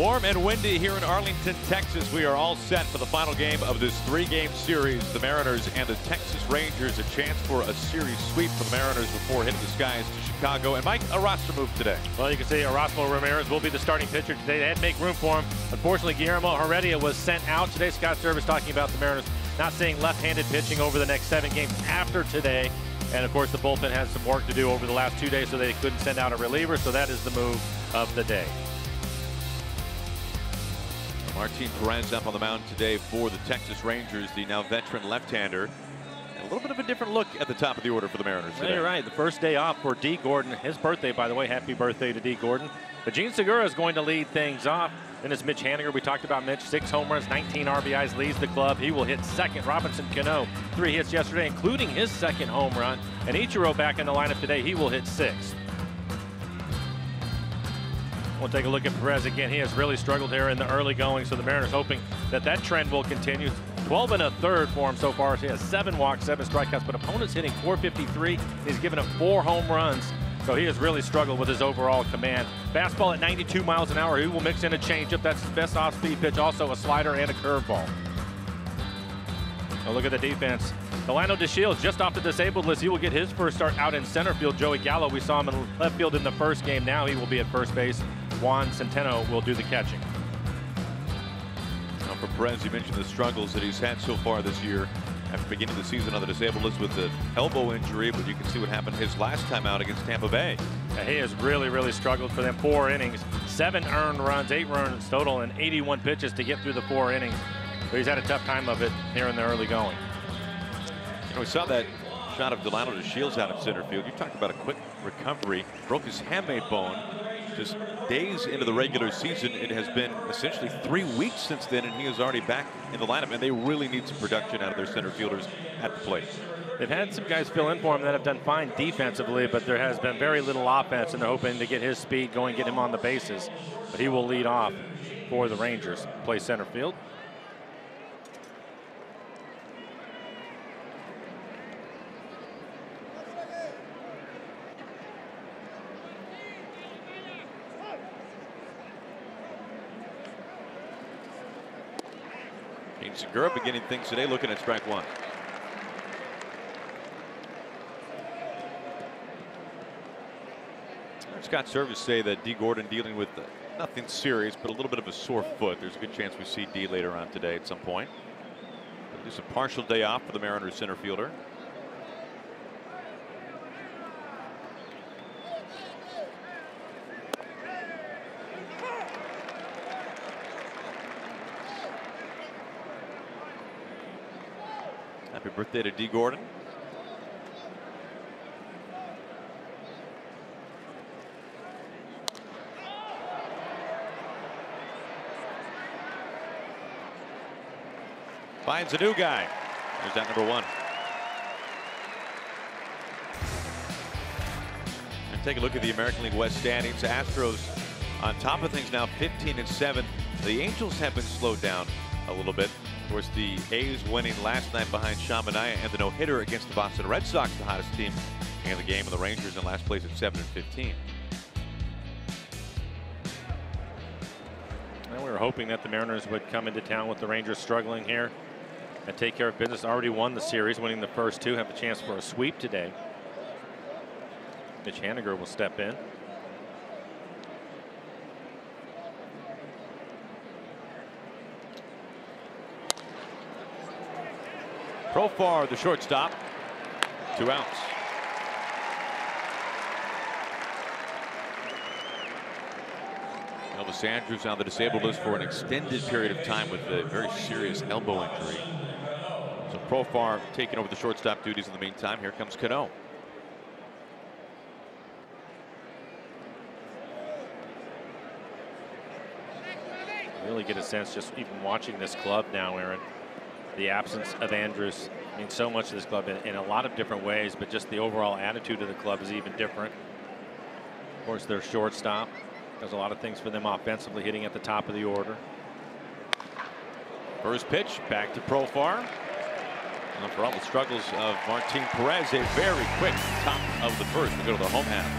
Warm and windy here in Arlington, Texas. We are all set for the final game of this three-game series. The Mariners and the Texas Rangers, a chance for a series sweep for the Mariners before hitting the skies to Chicago. And Mike, a roster move today. Well, you can see Erasmo Ramirez will be the starting pitcher today. They had to make room for him. Unfortunately, Guillermo Heredia was sent out today. Scott Service talking about the Mariners not seeing left-handed pitching over the next 7 games after today. And of course, the bullpen has some work to do over the last 2 days, so they couldn't send out a reliever. So that is the move of the day. Martin Perez up on the mound today for the Texas Rangers, the now veteran left-hander. And a little bit of a different look at the top of the order for the Mariners today. You're right. The first day off for D. Gordon. His birthday, by the way. Happy birthday to D. Gordon. But Gene Segura is going to lead things off. Then it's Mitch Haniger. We talked about Mitch. 6 home runs, 19 RBIs, leads the club. He will hit second. Robinson Cano, 3 hits yesterday, including his second home run. And Ichiro back in the lineup today. He will hit 6th. We'll take a look at Perez again. He has really struggled here in the early going, so the Mariners hoping that that trend will continue. 12 1/3 for him so far. He has 7 walks, 7 strikeouts, but opponents hitting .453. He's given up 4 home runs, so he has really struggled with his overall command. Fastball at 92 miles an hour. He will mix in a changeup. That's his best off-speed pitch. Also a slider and a curveball. Now look at the defense. Delano DeShields just off the disabled list. He will get his first start out in center field. Joey Gallo, we saw him in left field in the first game. Now he will be at first base. Juan Centeno will do the catching. Now for Perez, you mentioned the struggles that he's had so far this year after beginning the season on the disabled list with the elbow injury, but you can see what happened his last time out against Tampa Bay. He has really struggled for them. 4 innings, 7 earned runs, 8 runs total, and 81 pitches to get through the 4 innings. So he's had a tough time of it here in the early going. You know, we saw that shot of Delano DeShields out in center field. You talked about a quick recovery. Broke his hamate bone just days into the regular season. It has been essentially 3 weeks since then, and he is already back in the lineup. And they really need some production out of their center fielders at the plate. They've had some guys fill in for him that have done fine defensively, but there has been very little offense, and they're hoping to get his speed going, get him on the bases. But he will lead off for the Rangers. Play center field. Segura beginning things today, looking at strike 1. Scott Service say that D. Gordon dealing with nothing serious, but a little bit of a sore foot. There's a good chance we see D later on today at some point. At least a partial day off for the Mariners center fielder. Happy birthday to D. Gordon. Finds a new guy. There's that number 1. And take a look at the American League West standings. Astros on top of things now, 15-7. The Angels have been slowed down a little bit. Of course, the A's winning last night behind Shamanaya, and the no-hitter against the Boston Red Sox, the hottest team in the game, and the Rangers in last place at 7-15. And we were hoping that the Mariners would come into town with the Rangers struggling here and take care of business. Already won the series, winning the first 2, have a chance for a sweep today. Mitch Haniger will step in. Profar, the shortstop, 2 outs. Elvis Andrews on the disabled list for an extended period of time with a very serious elbow injury. So Profar taking over the shortstop duties in the meantime. Here comes Cano. Really get a sense just even watching this club now, Aaron. The absence of Andrews means so much to this club in a lot of different ways, but just the overall attitude of the club is even different. Of course, their shortstop does a lot of things for them offensively, hitting at the top of the order. First pitch back to Profar. And for all the struggles of Martin Perez, a very quick top of the first. We go to the home half.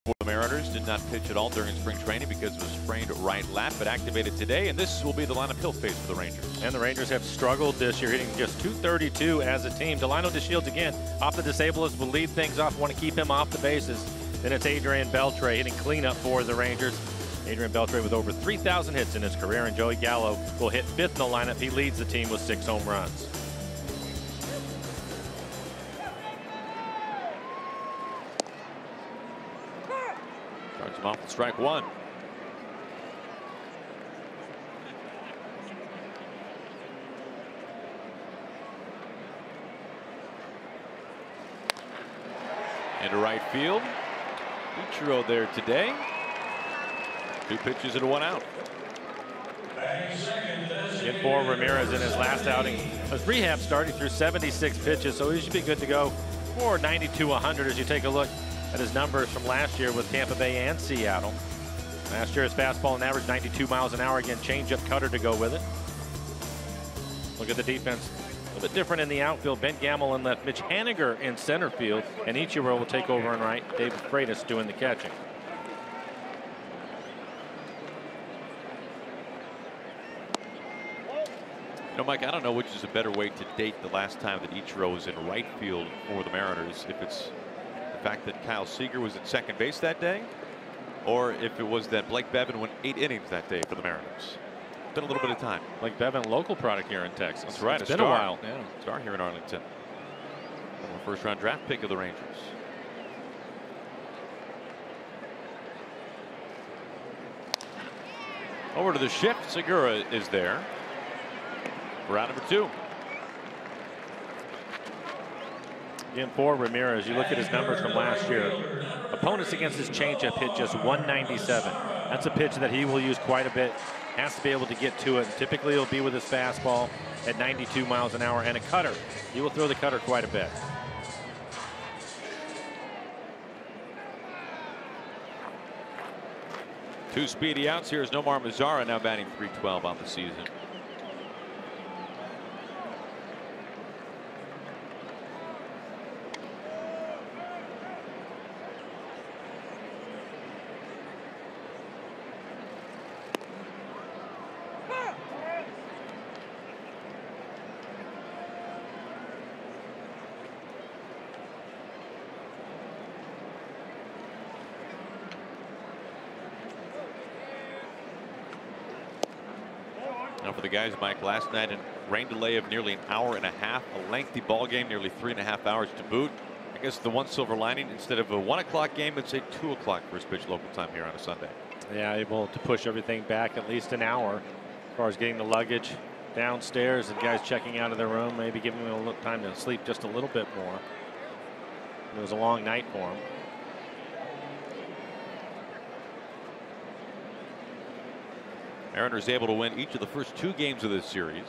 for the Mariners. Did not pitch at all during spring training because of a sprained right lat, but activated today, and this will be the lineup he'll face for the Rangers. And the Rangers have struggled this year, hitting just .232 as a team. Delino DeShields again off the disabled will lead things off. Want to keep him off the bases. Then it's Adrian Beltre hitting cleanup for the Rangers. Adrian Beltre with over 3,000 hits in his career, and Joey Gallo will hit 5th in the lineup. He leads the team with 6 home runs. Starts him off with strike 1. Into right field. Ichiro there today. 2 pitches and 1 out. In for Ramirez in his last outing. His rehab starting through 76 pitches, so he should be good to go for 92-100 as you take a look at his numbers from last year with Tampa Bay and Seattle. Last year his fastball an average 92 miles an hour. Again, changeup, cutter to go with it. Look at the defense. A little bit different in the outfield. Ben Gamel in left, Mitch Haniger in center field, and Ichiro will take over in right. David Freitas doing the catching. You know, Mike, I don't know which is a better way to date the last time that Ichiro was in right field for the Mariners. If it's the fact that Kyle Seager was at second base that day, or if it was that Blake Bevan went 8 innings that day for the Mariners. It's been a little bit of time. Blake Bevan, local product here in Texas. That's right. It's been a while. Yeah, star here in Arlington. Former first-round draft pick of the Rangers. Over to the shift. Segura is there. Round number 2. Again, for Ramirez, you look at his numbers from last year. Opponents against his changeup hit just 197. That's a pitch that he will use quite a bit. Has to be able to get to it. Typically, it'll be with his fastball at 92 miles an hour and a cutter. He will throw the cutter quite a bit. Two speedy outs. Here's Nomar Mazara now batting .312 on the season. Now for the guys, Mike, last night a rain delay of nearly an hour and a half, a lengthy ball game, nearly 3.5 hours to boot. I guess the one silver lining, instead of a 1 o'clock game, it's a 2 o'clock first pitch local time here on a Sunday. Yeah, able to push everything back at least an hour as far as getting the luggage downstairs and guys checking out of their room, maybe giving them a little time to sleep just a little bit more. It was a long night for them. Mariners able to win each of the first 2 games of this series.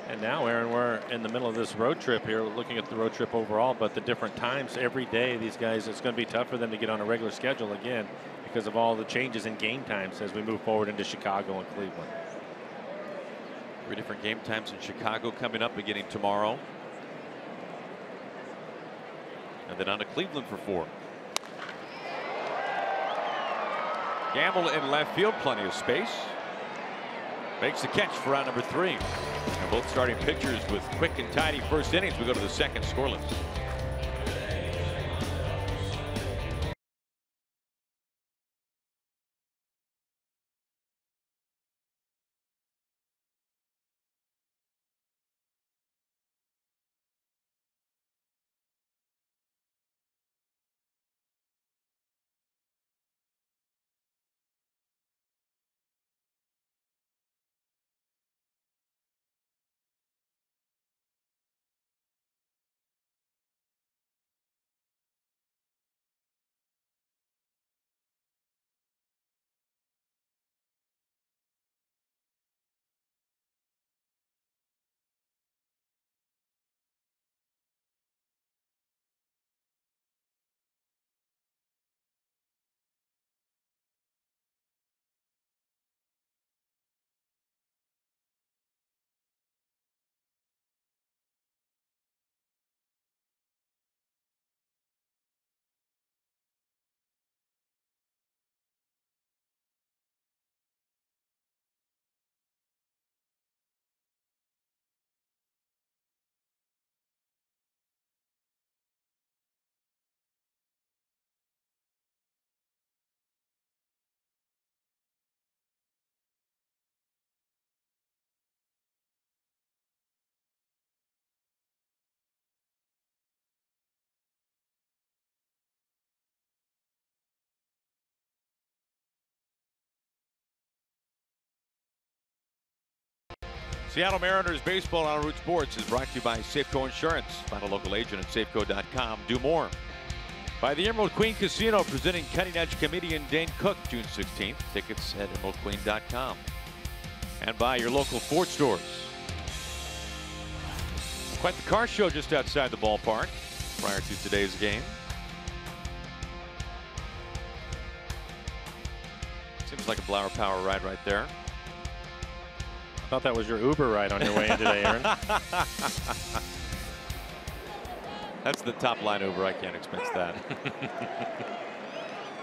And now, Aaron, we're in the middle of this road trip here, looking at the road trip overall, but the different times every day, these guys, it's going to be tough for them to get on a regular schedule again because of all the changes in game times as we move forward into Chicago and Cleveland. 3 different game times in Chicago coming up beginning tomorrow. And then on to Cleveland for 4. Gamble in left field, plenty of space. Makes the catch for round number 3. And both starting pitchers with quick and tidy first innings. We go to the second scoreless. Seattle Mariners baseball on Root Sports is brought to you by Safeco Insurance. Find a local agent at safeco.com. Do more. By the Emerald Queen Casino, presenting cutting-edge comedian Dane Cook, June 16th. Tickets at emeraldqueen.com. And by your local Ford stores. Quite the car show just outside the ballpark prior to today's game. Seems like a Blower Power ride right there. I thought that was your Uber ride on your way in today, Aaron. That's the top line Uber. I can't expense that.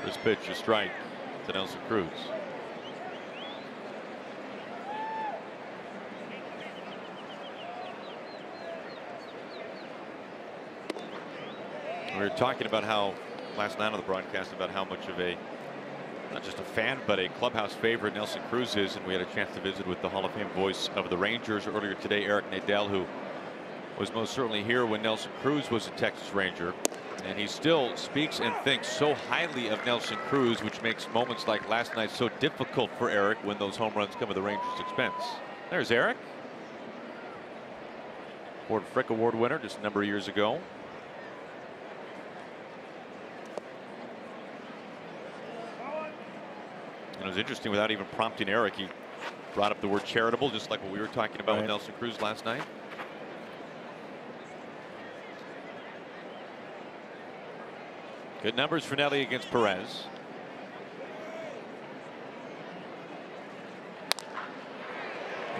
First pitch, a strike to Nelson Cruz. We were talking about how last night on the broadcast about how much of a not just a fan, but a clubhouse favorite Nelson Cruz is, and we had a chance to visit with the Hall of Fame voice of the Rangers earlier today, Eric Nadel, who was most certainly here when Nelson Cruz was a Texas Ranger, and he still speaks and thinks so highly of Nelson Cruz, which makes moments like last night so difficult for Eric when those home runs come at the Rangers' expense. There's Eric, Ford Frick Award winner just a number of years ago. And it was interesting, without even prompting Eric, he brought up the word charitable, just like what we were talking about with Nelson Cruz last night. Good numbers for Nelly against Perez.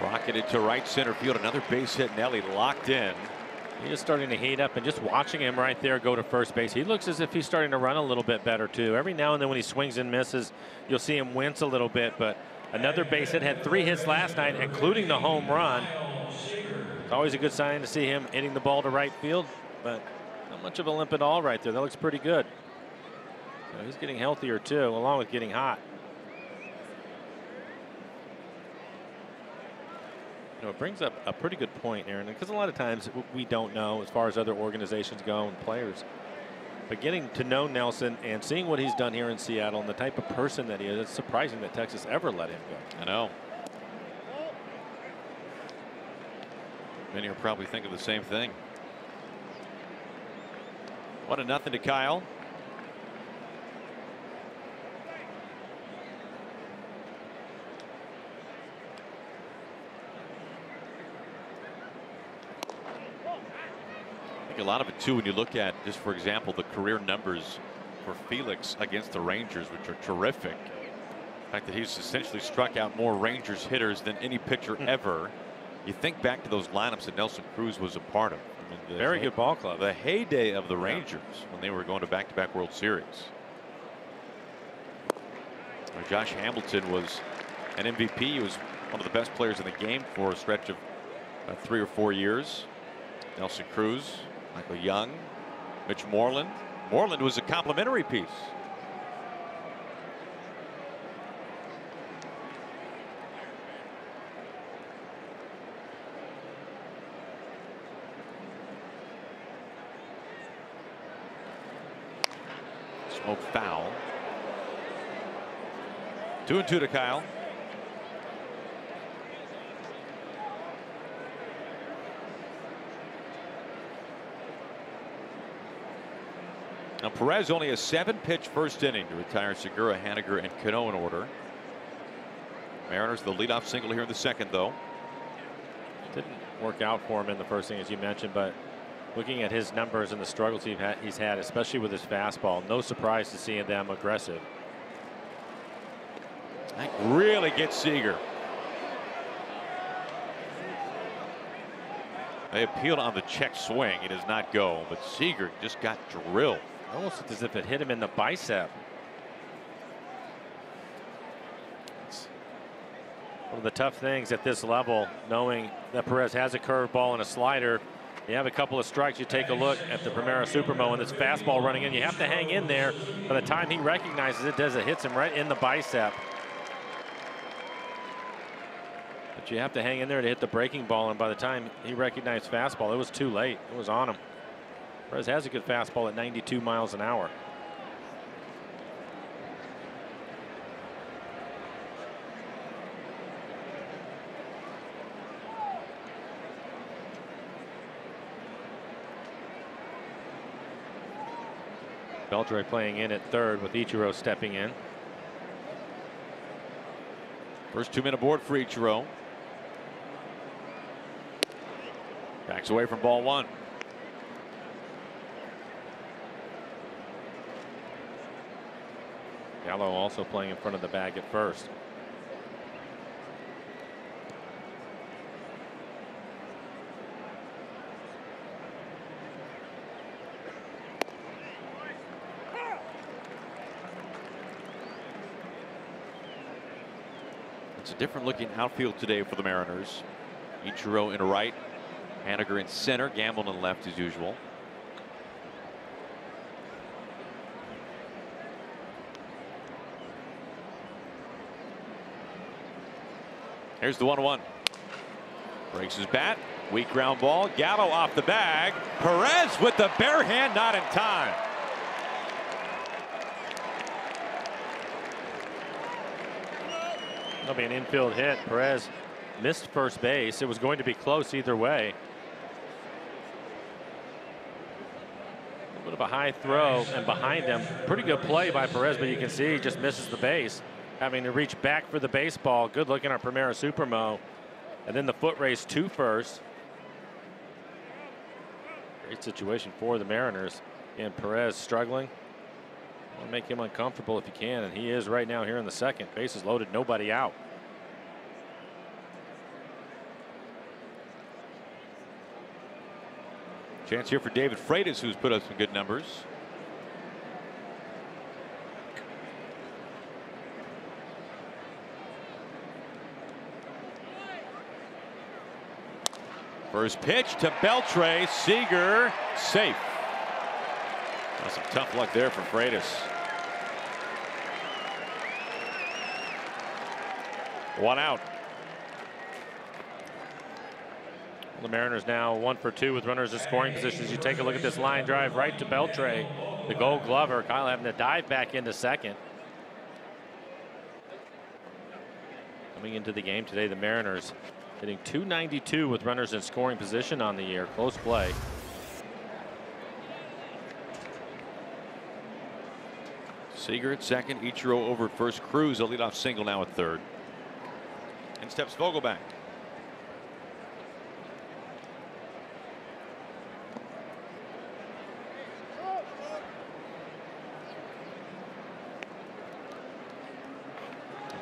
Rocketed to right center field. Another base hit. Nelly locked in. He's starting to heat up, and just watching him right there go to first base, he looks as if he's starting to run a little bit better too. Every now and then when he swings and misses, you'll see him wince a little bit, but another base hit. Had 3 hits last night, including the home run. It's always a good sign to see him hitting the ball to right field, but not much of a limp at all right there. That looks pretty good. So he's getting healthier too, along with getting hot. You know, it brings up a pretty good point, Aaron, because a lot of times we don't know as far as other organizations go and players. But getting to know Nelson and seeing what he's done here in Seattle and the type of person that he is, it's surprising that Texas ever let him go. I know. Many are probably thinking the same thing. 1-0 to Kyle. I think a lot of it too, when you look at, just for example, the career numbers for Felix against the Rangers, which are terrific. The fact that he's essentially struck out more Rangers hitters than any pitcher ever. You think back to those lineups that Nelson Cruz was a part of. I mean, very good ball club. The heyday of the Rangers when they were going to back-to-back World Series. Josh Hamilton was an MVP. He was one of the best players in the game for a stretch of about 3 or 4 years. Nelson Cruz, Michael Young, Mitch Moreland. Moreland was a complimentary piece. Smoke foul. 2-2 to Kyle. Now Perez only a 7-pitch first inning to retire Segura, Haniger, and Cano in order. Mariners the leadoff single here in the second, though. Didn't work out for him in the first inning, as you mentioned, but looking at his numbers and the struggles he's had, especially with his fastball, no surprise to seeing them aggressive. That really gets Seager. They appealed on the check swing. He does not go, but Seager just got drilled. Almost looked as if it hit him in the bicep. It's one of the tough things at this level, knowing that Perez has a curveball and a slider. You have a couple of strikes, you take a look at the Primera Supermo and this fastball running in. You have to hang in there. By the time he recognizes it, it hits him right in the bicep. But you have to hang in there to hit the breaking ball, and by the time he recognized fastball, it was too late. It was on him. Perez has a good fastball at 92 miles an hour. Beltre playing in at third with Ichiro stepping in. First 2 men aboard for Ichiro. Backs away from ball one. Gallo also playing in front of the bag at first. It's a different looking outfield today for the Mariners. Ichiro in right, Haniger in center, Gamble in left as usual. Here's the 1-1. Breaks his bat. Weak ground ball. Gallo off the bag. Perez with the bare hand, not in time. That'll be an infield hit. Perez missed first base. It was going to be close either way. A little bit of a high throw, and behind him, pretty good play by Perez, but you can see he just misses the base, having to reach back for the baseball. Good looking at Primera Supermo, and then the foot race to first. Great situation for the Mariners. And Perez struggling. Want to make him uncomfortable if you can, and he is right now here in the second. Bases loaded, nobody out. Chance here for David Freitas, who's put up some good numbers. First pitch to Beltre. Seager safe. That's some tough luck there for Freitas. One out. The Mariners now 1 for 2 with runners in scoring positions. You take a look at this line drive right to Beltre, the Gold Glover. Kyle having to dive back into second. Coming into the game today, the Mariners hitting .292 with runners in scoring position on the year. Close play. Seager at second, Ichiro over at first. Cruz a leadoff single now at third. And steps Vogelback.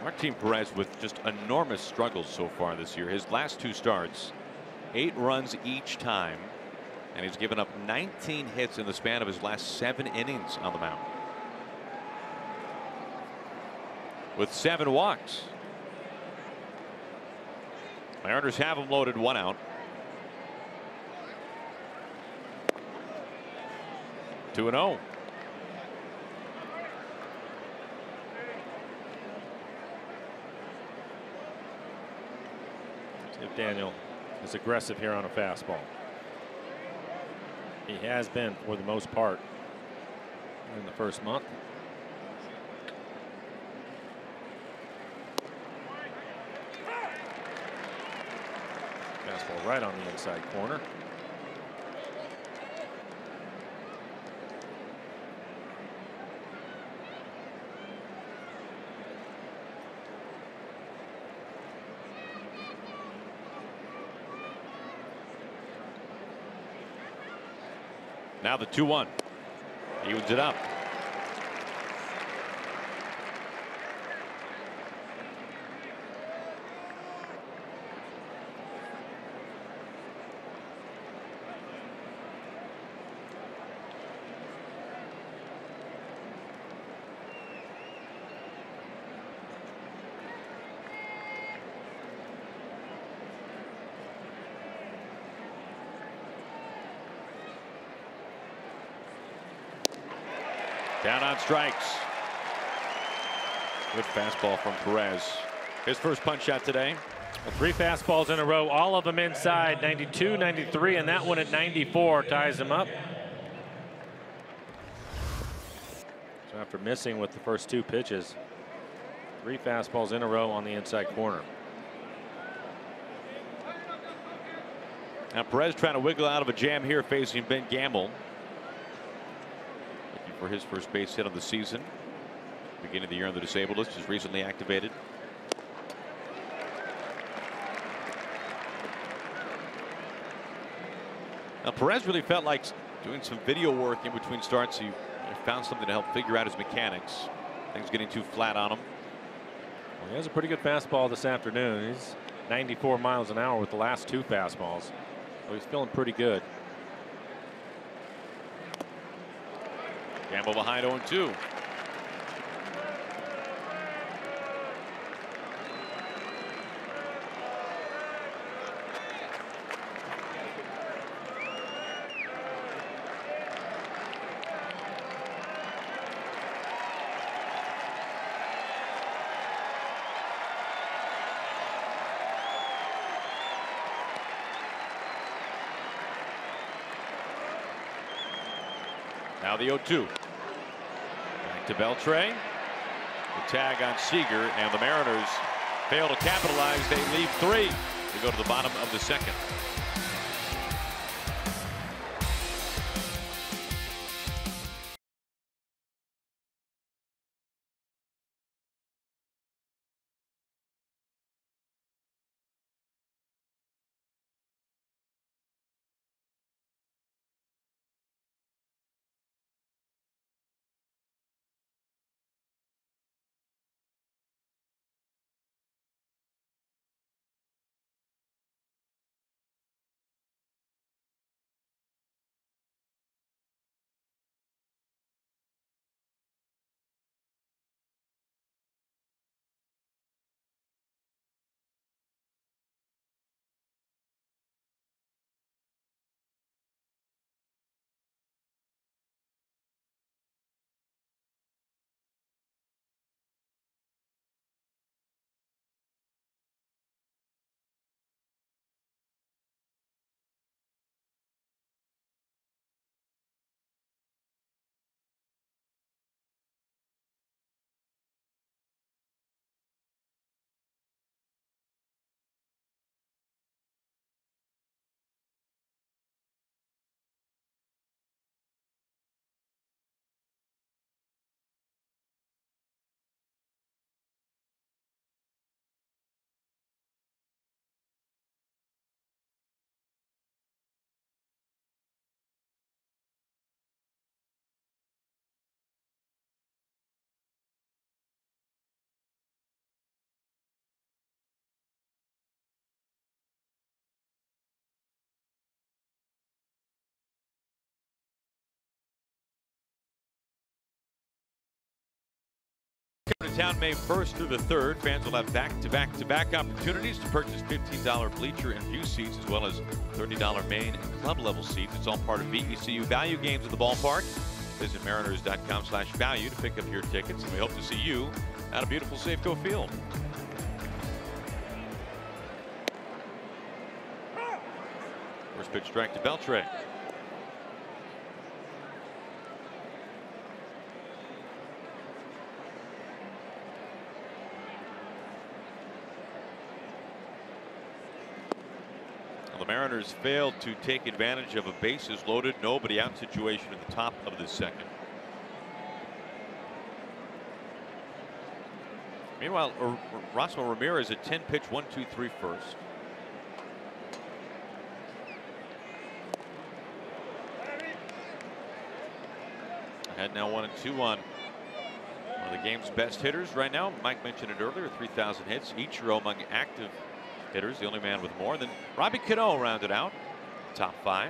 Martin Perez with just enormous struggles so far this year. His last 2 starts, 8 runs each time, and he's given up 19 hits in the span of his last 7 innings on the mound, with 7 walks. Mariners have him loaded, 1 out. 2-0. Daniel is aggressive here on a fastball. He has been for the most part in the first month. Fastball right on the inside corner. Now the 2-1. Evens it up. Down on strikes. Good fastball from Perez. His first punch shot today. Well, 3 fastballs in a row, all of them inside. 92, 93, and that one at 94 ties him up. So after missing with the first 2 pitches, 3 fastballs in a row on the inside corner. Now Perez trying to wiggle out of a jam here, facing Ben Gamble. for his first base hit of the season. Beginning of the year on the disabled list, is recently activated. Now Perez really felt like doing some video work in between starts. He found something to help figure out his mechanics. Things getting too flat on him. Well, he has a pretty good fastball this afternoon. He's 94 miles an hour with the last 2 fastballs. So he's feeling pretty good. Gamble behind 0-2. Now the 0-2. Back to Beltre. The tag on Seager, and the Mariners fail to capitalize. They leave 3 to go to the bottom of the second. Town May 1st through the 3rd. Fans will have back-to-back opportunities to purchase $15 bleacher and view seats, as well as $30 main and club level seats. It's all part of VECU value games at the ballpark. Visit mariners.com/value to pick up your tickets, and we hope to see you at a beautiful Safeco Field. First pitch strike to Beltre. The Mariners failed to take advantage of a bases loaded, nobody out situation at the top of the second. Meanwhile, Roswell Ramirez at 10-pitch 1-2-3 first. Ahead now 1-2 on one of the game's best hitters right now. Mike mentioned it earlier, 3,000 hits. Ichiro among active hitters, the only man with more. Then Robbie Cano rounded out top 5.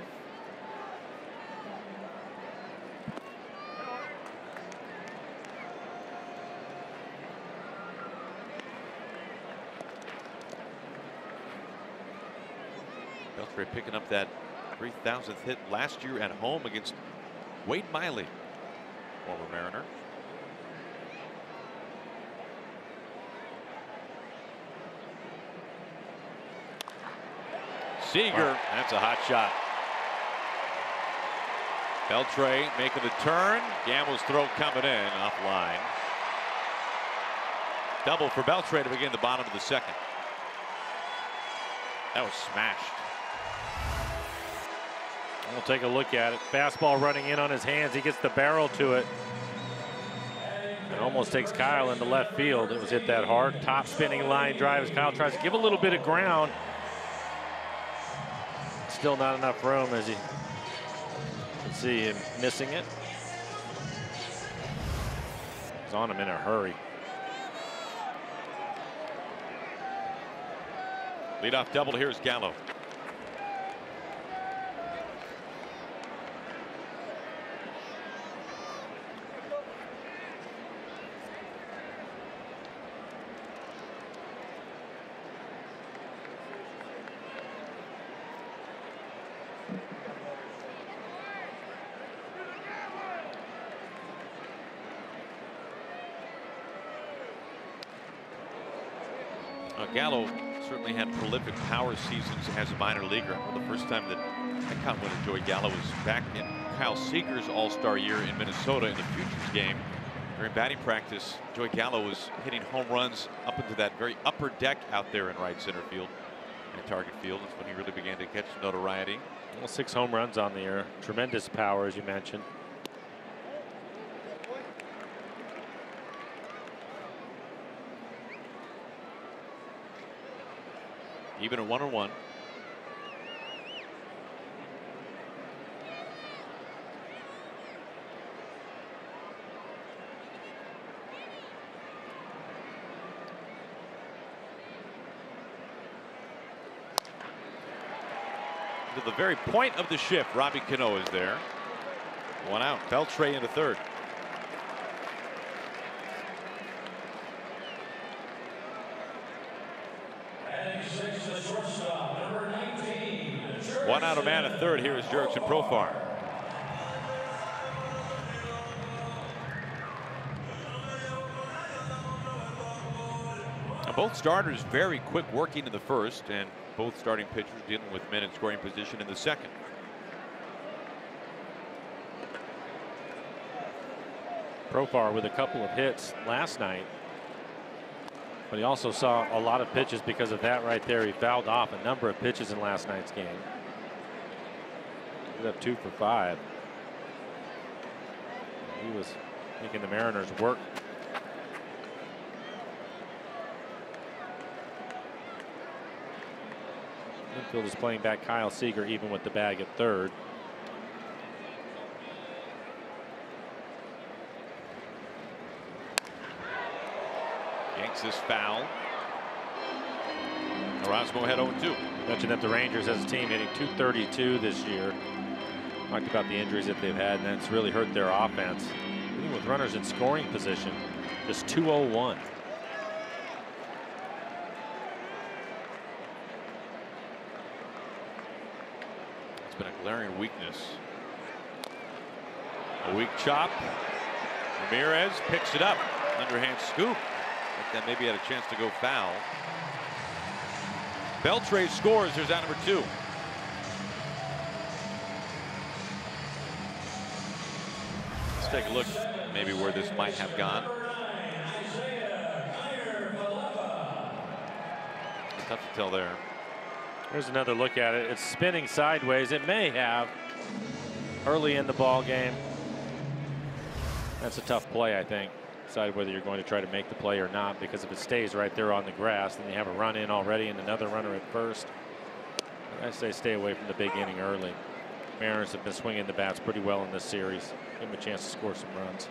Beltre picking up that 3,000th hit last year at home against Wade Miley, former Mariner. Seager, that's a hot shot. Beltre making the turn. Gamble's throw coming in offline. Double for Beltre to begin the bottom of the second. That was smashed. We'll take a look at it. Fastball running in on his hands. He gets the barrel to it. And almost takes Kyle into left field. It was hit that hard. Top spinning line drive as Kyle tries to give a little bit of ground. Still not enough room as you can see him missing it. He's on him in a hurry. Leadoff double. Here's Gallo. Gallo certainly had prolific power seasons as a minor leaguer. The first time that I caught one of Joey Gallo was back in Kyle Seager's All-Star year in Minnesota in the Futures game. During batting practice, Joey Gallo was hitting home runs up into that very upper deck out there in right center field and target field. That's when he really began to catch notoriety. Well, 6 home runs on the year. Tremendous power, as you mentioned. Even a 1-1. To the very point of the shift, Robbie Cano is there. 1 out. Beltre into third. One out, a man at third. Here is Jurickson Profar. Now both starters very quick working in the first, and both starting pitchers dealing with men in scoring position in the second. Profar with a couple of hits last night, but he also saw a lot of pitches because of that right there. He fouled off a number of pitches in last night's game. Up 2 for 5. He was making the Mariners work. Infield is playing back Kyle Seager even with the bag at third. Yanks this foul. Erasmo had 0-2. Mentioned that the Rangers as a team hitting .232 this year. Talked about the injuries that they've had, and that's really hurt their offense. Even with runners in scoring position, just .201. It's been a glaring weakness. A weak chop. Ramirez picks it up. Underhand scoop. But that maybe had a chance to go foul. Beltre scores. There's out number 2. Take a look maybe where this might have gone. It's tough to tell there. There's another look at it. It's spinning sideways. It may have early in the ball game. That's a tough play, I think. Decide whether you're going to try to make the play or not, because if it stays right there on the grass, then you have a run in already and another runner at first. I say stay away from the big inning early. Mariners have been swinging the bats pretty well in this series. Give them a chance to score some runs.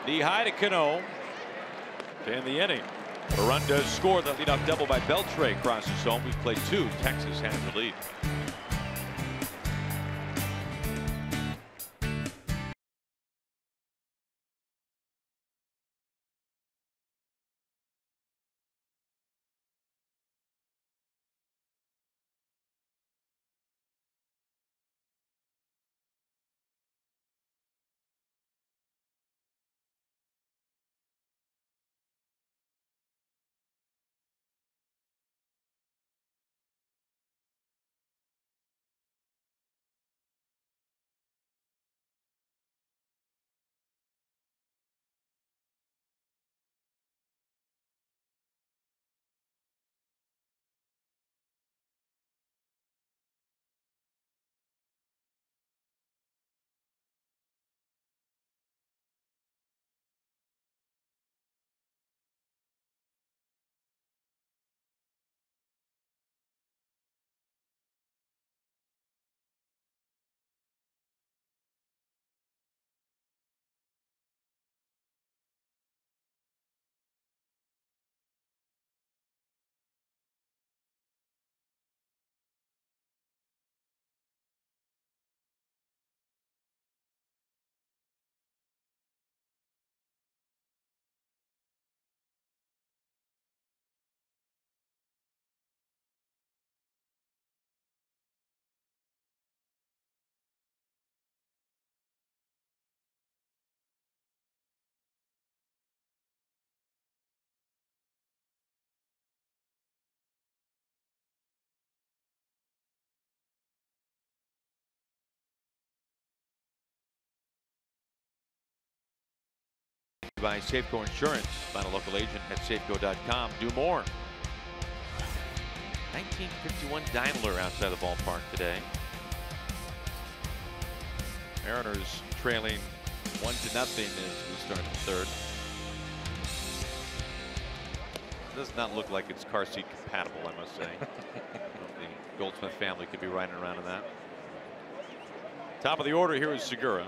Knee high to Cano. To end the inning. A run does score. That leadoff double by Beltre crosses home. We've played 2. Texas has the lead. by Safeco Insurance. Find a local agent at safeco.com. Do more. 1951 Daimler outside the ballpark today. Mariners trailing 1-0 as we start the third. Does not look like it's car seat compatible, I must say. The Goldsmith family could be riding around in that. Top of the order here is Segura.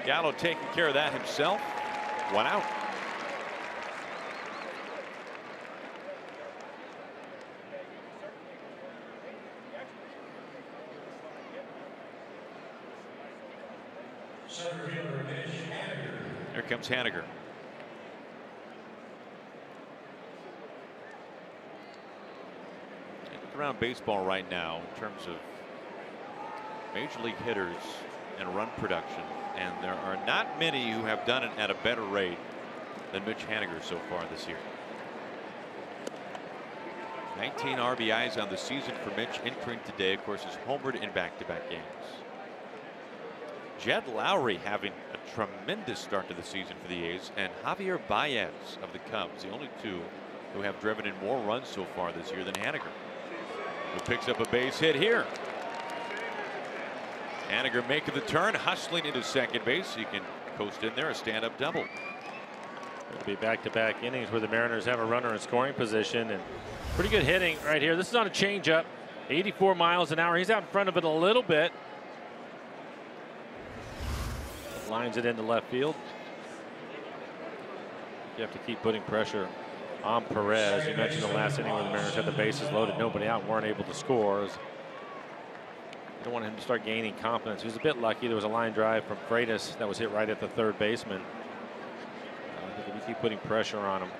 Gallo taking care of that himself. 1 out. Here comes Haniger. Look around baseball right now in terms of major league hitters and run production, and there are not many who have done it at a better rate than Mitch Haniger so far this year. 19 RBIs on the season for Mitch, entering today. Of course, he's homered in back-to-back games. Jed Lowry having a tremendous start to the season for the A's, and Javier Baez of the Cubs, the only two who have driven in more runs so far this year than Haniger, who picks up a base hit here. Haniger making the turn, hustling into second base. He can coast in there, a stand-up double. It'll be back-to-back innings where the Mariners have a runner in scoring position, and pretty good hitting right here. This is on a changeup, 84 miles an hour. He's out in front of it a little bit. Lines it into left field. You have to keep putting pressure on Perez. You mentioned the last inning where the Mariners had the bases loaded, nobody out, and weren't able to score. You don't want him to start gaining confidence. He was a bit lucky. There was a line drive from Freitas that was hit right at the third baseman. I think if you keep putting pressure on him,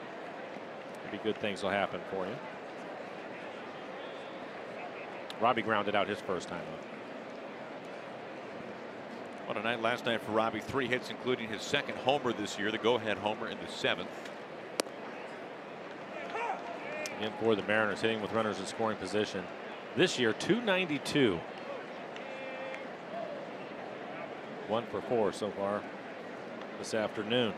maybe good things will happen for you. Robbie grounded out his first time up. What a night last night for Robbie. 3 hits, including his second homer this year, the go-ahead homer in the 7th. Again, for the Mariners, hitting with runners in scoring position. This year, .292. 1 for 4 so far this afternoon.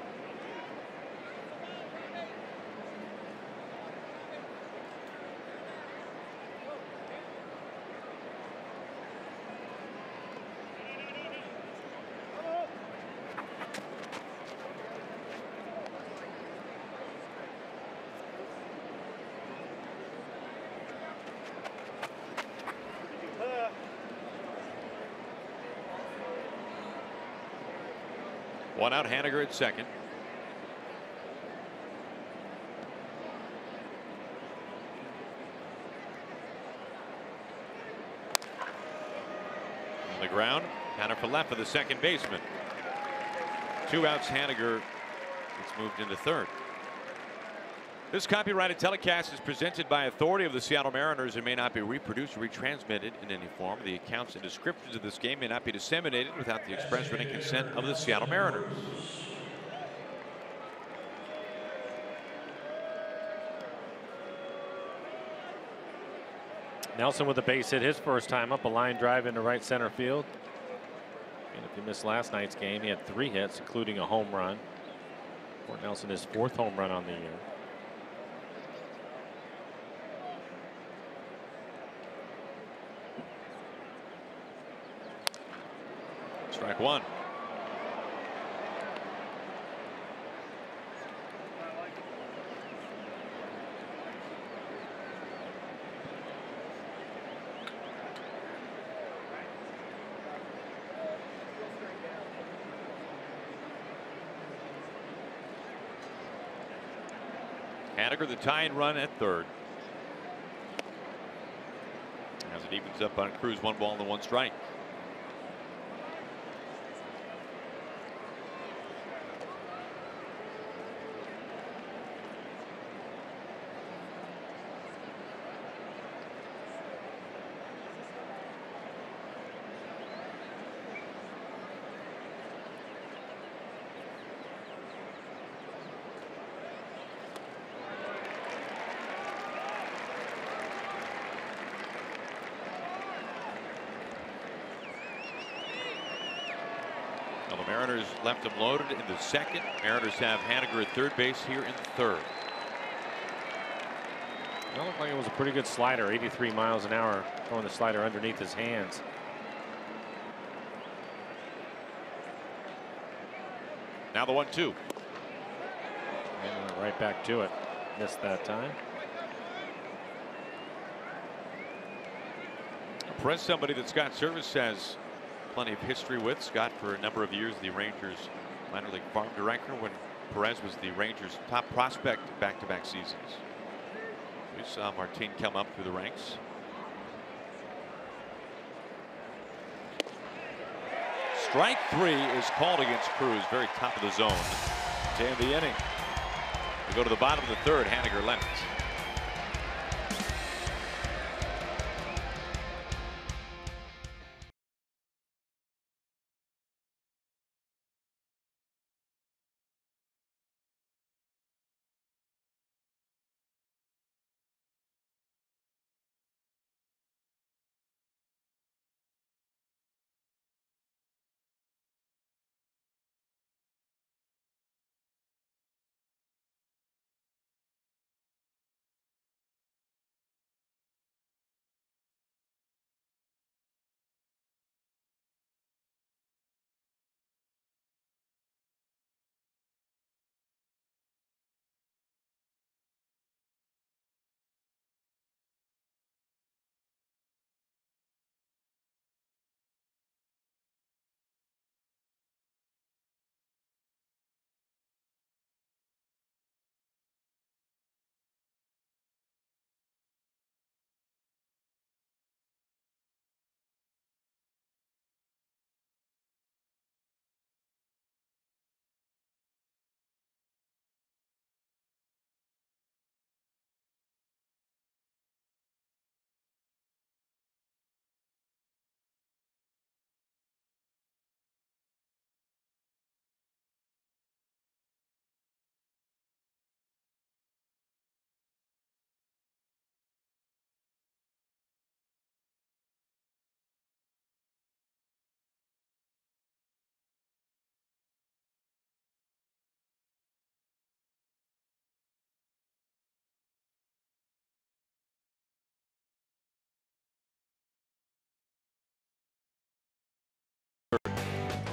One out, Haniger at second. On the ground, counter for left for the second baseman. 2 outs, Haniger. It's moved into third. This copyrighted telecast is presented by authority of the Seattle Mariners and may not be reproduced or retransmitted in any form. The accounts and descriptions of this game may not be disseminated without the express written consent of the Seattle Mariners. Nelson with a base hit his first time up, a line drive into right center field. And if you missed last night's game, he had 3 hits, including a home run. For Nelson, his 4th home run on the year. Strike 1. Haniger, the tying run at third. As it evens up on Cruz, 1 ball and 1 strike. Well, the Mariners left him loaded in the second. Mariners have Haniger at third base here in the third. It looked like it was a pretty good slider, 83 miles an hour, throwing the slider underneath his hands. Now the 1-2. And right back to it. Missed that time. Perez, somebody that Scott Service has plenty of history with. Scott, for a number of years, the Rangers minor league farm director when Perez was the Rangers' top prospect back-to-back seasons. We saw Martin come up through the ranks. Strike 3 is called against Cruz, very top of the zone to end the inning. We go to the bottom of the third. Haniger left.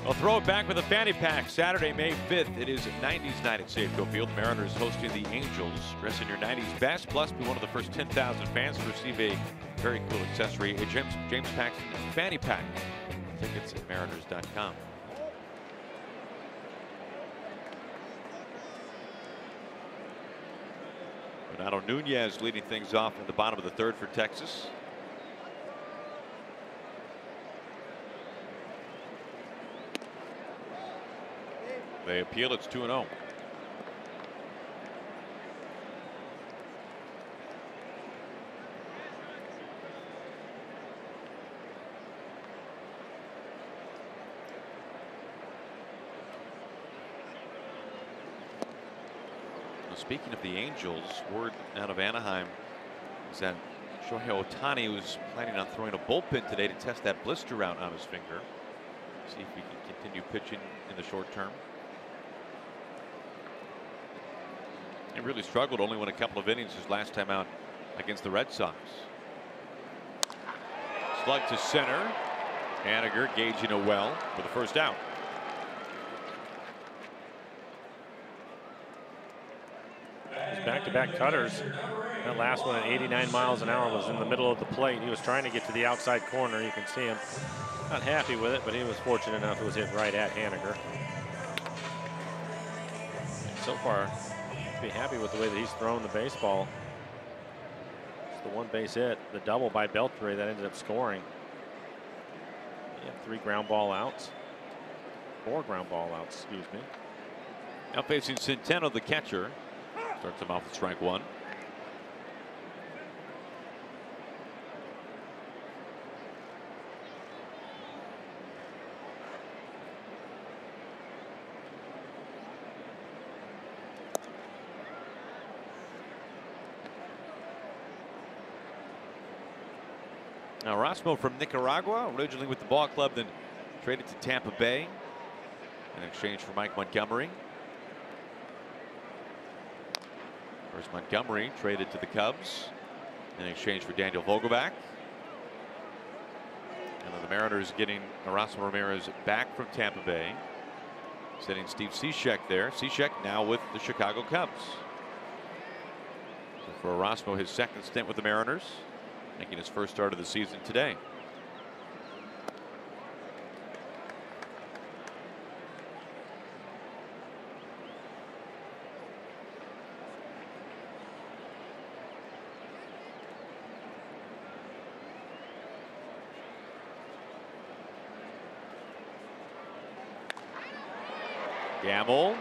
I'll throw it back with a fanny pack. Saturday, May 5th. It is 90s night at Safeco Field. Mariners hosting the Angels. Dress in your 90s best, plus be one of the first 10,000 fans to receive a very cool accessory, a James Paxton fanny pack. Tickets at mariners.com. Renato Nunez leading things off in the bottom of the third for Texas. They appeal. It's 2-0. Speaking of the Angels, word out of Anaheim is that Shohei Ohtani was planning on throwing a bullpen today to test that blister out on his finger. See if he can continue pitching in the short term. He really struggled, only won a couple of innings his last time out against the Red Sox. Slug to center. Haniger gauging a well for the first out. His back-to-back cutters. That last one at 89 miles an hour was in the middle of the plate. He was trying to get to the outside corner. You can see him not happy with it, but he was fortunate enough it was hit right at Haniger. So far, be happy with the way that he's thrown the baseball. It's the one base hit, the double by Beltre that ended up scoring. Yeah, 3 ground ball outs. 4 ground ball outs, excuse me. Now facing Centeno, the catcher. Starts him off with strike 1. Now Rosmo from Nicaragua, originally with the ball club, then traded to Tampa Bay. in exchange for Mike Montgomery. First Montgomery traded to the Cubs in exchange for Daniel Vogelbach. And then the Mariners getting Erasmo Ramirez back from Tampa Bay. Sending Steve Cishek there. Cishek now with the Chicago Cubs. So for Erasmo, his second stint with the Mariners, making his first start of the season today. Gamble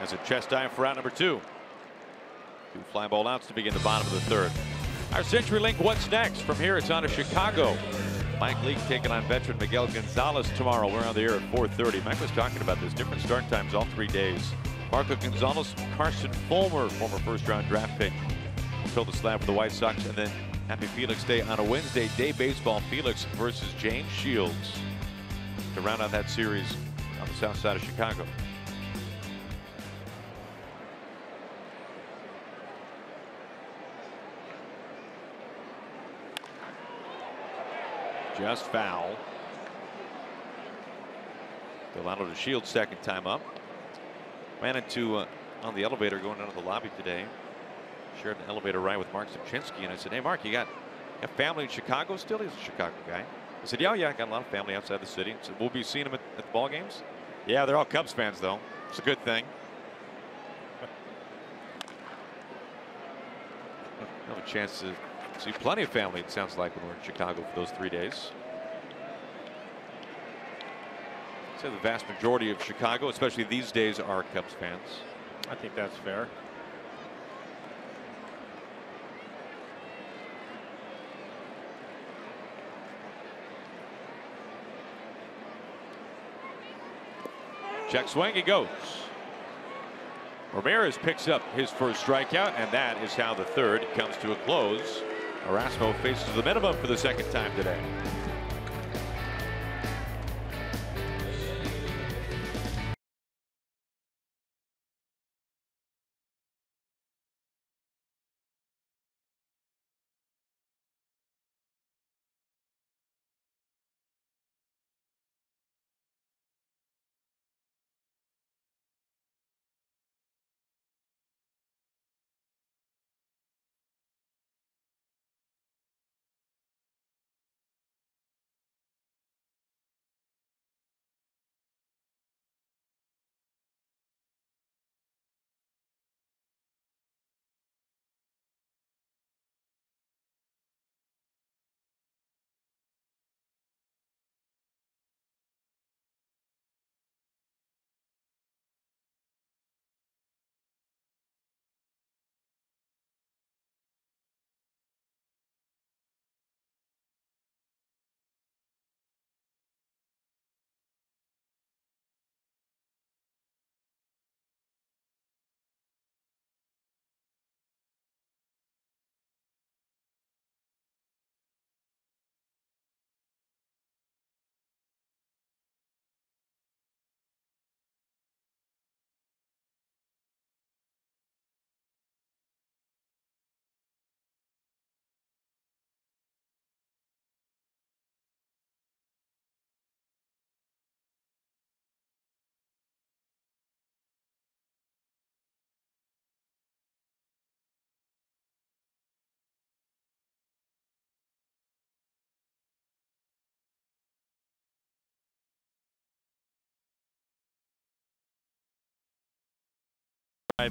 has a chest dive for out number 2. 2 fly ball outs to begin the bottom of the 3rd. Our CenturyLink What's Next? From here, it's on to Chicago. Mike Leake taking on veteran Miguel Gonzalez tomorrow. We're on the air at 4:30. Mike was talking about this. Different start times all 3 days. Marco Gonzalez, Carson Fulmer, former first-round draft pick, fill the slab for the White Sox. And then Happy Felix Day on a Wednesday. Day baseball, Felix versus James Shields to round out that series on the south side of Chicago. Just foul. Delano to Shields, second time up. Ran into on the elevator going out of the lobby today. Shared an elevator ride with Mark Zimchinski, and I said, "Hey, Mark, you got family in Chicago still?" He's a Chicago guy. I said, yeah, I got a lot of family outside the city. So we'll be seeing them at the ball games. Yeah, they're all Cubs fans, though. It's a good thing. We'll have a chance to see plenty of family, it sounds like, when we're in Chicago for those 3 days. I'd say the vast majority of Chicago, especially these days, are Cubs fans. I think that's fair. Check swing, he goes. Ramirez picks up his first strikeout, and that is how the 3rd comes to a close. Erasmo faces the minimum for the second time today.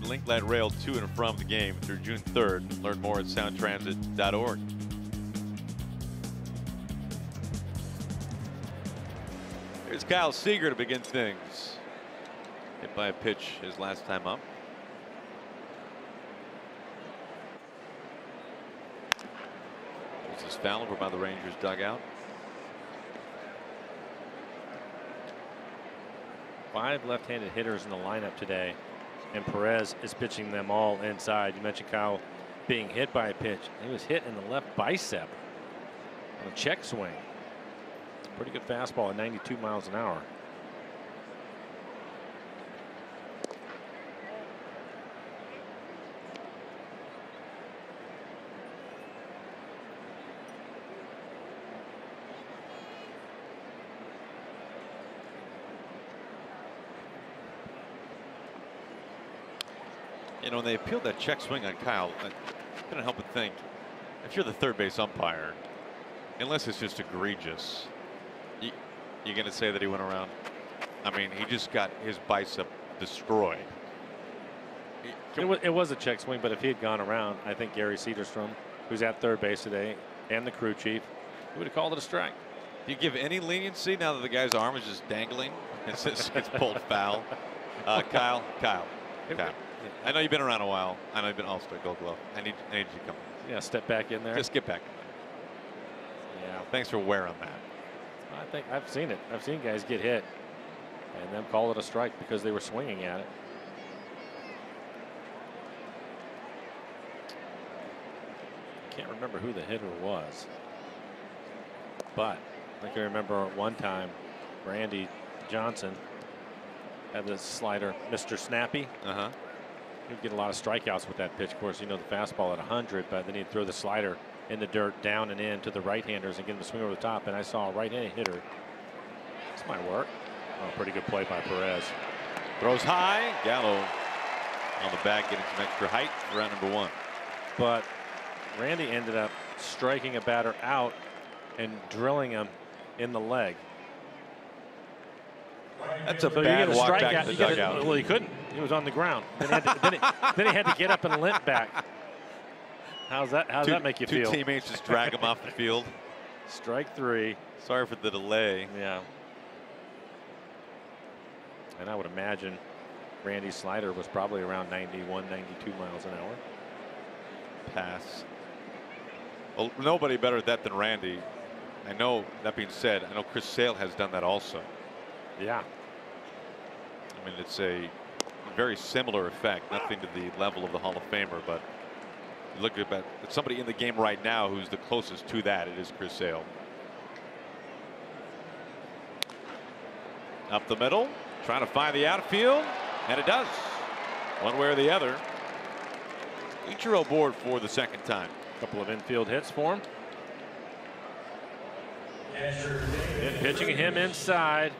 Link Light Rail to and from the game through June 3rd. Learn more at soundtransit.org. Here's Kyle Seager to begin things. Hit by a pitch his last time up. This is foul over by the Rangers dugout. 5 left-handed hitters in the lineup today, and Perez is pitching them all inside. You mentioned Kyle being hit by a pitch. He was hit in the left bicep on a check swing. Pretty good fastball at 92 miles an hour. You know, when they appealed that check swing on Kyle, I couldn't help but think, if you're the third base umpire, unless it's just egregious, you're going to say that he went around. I mean, he just got his bicep destroyed. It was a check swing, but if he had gone around, I think Gary Cederstrom, who's at third base today, and the crew chief, he would have called it a strike. Do you give any leniency now that the guy's arm is just dangling? It's pulled foul. Kyle. I know you've been around a while. I know you've been All-Star Gold Glove. I need you to come. Yeah, step back in there. Just get back in there. Yeah. Thanks for wearing that. I think I've seen it. I've seen guys get hit and then call it a strike because they were swinging at it. Can't remember who the hitter was, but I can remember at one time Randy Johnson had this slider, Mr. Snappy. He'd get a lot of strikeouts with that pitch. Of course, you know the fastball at 100, but then he'd throw the slider in the dirt down and in to the right-handers and get him to swing over the top. And I saw a right-handed hitter. This might work. Oh, pretty good play by Perez. Throws high. Gallo on the back, getting some extra height for round number 1. But Randy ended up striking a batter out and drilling him in the leg. That's a bad walk back to the dugout. Well, he couldn't. He was on the ground. Then he had to get up and limp back. How's that make you feel? Two teammates just drag him off the field. Strike 3. Sorry for the delay. Yeah. And I would imagine Randy's slider was probably around 91, 92 miles an hour. Pass. Well, nobody better at that than Randy. I know, that being said, I know Chris Sale has done that also. Yeah. I mean, it's a very similar effect. Nothing to the level of the Hall of Famer, but you look at somebody in the game right now who's the closest to that. It is Chris Sale. Up the middle, trying to find the outfield, and it does. One way or the other. Ichiro aboard for the second time. A couple of infield hits for him. And pitching him inside.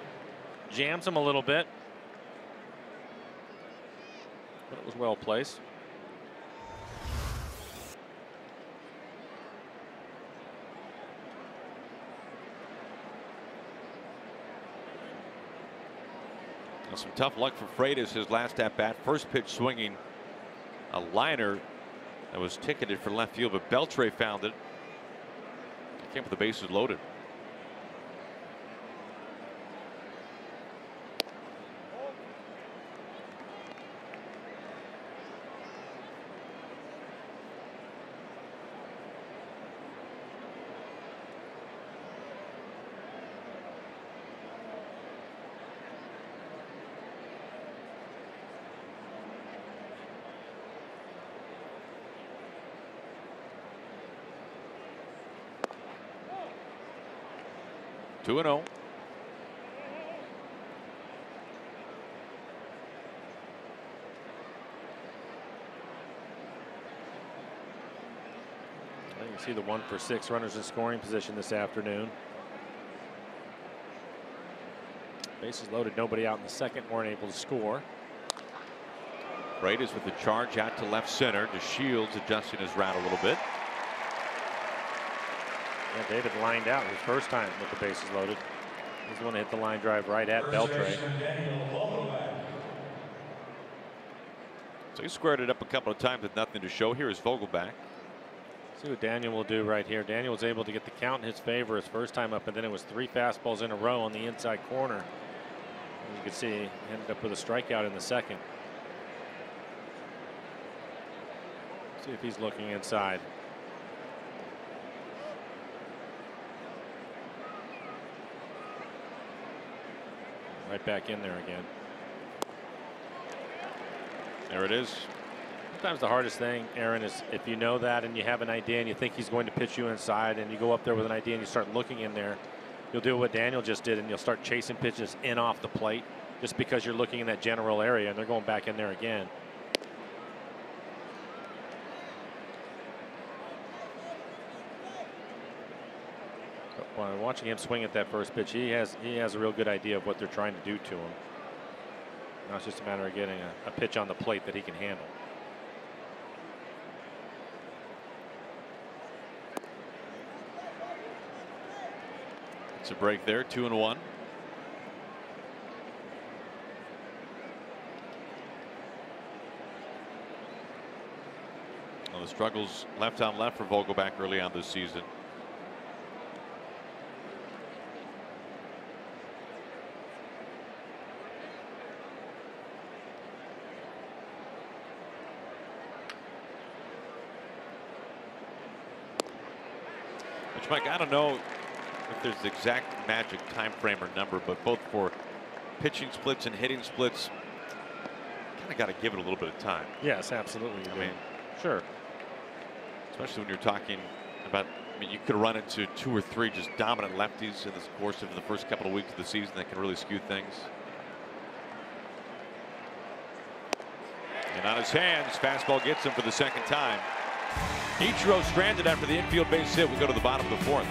Jams him a little bit. But it was well placed. Well, some tough luck for Freitas his last at bat. First pitch swinging a liner that was ticketed for left field, but Beltre found it. It came with the bases loaded. Two 2-0. You can see the 1 for 6 runners in scoring position this afternoon. Bases loaded, nobody out in the second, weren't able to score. Freitas with the charge out to left center. To Shields adjusting his route a little bit. Yeah, David lined out his first time with the bases loaded. He's the one that hit the line drive right at Beltre. So he squared it up a couple of times with nothing to show. Here is Vogelback. See what Daniel will do right here. Daniel was able to get the count in his favor his first time up, and then it was 3 fastballs in a row on the inside corner. And you can see he ended up with a strikeout in the second. See if he's looking inside. Right back in there again. There it is. Sometimes the hardest thing, Aaron, is if you know that and you have an idea and you think he's going to pitch you inside and you go up there with an idea and you start looking in there, you'll do what Daniel just did and you'll start chasing pitches in off the plate just because you're looking in that general area and they're going back in there again. While watching him swing at that first pitch, he has a real good idea of what they're trying to do to him. Now it's just a matter of getting a pitch on the plate that he can handle. Gets a break there, 2-1. Well, the struggles left on left for Vogelbach early on this season. Which, Mike, I don't know if there's the exact magic time frame or number, but both for pitching splits and hitting splits, kind of got to give it a little bit of time. Yes, absolutely. I mean, sure. Especially when you're talking about, I mean, you could run into 2 or 3 just dominant lefties in the course of the first couple of weeks of the season that can really skew things. And on his hands, fastball gets him for the second time. Ichiro stranded after the infield base hit. We go to the bottom of the 4th.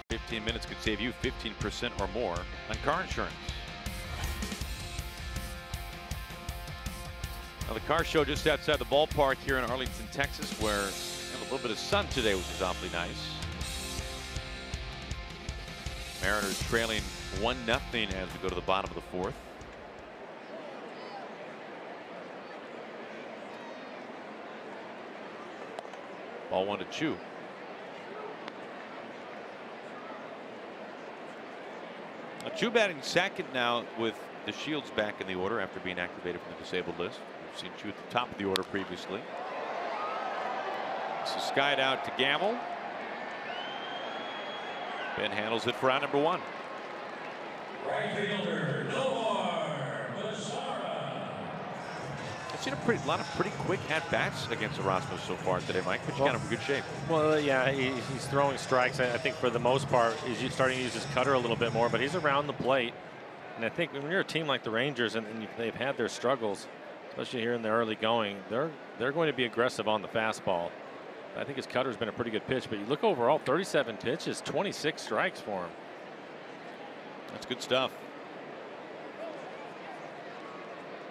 "15 minutes could save you 15% or more on car insurance." Now, the car show just outside the ballpark here in Arlington, Texas, where we have a little bit of sun today, which is awfully nice. Mariners trailing 1-0 as we go to the bottom of the 4th. Ball 1 to Chu. Chu batting second now with the Shields back in the order after being activated from the disabled list. We've seen Chu at the top of the order previously. This is skied out to Gamble. Ben handles it for out number 1. Right fielder, I've seen a lot of pretty quick at-bats against Erasmus so far today, Mike. But you got him in good shape. Well, yeah, he's throwing strikes. I think for the most part, he's starting to use his cutter a little bit more, but he's around the plate. And I think when you're a team like the Rangers and they've had their struggles, especially here in the early going, they're going to be aggressive on the fastball. I think his cutter's been a pretty good pitch, but you look overall, 37 pitches, 26 strikes for him. That's good stuff.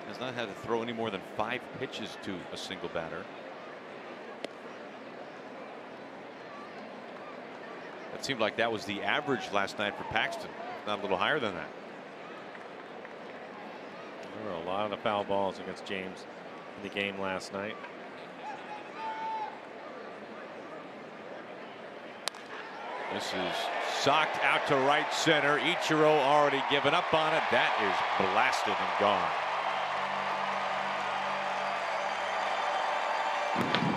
Has not had to throw any more than 5 pitches to a single batter. It seemed like that was the average last night for Paxton, not a little higher than that. There were a lot of foul balls against James in the game last night. This is socked out to right center. Ichiro already given up on it. That is blasted and gone.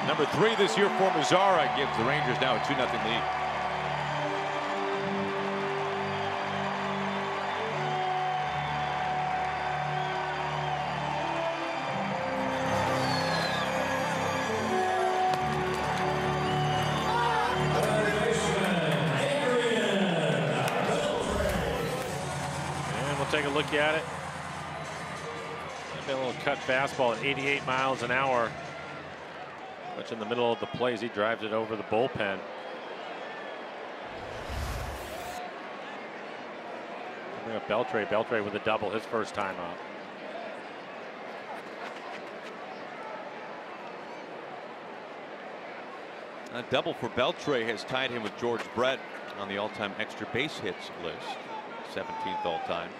Number 3 this year for Mazzara gives the Rangers now a 2-0 lead. take a look at it. Maybe a little cut fastball at 88 miles an hour. Much in the middle of the plays, he drives it over the bullpen. Bring up Beltre with a double his first time up. A double for Beltre has tied him with George Brett on the all-time extra base hits list, 17th all-time.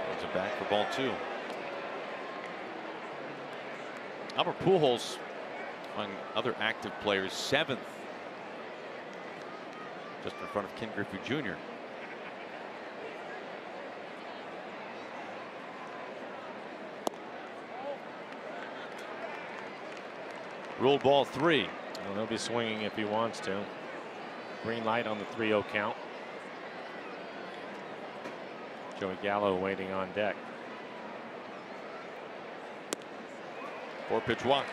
Brings him back for ball 2. Albert Pujols, among other active players, 7th, just in front of Ken Griffey Jr. Ruled ball 3. Well, he'll be swinging if he wants to. Green light on the 3-0 count. Joey Gallo waiting on deck. 4-pitch walk.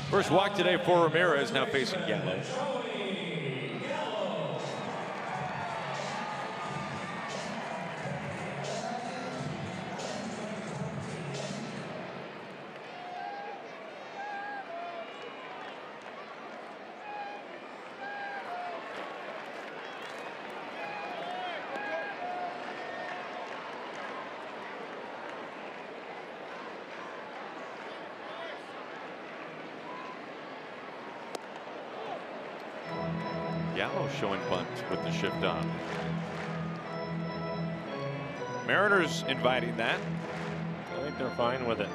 First walk today for Ramirez, now facing Gallo. Gallo showing bunt with the shift on. Mariners inviting that. I think they're fine with it.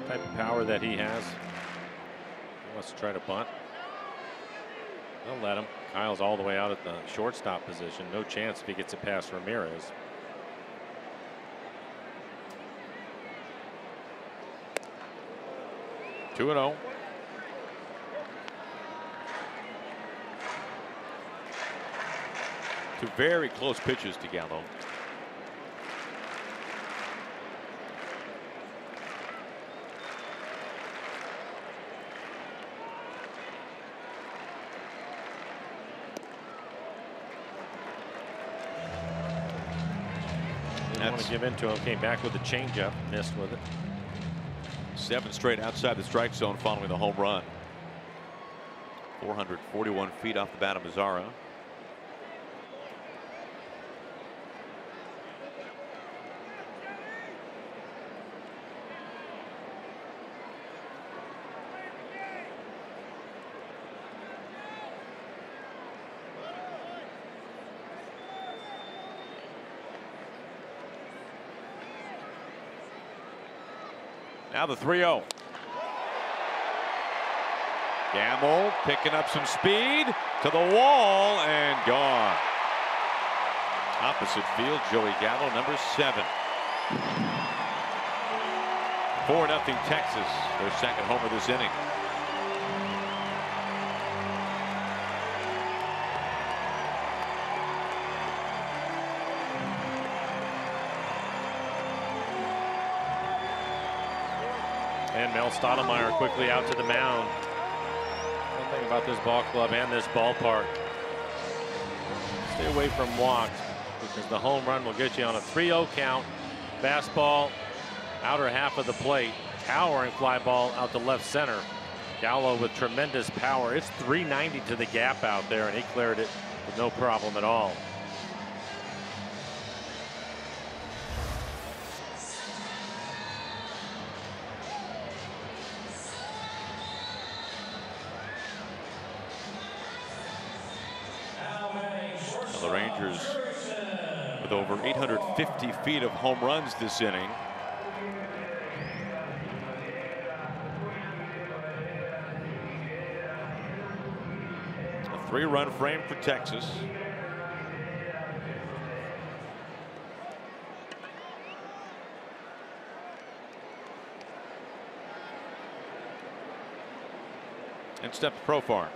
The type of power that he has. He wants to try to bunt. They'll let him. Kyle's all the way out at the shortstop position. No chance if he gets it past Ramirez. Two and 0. Two very close pitches to Gallo. Didn't want to give in to him. Came back with the changeup. Missed with it. 7 straight outside the strike zone following the home run. 441 feet off the bat of Mazzara. Now the 3-0. Gamble picking up some speed to the wall and gone. Opposite field, Joey Gallo, number 7. 4-0 Texas, their second homer this inning. And Mel Stottlemyre quickly out to the mound. One thing about this ball club and this ballpark, stay away from walks because the home run will get you on a 3-0 count. Fastball, outer half of the plate, towering fly ball out to left center. Gallo with tremendous power. It's 390 to the gap out there, and he cleared it with no problem at all. The Rangers with over 850 feet of home runs this inning. A 3-run frame for Texas. And steps Profar.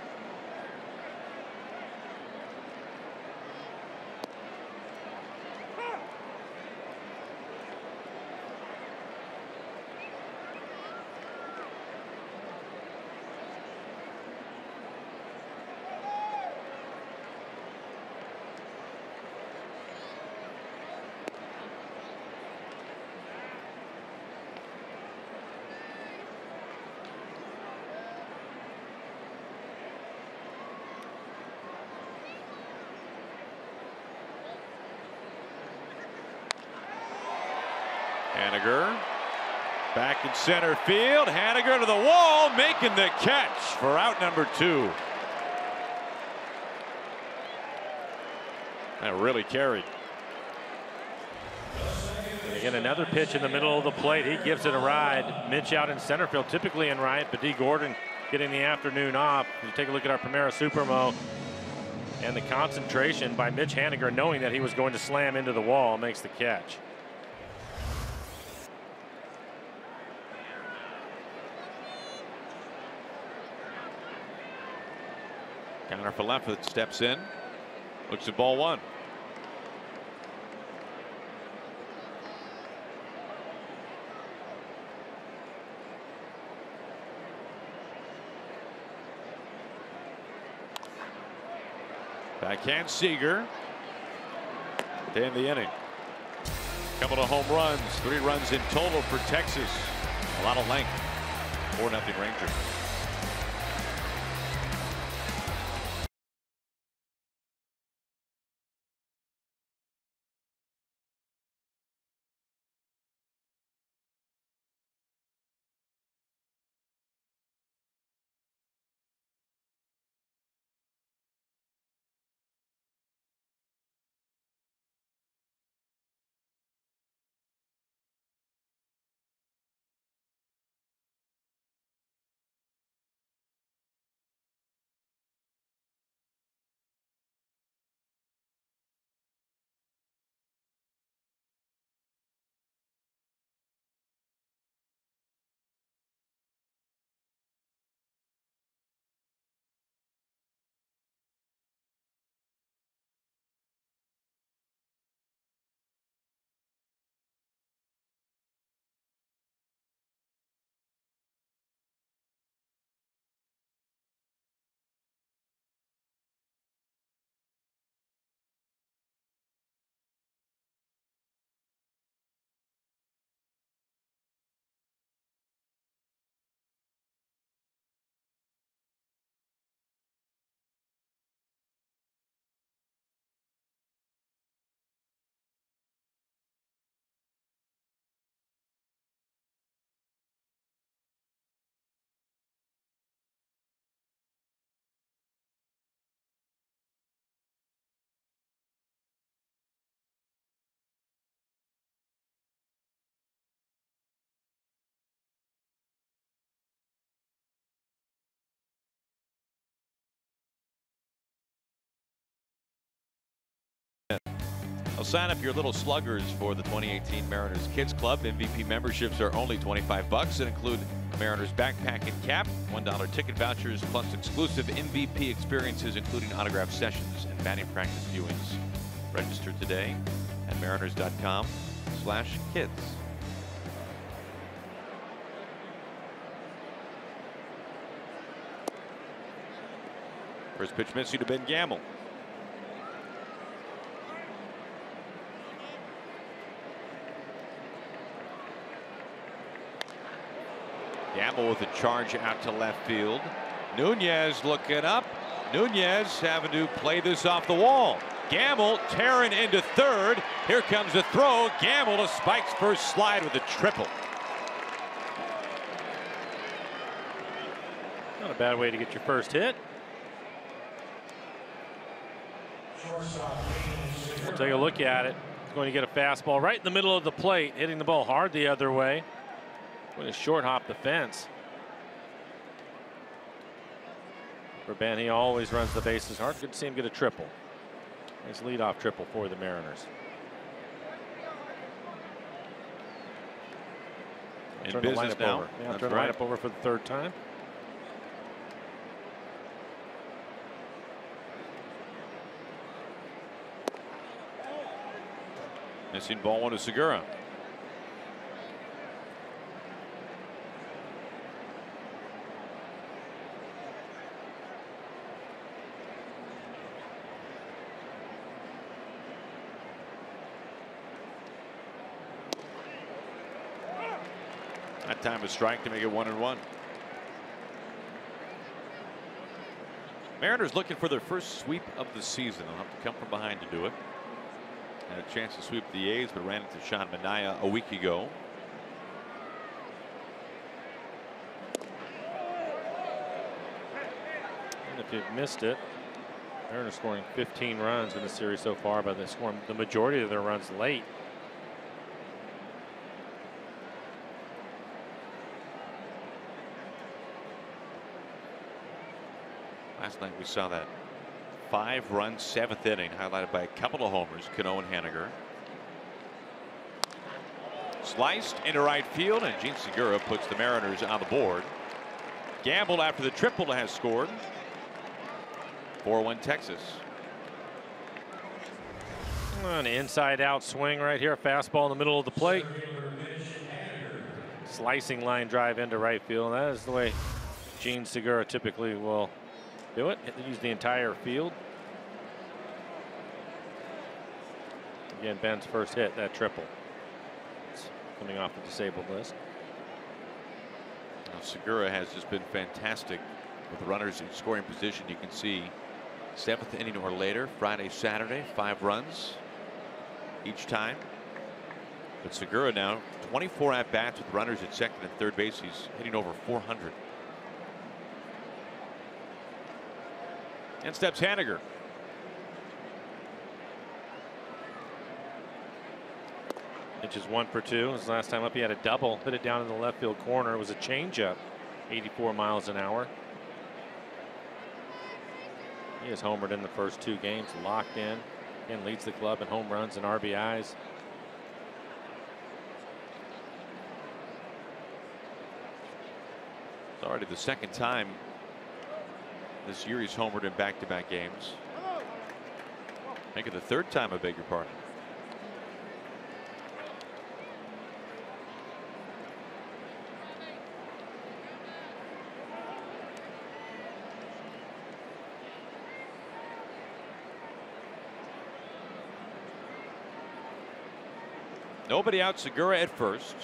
Haniger back in center field. Haniger to the wall, making the catch for out number 2. That really carried. And again, another pitch in the middle of the plate. He gives it a ride. Mitch out in center field, typically in right, but D. Gordon getting the afternoon off. You take a look at our Primera Supremo, and the concentration by Mitch Haniger, knowing that he was going to slam into the wall, makes the catch. Counter for left, steps in, looks at ball 1. Backhand Seager to end the inning. Couple of home runs, 3 runs in total for Texas. A lot of length. 4-0 Rangers. I'll sign up your little sluggers for the 2018 Mariners Kids Club. MVP memberships are only $25 and include Mariners backpack and cap, $1 ticket vouchers, plus exclusive MVP experiences, including autograph sessions and batting practice viewings. Register today at mariners.com/kids. First pitch missing to Ben Gamble. Gamble with a charge out to left field. Nunez looking up. Nunez having to play this off the wall. Gamble tearing into third. Here comes the throw. Gamble to Spike's first slide with a triple. Not a bad way to get your first hit. We'll take a look at it. He's going to get a fastball right in the middle of the plate, hitting the ball hard the other way. Going to short hop the fence. For Ben, he always runs the bases hard. Good to see him get a triple. Nice leadoff triple for the Mariners. In business now. Yeah, turn the lineup over for the 3rd time. Missing ball 1 to Segura. That time a strike to make it 1-1. Mariners looking for their first sweep of the season. They'll have to come from behind to do it. Had a chance to sweep the A's, but ran into Sean Manaea a week ago. if you've missed it, Mariners scoring 15 runs in the series so far, but they're scoring the majority of their runs late. Last night we saw that 5-run 7th inning highlighted by a couple of homers, Cano and Haniger. Sliced into right field, and Gene Segura puts the Mariners on the board. Gamble after the triple has scored. 4-1 Texas. An inside out swing right here. Fastball in the middle of the plate. Slicing line drive into right field. That is the way Gene Segura typically will do it. Use the entire field. Again, Ben's first hit, that triple. It's coming off the disabled list. Now, Segura has just been fantastic with runners in scoring position. You can see 7th inning or later, Friday, Saturday, 5 runs each time. But Segura now 24 at bats with runners at second and third base. He's hitting over 400. And steps Haniger. Pitch is 1 for 2. His last time up, he had a double. Hit it down in the left field corner. It was a changeup, 84 miles an hour. He has homered in the first 2 games, locked in, and leads the club in home runs and RBIs. It's already the 2nd time this year he's homered in back-to-back games. Make it the 3rd time, I beg your pardon. Nobody out, Segura at first.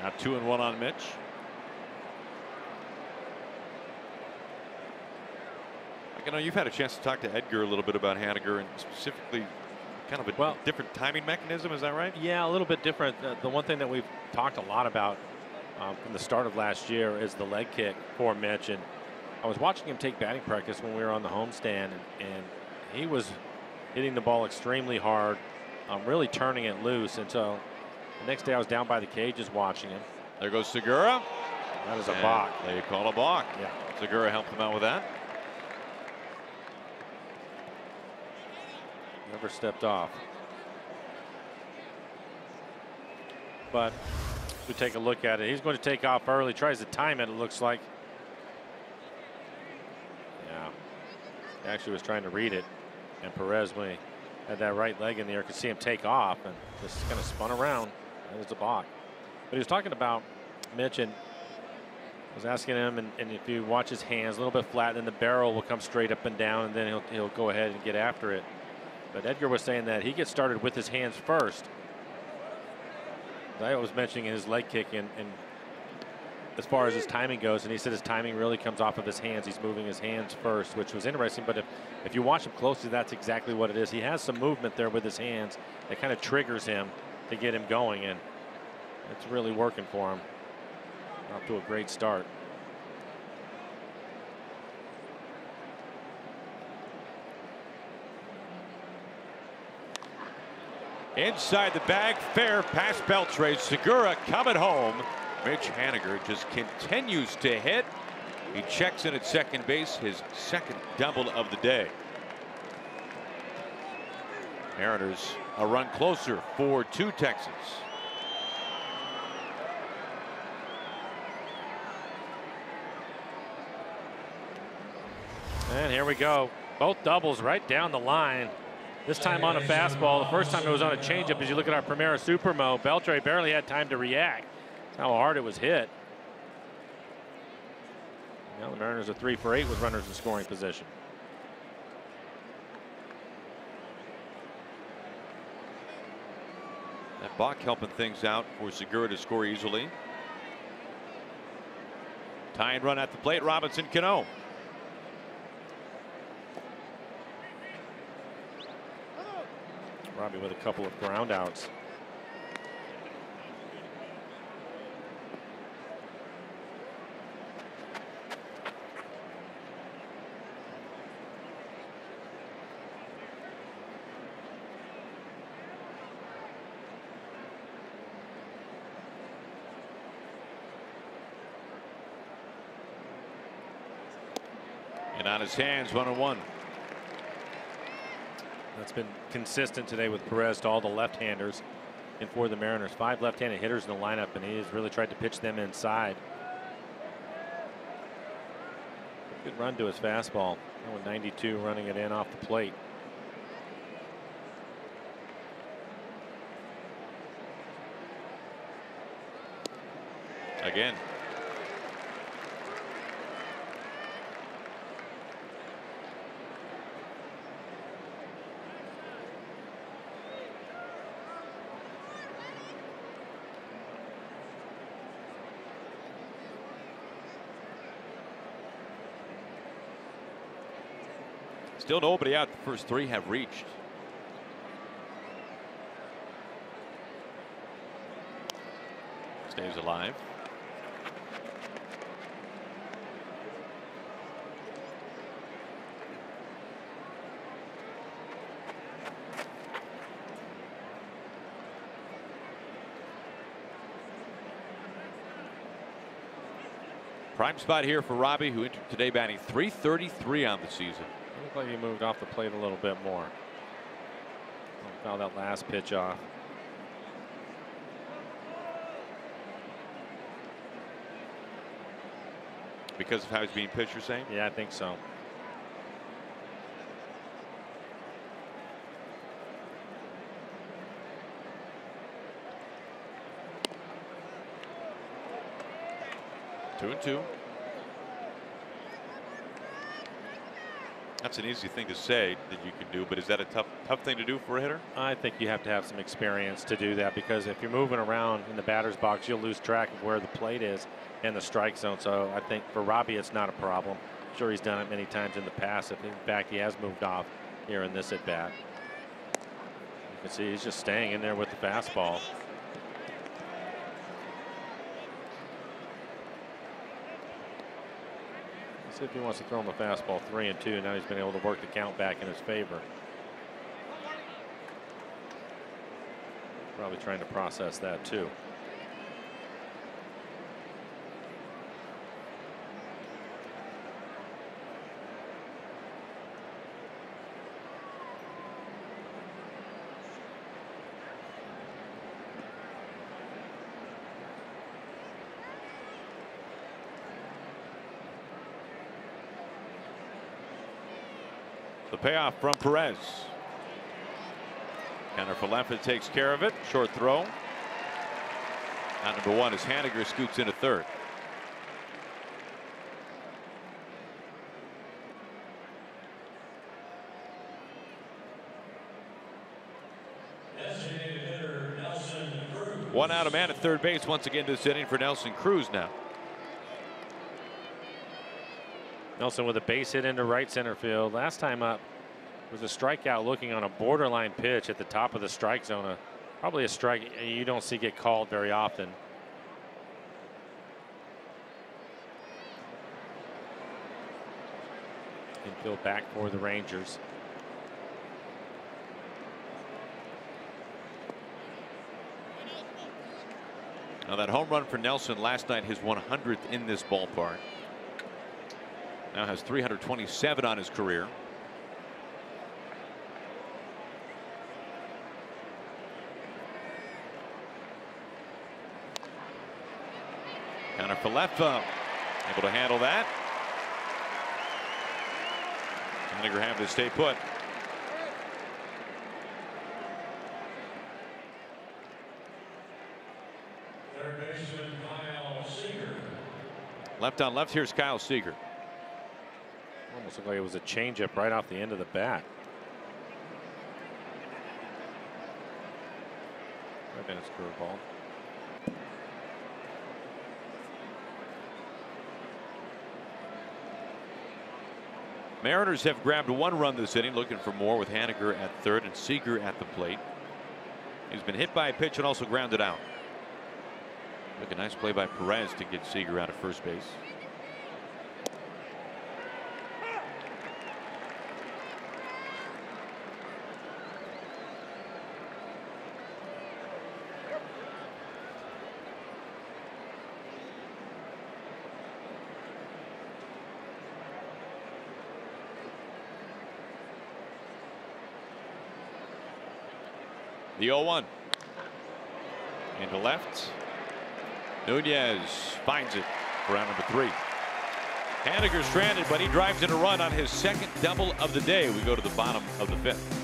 Now 2-1 on Mitch. I know you've had a chance to talk to Edgar a little bit about Haniger and specifically kind of a different timing mechanism. Is that right? Yeah, a little bit different. The one thing that we've talked a lot about from the start of last year is the leg kick for Mitch. And I was watching him take batting practice when we were on the homestand, and he was hitting the ball extremely hard, really turning it loose. And so the next day I was down by the cages watching him. There goes Segura. That is a balk. They call a balk. Yeah. Segura helped him out with that. Never stepped off. But we take a look at it. He's going to take off early. Tries to time it, it looks like. Yeah. He actually was trying to read it. And Perez, when he had that right leg in the air, could see him take off and just kind of spun around. That was a balk. But he was talking about Mitch and was asking him, and if you watch his hands, a little bit flat, then the barrel will come straight up and down, and then he'll go ahead and get after it. But Edgar was saying that he gets started with his hands first. I was mentioning his leg kick and as far as his timing goes, and he said his timing really comes off of his hands. He's moving his hands first, which was interesting. But if you watch him closely, that's exactly what it is. He has some movement there with his hands that kind of triggers him to get him going, and it's really working for him. Off to a great start. Inside the bag, fair past Beltre. Segura coming home. Mitch Haniger just continues to hit. He checks in at second base, his 2nd double of the day. Mariners a run closer, 4-2 Texas. And here we go. Both doubles right down the line. This time on a fastball. The first time it was on a changeup. As you look at our Primera Supermo, Beltre barely had time to react. That's how hard it was hit. Now the Mariners are 3 for 8 with runners in scoring position. That balk helping things out for Segura to score easily. Tying run at the plate, Robinson Cano. Robbie with a couple of ground outs. On his hands, 1-1. That's been consistent today with Perez to all the left-handers. And for the Mariners, 5 left-handed hitters in the lineup, and he has really tried to pitch them inside. Good run to his fastball. 92 running it in off the plate. Again. Still nobody out. The first 3 have reached. Stays alive. Prime spot here for Robbie, who entered today batting .333 on the season. Looked like he moved off the plate a little bit more. Fouled that last pitch off. Because of how he's being pitched, you're saying? Yeah, I think so. Two and two. That's an easy thing to say that you can do, but is that a tough thing to do for a hitter? I think you have to have some experience to do that, because if you're moving around in the batter's box, you'll lose track of where the plate is and the strike zone. So I think for Robbie, it's not a problem. I'm sure he's done it many times in the past. If in fact he has moved off here in this at bat. You can see he's just staying in there with the fastball. See if he wants to throw him a fastball 3-2. Now he's been able to work the count back in his favor. Probably trying to process that too. The payoff from Perez. Counter for Manfred takes care of it. Short throw. Out number 1 as Haniger scoots into third. One out, a man at third base once again this inning for Nelson Cruz now. Nelson with a base hit into right center field. Last time up was a strikeout looking on a borderline pitch at the top of the strike zone. Probably a strike you don't see get called very often. Infield back for the Rangers. Now that home run for Nelson last night, his 100th in this ballpark. Now has 327 on his career. Counter for left, able to handle that. Haniger having to stay put. Third baseman Kyle Seager. Left on left, here's Kyle Seager. Almost looked like it was a changeup right off the end of the bat. Right in his curveball. Mariners have grabbed 1 run this inning, looking for more with Haniger at third and Seager at the plate. He's been hit by a pitch and also grounded out. Look, a nice play by Perez to get Seager out of first base. The 0-1. Into left. Nunez finds it for round number 3. Haniger stranded, but he drives in a run on his second double of the day. We go to the bottom of the 5th.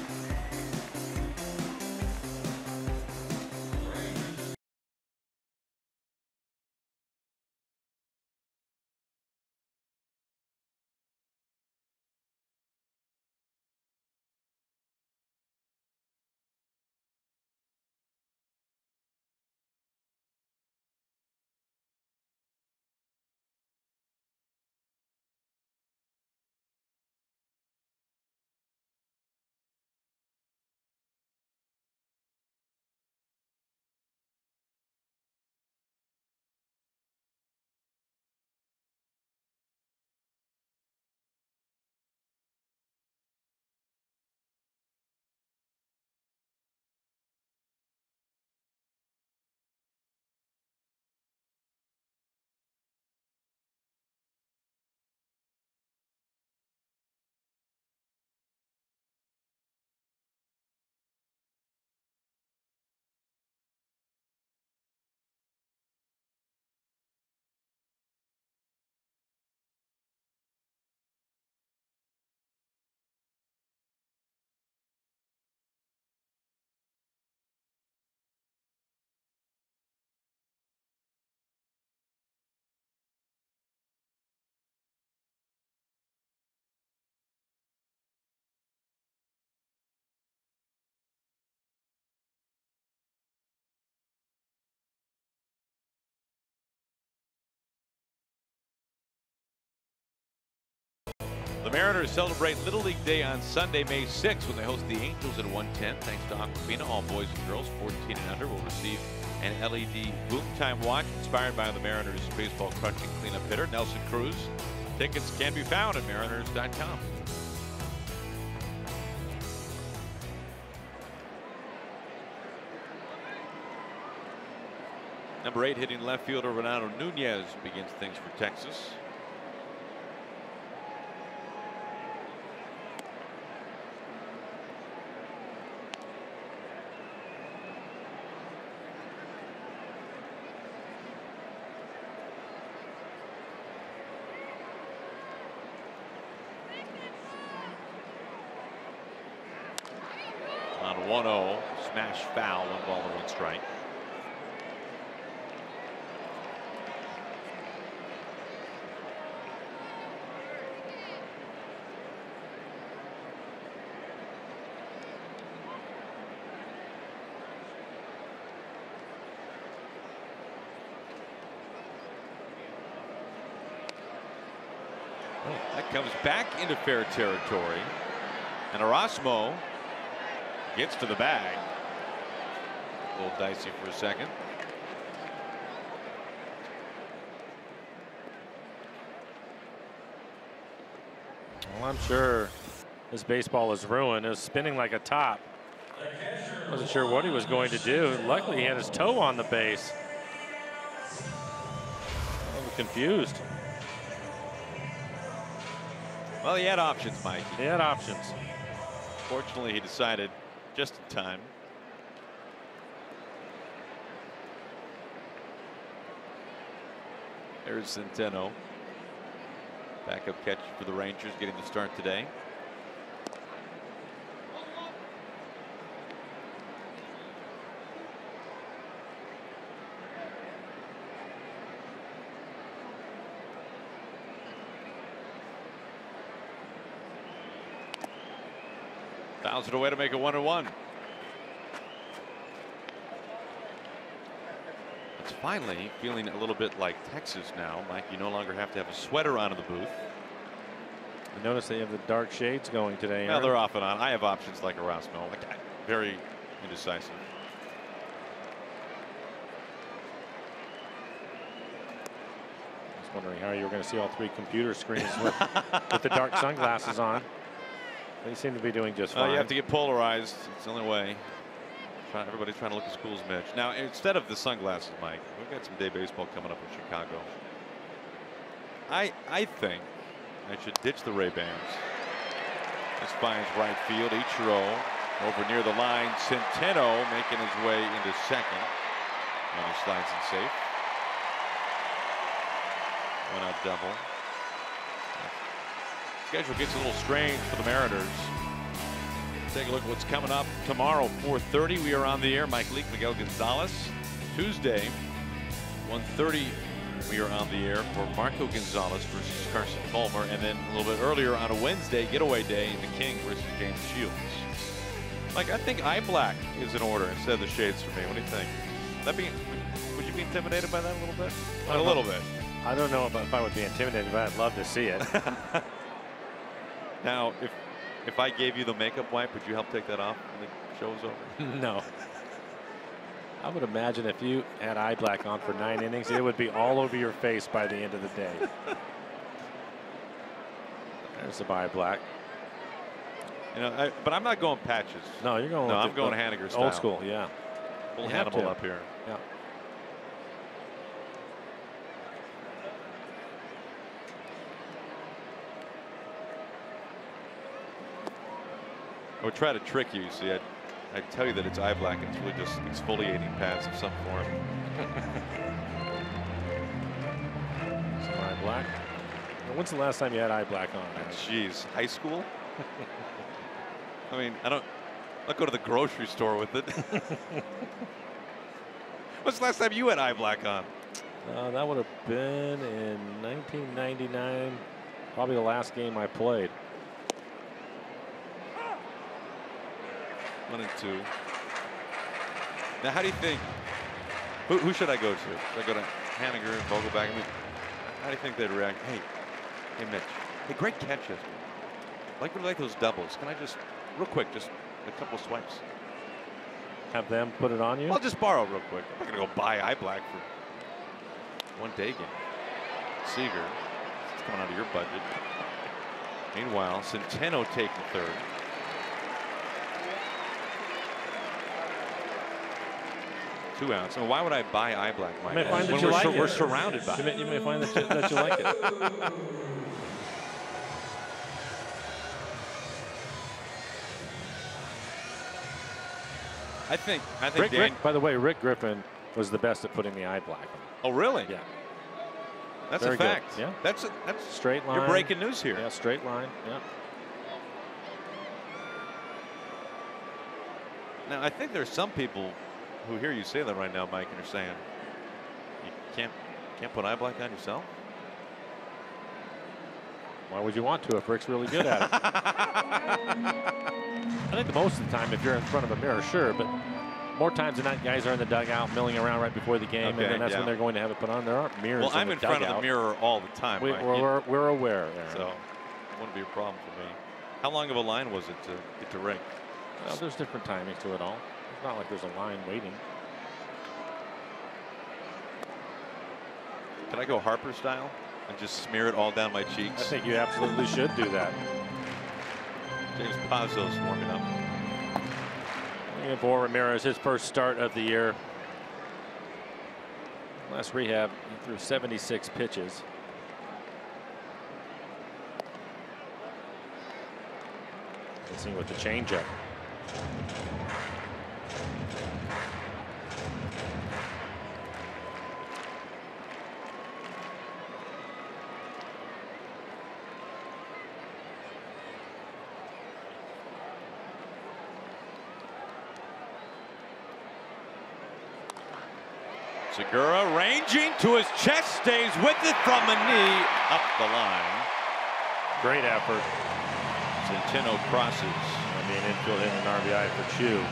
The Mariners celebrate Little League Day on Sunday, May 6th, when they host the Angels at 1:10. Thanks to Aquafina, all boys and girls 14 and under will receive an LED boom time watch inspired by the Mariners baseball crunching cleanup hitter, Nelson Cruz. Tickets can be found at mariners.com. Number 8 hitting left fielder Ronaldo Nunez begins things for Texas. On 1-0, smash foul, 1 strike. That comes back into fair territory, and Erasmo gets to the bag. A little dicey for a second. Well, I'm sure his baseball is ruined. It was spinning like a top. Wasn't sure what he was going to do. Luckily, he had his toe on the base. I was confused. Well, he had options, Mike. He had options. Fortunately, he decided just in time. There's Centeno. Backup catch for the Rangers, getting the start today. Fouls it away to make it 1-1. It's finally feeling a little bit like Texas now. Mike, you no longer have to have a sweater on in the booth. I notice they have the dark shades going today. Well, they're off and on. I have options like Erasmo. Very indecisive. I was wondering how you were going to see all 3 computer screens with the dark sunglasses on. They seem to be doing just fine. You have to get polarized. It's the only way. Everybody's trying to look as cool as Mitch. Now, instead of the sunglasses, Mike, we've got some day baseball coming up in Chicago. I think I should ditch the Ray-Bans. This finds right field. Ichiro Over near the line, Centeno making his way into second. And he slides in safe. One out double. Schedule gets a little strange for the Mariners. Take a look at what's coming up tomorrow. 4:30, we are on the air. Mike Leake, Miguel Gonzalez. Tuesday, 1:30, we are on the air for Marco Gonzalez versus Carson Fulmer. And then a little bit earlier on a Wednesday, getaway day, the King versus James Shields. Mike, I think eye black is in order instead of the shades for me. What do you think? Would you be intimidated by that a little bit? A little bit. I don't know if I would be intimidated, but I'd love to see it. Now, if I gave you the makeup wipe, would you help take that off when the show's over? No. I would imagine if you had eye black on for 9 innings, it would be all over your face by the end of the day. There's the eye black. You know, but I'm not going patches. No, you're going. No, I'm going Haniger style. Old school, yeah. Full Hannibal up here. Yeah. I would try to trick you. See, I'd tell you that it's eye black, and it's really just exfoliating pads of some form. Some eye black. When's the last time you had eye black on? Jeez, high school? I mean, I'll go to the grocery store with it. When's the last time you had eye black on? That would have been in 1999, probably the last game I played. 1 and 2. Now, how do you think? Who should I go to? Should I go to Haniger and Vogelback? I mean, how do you think they'd react? Hey, Mitch. Hey, great catch yesterday. Like those doubles. Can I just, real quick, just a couple of swipes? Have them put it on you? I'll just borrow real quick. I'm not gonna go buy eye black for one day game. Seager, it's coming out of your budget. Meanwhile, Centeno taking third. Two outs. So why would I buy eye black, Mike? You may find that you like it. We're surrounded by it. You may find that you like it. I think Rick, by the way, Rick Griffin was the best at putting the eye black on. Oh, really? Yeah. That's Very a fact. Good. Yeah. That's straight line. You're breaking news here. Yeah, straight line. Yeah. Now, I think there's some people who hear you say that right now, Mike, and are saying you can't put eye black on yourself. Why would you want to if Rick's really good at it? I think most of the time, if you're in front of a mirror, sure, but more times than not, guys are in the dugout milling around right before the game, and then that's when they're going to have it put on. There aren't mirrors. Well, I'm in front of the mirror all the time. We're aware, Aaron. So it wouldn't be a problem for me. How long of a line was it to get to Rick? Well, there's different timings to it all. It's not like there's a line waiting. Can I go Harper style and just smear it all down my cheeks? I think you absolutely should do that. James Pazos warming up. And for Ramirez, his first start of the year. Last rehab, he threw 76 pitches. Let's see with the changeup. Segura ranging to his chest, stays with it from the knee, up the line. Great effort. Centeno crosses. I mean, infield hit an RBI for Chu.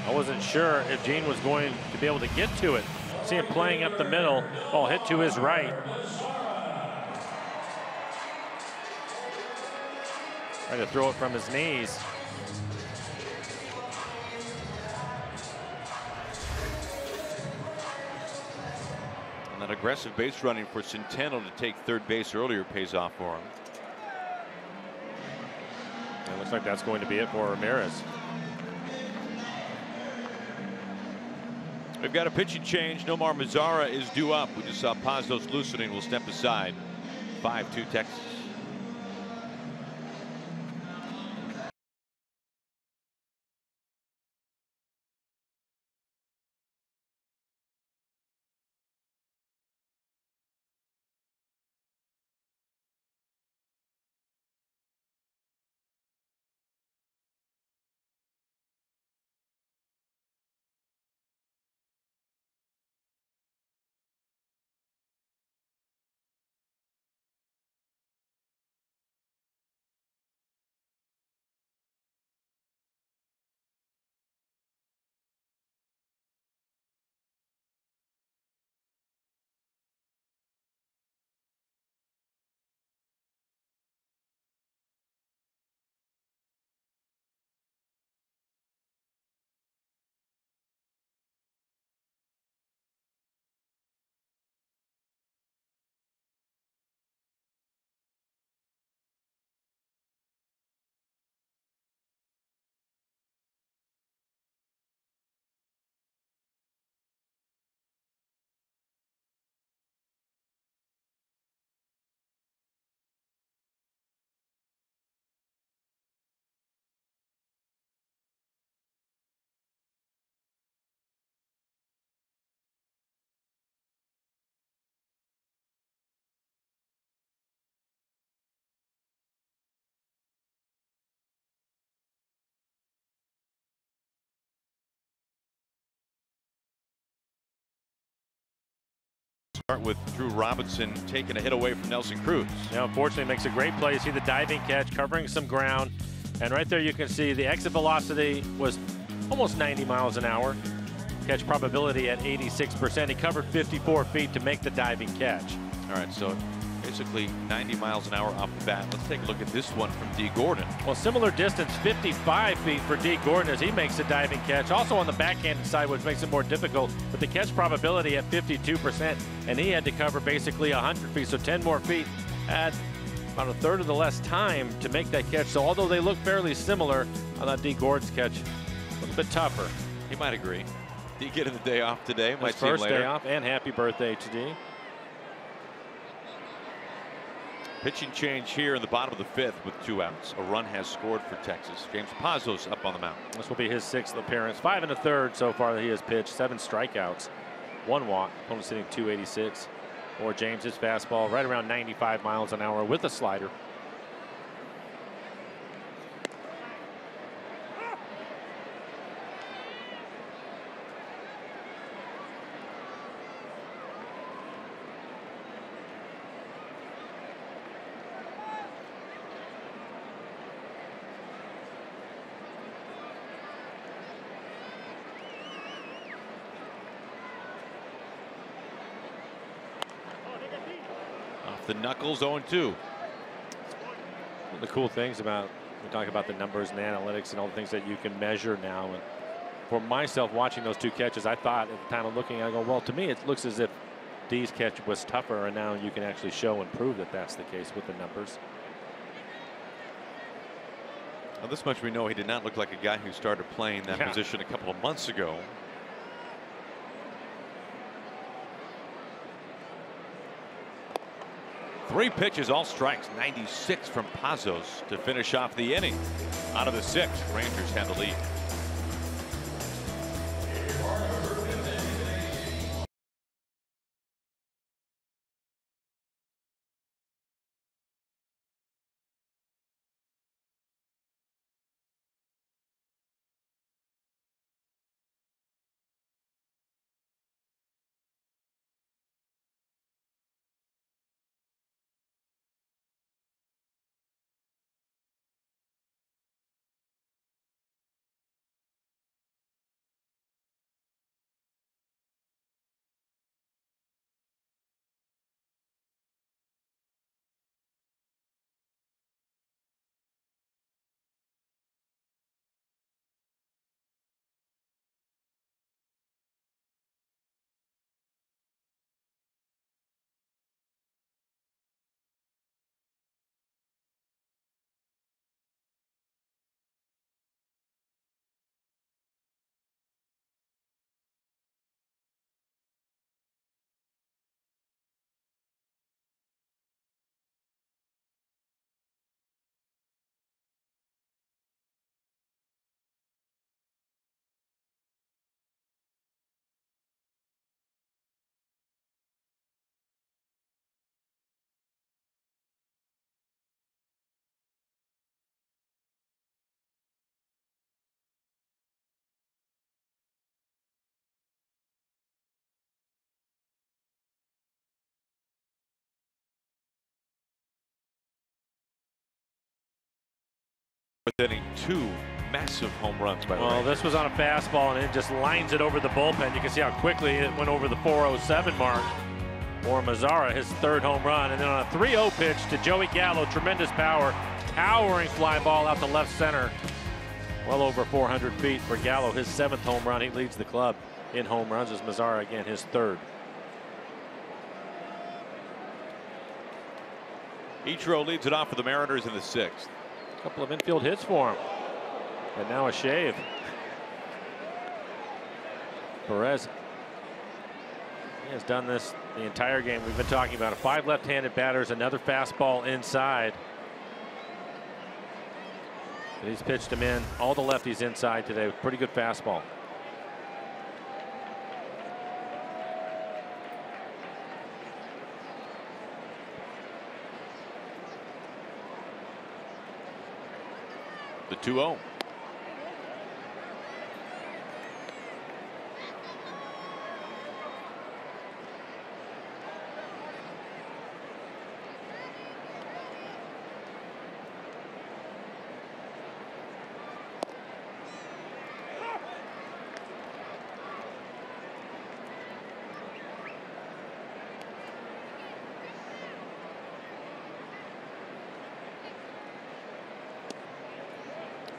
I wasn't sure if Gene was going to be able to get to it. See him playing up the middle. Ball hit to his right. Trying to throw it from his knees. And that aggressive base running for Centeno to take third base earlier pays off for him. It looks like that's going to be it for Ramirez. We've got a pitching change. Nomar Mazara is due up. We just saw Pazos loosening. Will step aside. 5-2 Texas. Start with Drew Robinson taking a hit away from Nelson Cruz. Now, unfortunately, makes a great play. You see the diving catch, covering some ground. And right there you can see the exit velocity was almost 90 miles an hour. Catch probability at 86%. He covered 54 feet to make the diving catch. All right, so basically 90 miles an hour off the bat. Let's take a look at this one from D. Gordon. Well, similar distance, 55 feet for D. Gordon as he makes a diving catch. Also on the backhanded side, which makes it more difficult, but the catch probability at 52%, and he had to cover basically 100 feet, so 10 more feet at about a third of the less time to make that catch. So although they look fairly similar, I thought D. Gordon's catch a little bit tougher. He might agree. D getting the day off today. Might see him first later. day off, and happy birthday to D. Pitching change here in the bottom of the fifth with 2 outs. A run has scored for Texas. James Pazos up on the mound. This will be his 6th appearance. 5 1/3 so far that he has pitched. 7 strikeouts, 1 walk. Opponent's hitting .286. Or James's fastball right around 95 miles an hour with a slider. The knuckles 0-2. One of the cool things about, we talk about the numbers and the analytics and all the things that you can measure now. And for myself, watching those 2 catches, I thought at the time of looking, I go, well, to me, it looks as if D's catch was tougher, and now you can actually show and prove that that's the case with the numbers. Well, this much we know, he did not look like a guy who started playing that position a couple of months ago. Three pitches, all strikes. 96 from Pazos to finish off the inning. Out of the 6th, Rangers have the lead. Hitting 2 massive home runs by the Well, Rangers. this was on a fastball, and it just lines it over the bullpen. You can see how quickly it went over the 407 mark for Mazzara, his 3rd home run. And then on a 3-0 pitch to Joey Gallo, tremendous power, towering fly ball out to left center. Well over 400 feet for Gallo, his 7th home run. He leads the club in home runs as Mazzara, again, his 3rd. Ichiro leads it off for the Mariners in the 6th. A couple of infield hits for him. And now a shave. Perez, he has done this the entire game. We've been talking about 5 left-handed batters, another fastball inside. But he's pitched him in, all the lefties inside today with pretty good fastball. The 2-0.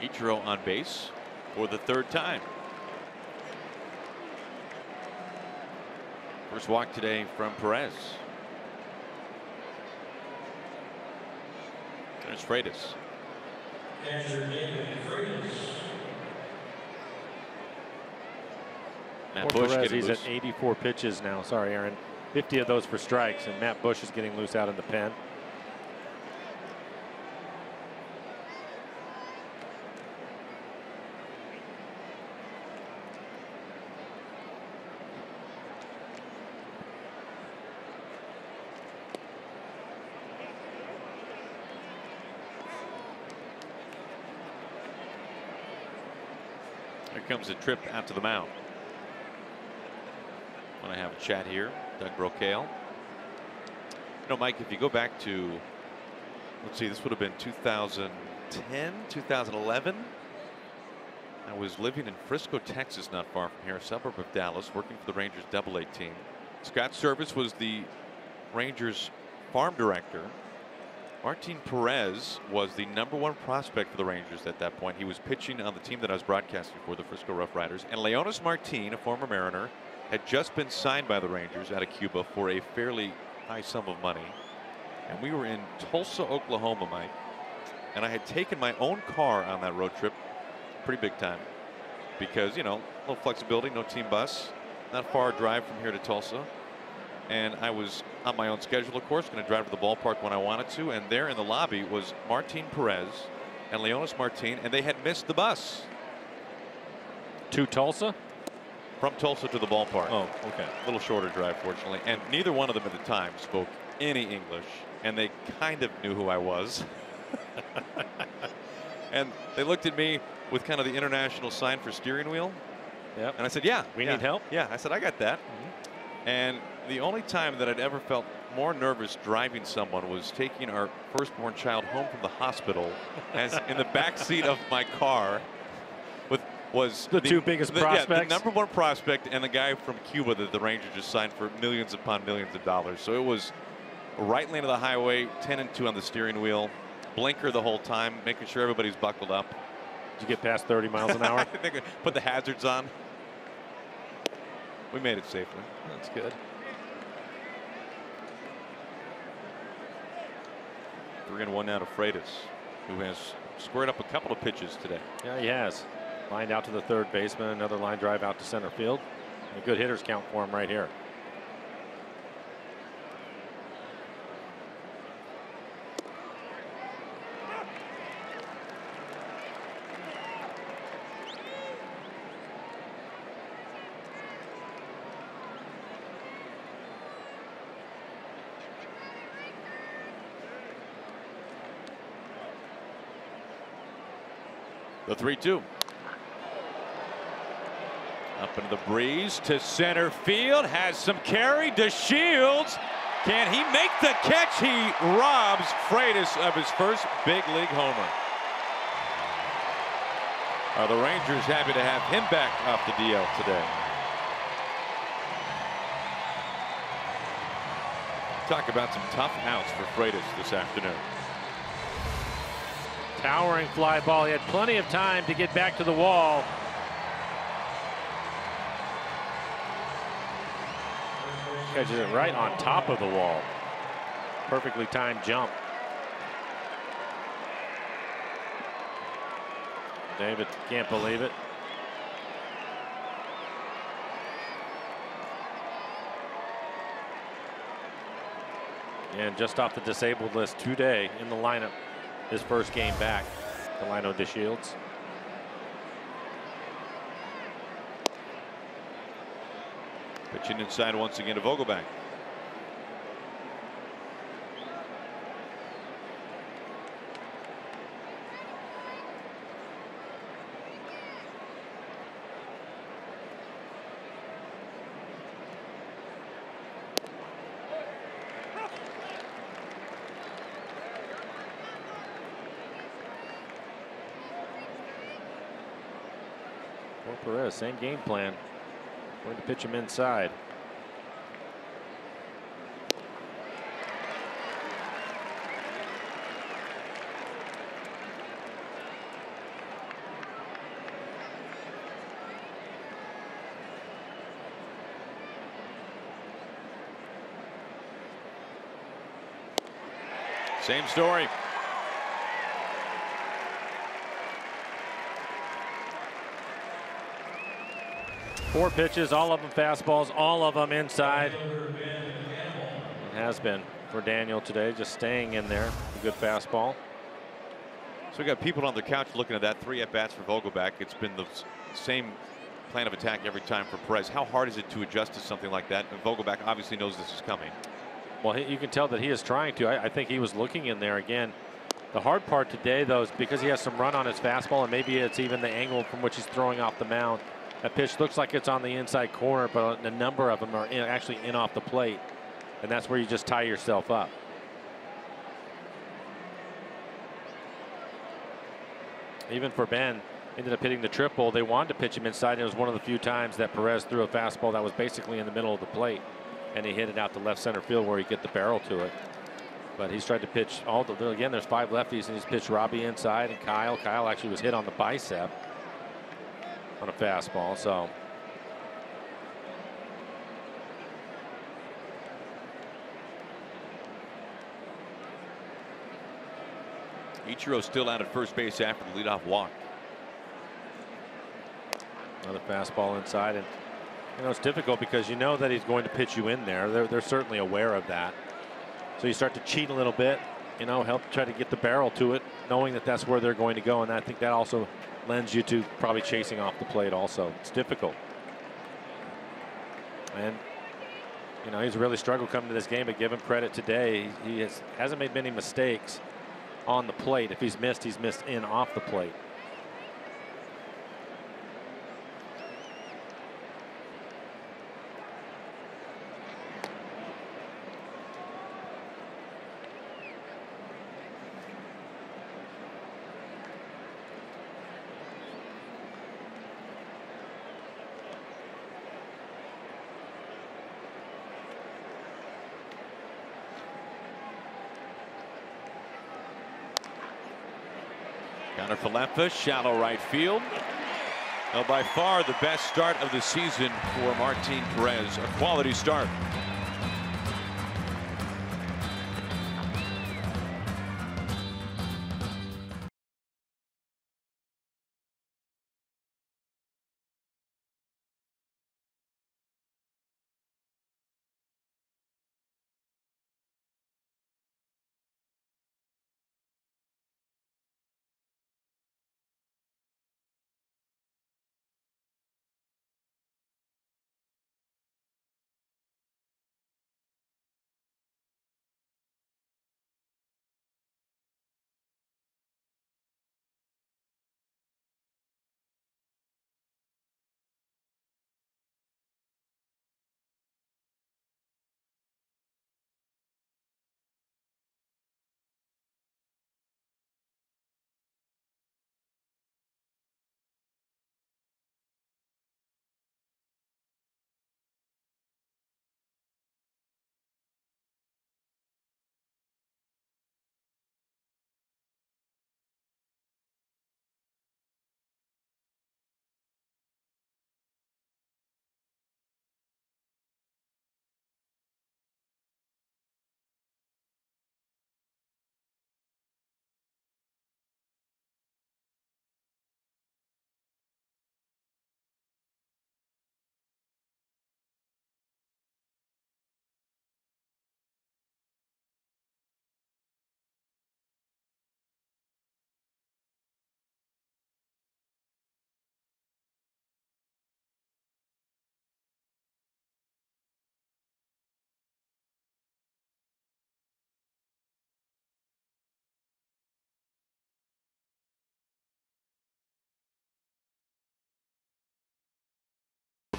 Ichiro on base for the third time. First walk today from Perez. There's Freitas. Matt Bush Perez, getting he's loose. at 84 pitches now. Sorry, Aaron. 50 of those for strikes, and Matt Bush is getting loose out in the pen. Here comes a trip out to the mound. Want to have a chat here, Doug Brocail. You know, Mike, if you go back to, let's see, this would have been 2010, 2011. I was living in Frisco, Texas, not far from here, a suburb of Dallas, working for the Rangers AA team. Scott Service was the Rangers farm director. Martin Perez was the #1 prospect for the Rangers at that point. He was pitching on the team that I was broadcasting for, the Frisco Rough Riders. And Leonys Martin, a former Mariner, had just been signed by the Rangers out of Cuba for a fairly high sum of money. And we were in Tulsa, Oklahoma, Mike. And I had taken my own car on that road trip, pretty big time, because, you know, a little flexibility, no team bus, not far a drive from here to Tulsa. And I was on my own schedule, of course, going to drive to the ballpark when I wanted to. And there in the lobby was Martin Perez and Leonys Martin, and they had missed the bus. To Tulsa? From Tulsa to the ballpark. Oh, okay. A little shorter drive, fortunately. And neither one of them at the time spoke any English, and they kind of knew who I was. And they looked at me with kind of the international sign for steering wheel. Yep. And I said, yeah. We need help? Yeah, I said, I got that. And the only time that I'd ever felt more nervous driving someone was taking our firstborn child home from the hospital, as in the back seat of my car was the two biggest prospects. Yeah, the #1 prospect and the guy from Cuba that the Rangers just signed for millions upon millions of dollars. So it was right lane of the highway, 10 and 2 on the steering wheel, blinker the whole time, making sure everybody's buckled up. Did you get past 30 miles an hour? I think I put the hazards on. We made it safely. That's good. 3-1 now to Freitas, who has squared up a couple of pitches today. Yeah, he has. Lined out to the third baseman, another line drive out to center field. A good hitter's count for him right here. The 3-2. Up into the breeze to center field. Has some carry. DeShields. Can he make the catch? He robs Freitas of his first big league homer. Are the Rangers happy to have him back off the DL today? Talk about some tough outs for Freitas this afternoon. Towering fly ball. He had plenty of time to get back to the wall. Catches it right on top of the wall. Perfectly timed jump. David can't believe it. And just off the disabled list today in the lineup, his first game back, Delino DeShields. Pitching inside once again to Vogelbach. For Perez, same game plan. Going to pitch him inside. Same story. Four pitches, all of them fastballs, all of them inside. It has been for Daniel today, just staying in there. A good fastball. So we got people on the couch looking at that. 3 at-bats for Vogelbach. It's been the same plan of attack every time for Perez. How hard is it to adjust to something like that? And Vogelbach obviously knows this is coming. Well, you can tell that he is trying to. I think he was looking in there again. The hard part today, though, is because he has some run on his fastball, and maybe it's even the angle from which he's throwing off the mound. That pitch looks like it's on the inside corner, but a number of them are actually in off the plate, and that's where you just tie yourself up. Even for Ben, ended up hitting the triple. They wanted to pitch him inside. It was one of the few times that Perez threw a fastball that was basically in the middle of the plate, and he hit it out to left center field where he get the barrel to it. But he's tried to pitch again, there's 5 lefties, and he's pitched Robbie inside and Kyle. Kyle actually was hit on the bicep on a fastball. So Ichiro still out at first base after the leadoff walk. another fastball inside, and you know it's difficult because you know that he's going to pitch you in there. They're certainly aware of that. So you start to cheat a little bit, you know, help try to get the barrel to it, knowing that that's where they're going to go. And I think that also lends you to probably chasing off the plate also. It's difficult. And, you know, he's really struggled coming to this game, but give him credit today. He hasn't made many mistakes on the plate. If he's missed in off the plate. Counter for Lempa, shallow right field. Well, by far the best start of the season for Martin Perez. A quality start.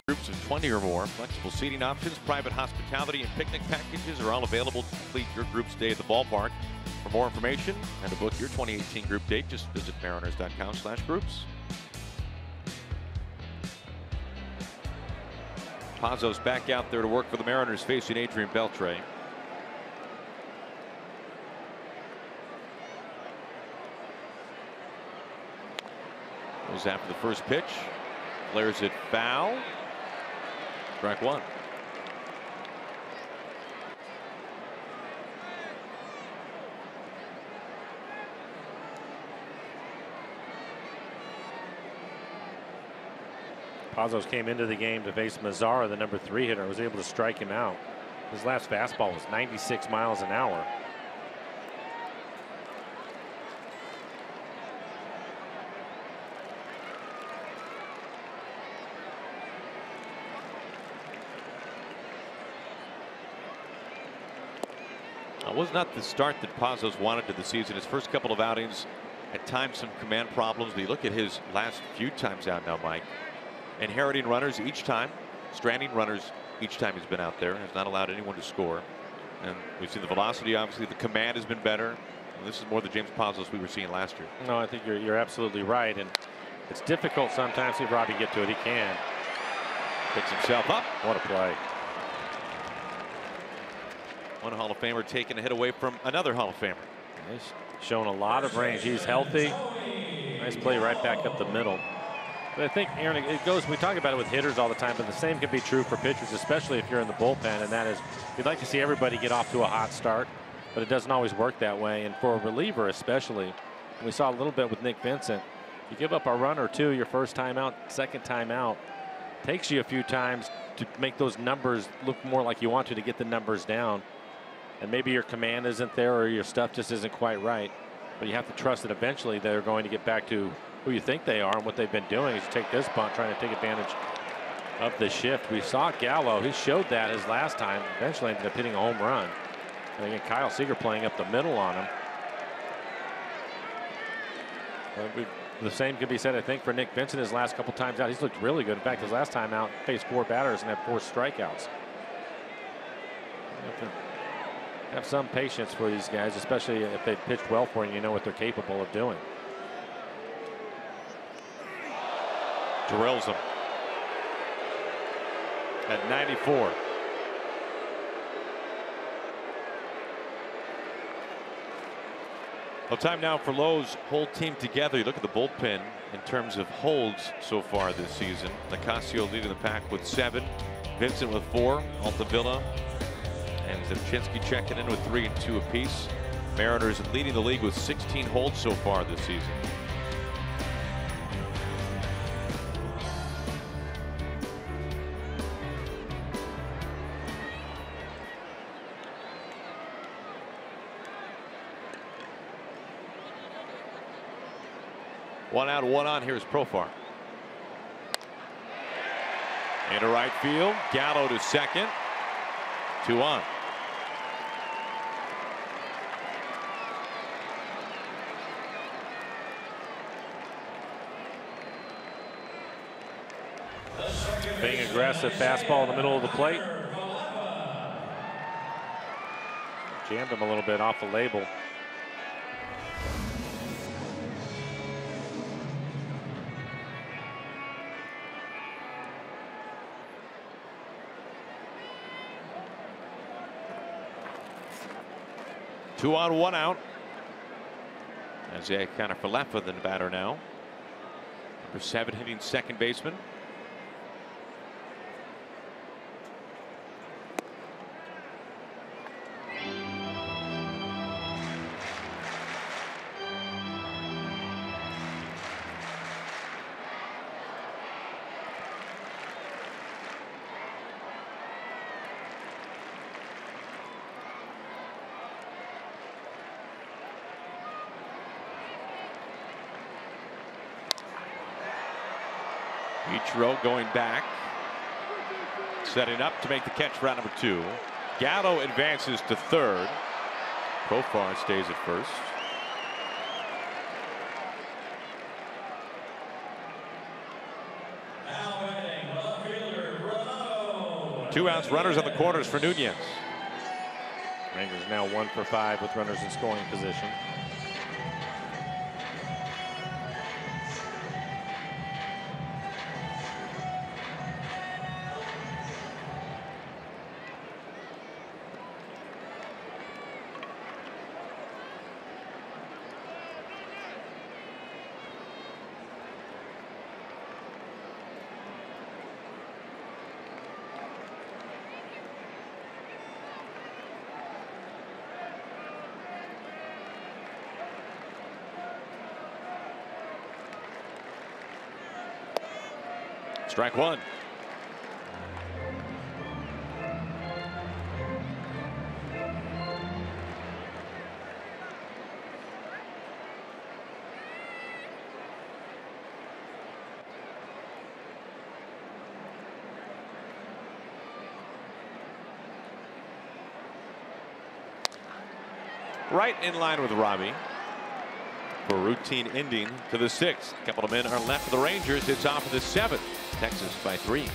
Groups of 20 or more. Flexible seating options, private hospitality, and picnic packages are all available to complete your group stay at the ballpark. For more information and to book your 2018 group date, just visit mariners.com/groups. Pazos back out there to work for the Mariners, facing Adrian Beltre. Goes after the first pitch. Flares it foul. Strike one. Pazos came into the game to face Mazzara, the number 3 hitter, was able to strike him out. His last fastball was 96 miles an hour. It was not the start that Pazos wanted to the season. His first couple of outings, at times some command problems. But you look at his last few times out now, Mike. Inheriting runners each time, stranding runners each time he's been out there. Has not allowed anyone to score. And we've seen the velocity, obviously the command has been better. And this is more the James Pazos we were seeing last year. No, I think you're absolutely right. And it's difficult sometimes to see Robbie get to it. He can. Picks himself up. What a play. One Hall of Famer taking a hit away from another Hall of Famer. He's shown a lot of range. He's healthy. Nice play right back up the middle. But I think, Aaron, it goes, we talk about it with hitters all the time, but the same can be true for pitchers, especially if you're in the bullpen. And that is, you'd like to see everybody get off to a hot start, but it doesn't always work that way. And for a reliever especially, and we saw a little bit with Nick Vincent, you give up a run or two your first time out, second time out. Takes you a few times to make those numbers look more like you want to get the numbers down. And maybe your command isn't there or your stuff just isn't quite right. But you have to trust that eventually they're going to get back to who you think they are, and what they've been doing is take this bunt, trying to take advantage of the shift. We saw Gallo. He showed that his last time. Eventually ended up hitting a home run. And again, Kyle Seager playing up the middle on him. The same can be said, I think, for Nick Vincent his last couple times out. He's looked really good. In fact, his last time out, faced 4 batters and had 4 strikeouts. You have to have some patience for these guys, especially if they pitched well for you. You know what they're capable of doing. Drills him at 94. Well, time now for Lowe's whole team together. You look at the bullpen in terms of holds so far this season. Nicasio leading the pack with 7, Vincent with 4, Altavilla and Zimchinski checking in with 3 and 2 apiece. Mariners leading the league with 16 holds so far this season. One out, one on. Here's Profar. Into right field. Gallo to second. 2 on. Being aggressive, fastball in the middle of the plate. Jammed him a little bit off the label. Two on, one out. As kind of Falefa than the batter now. Number 7 hitting second baseman. Ichiro going back, setting up to make the catch for round number 2. Gallo advances to third. Profar stays at first. Two outs, runners on the corners for Nunez. Rangers now 1 for 5 with runners in scoring position. Strike one. Right in line with Robbie for routine ending to the 6th. A couple of men are left for the Rangers. It's off of the 7th. Texas by 3.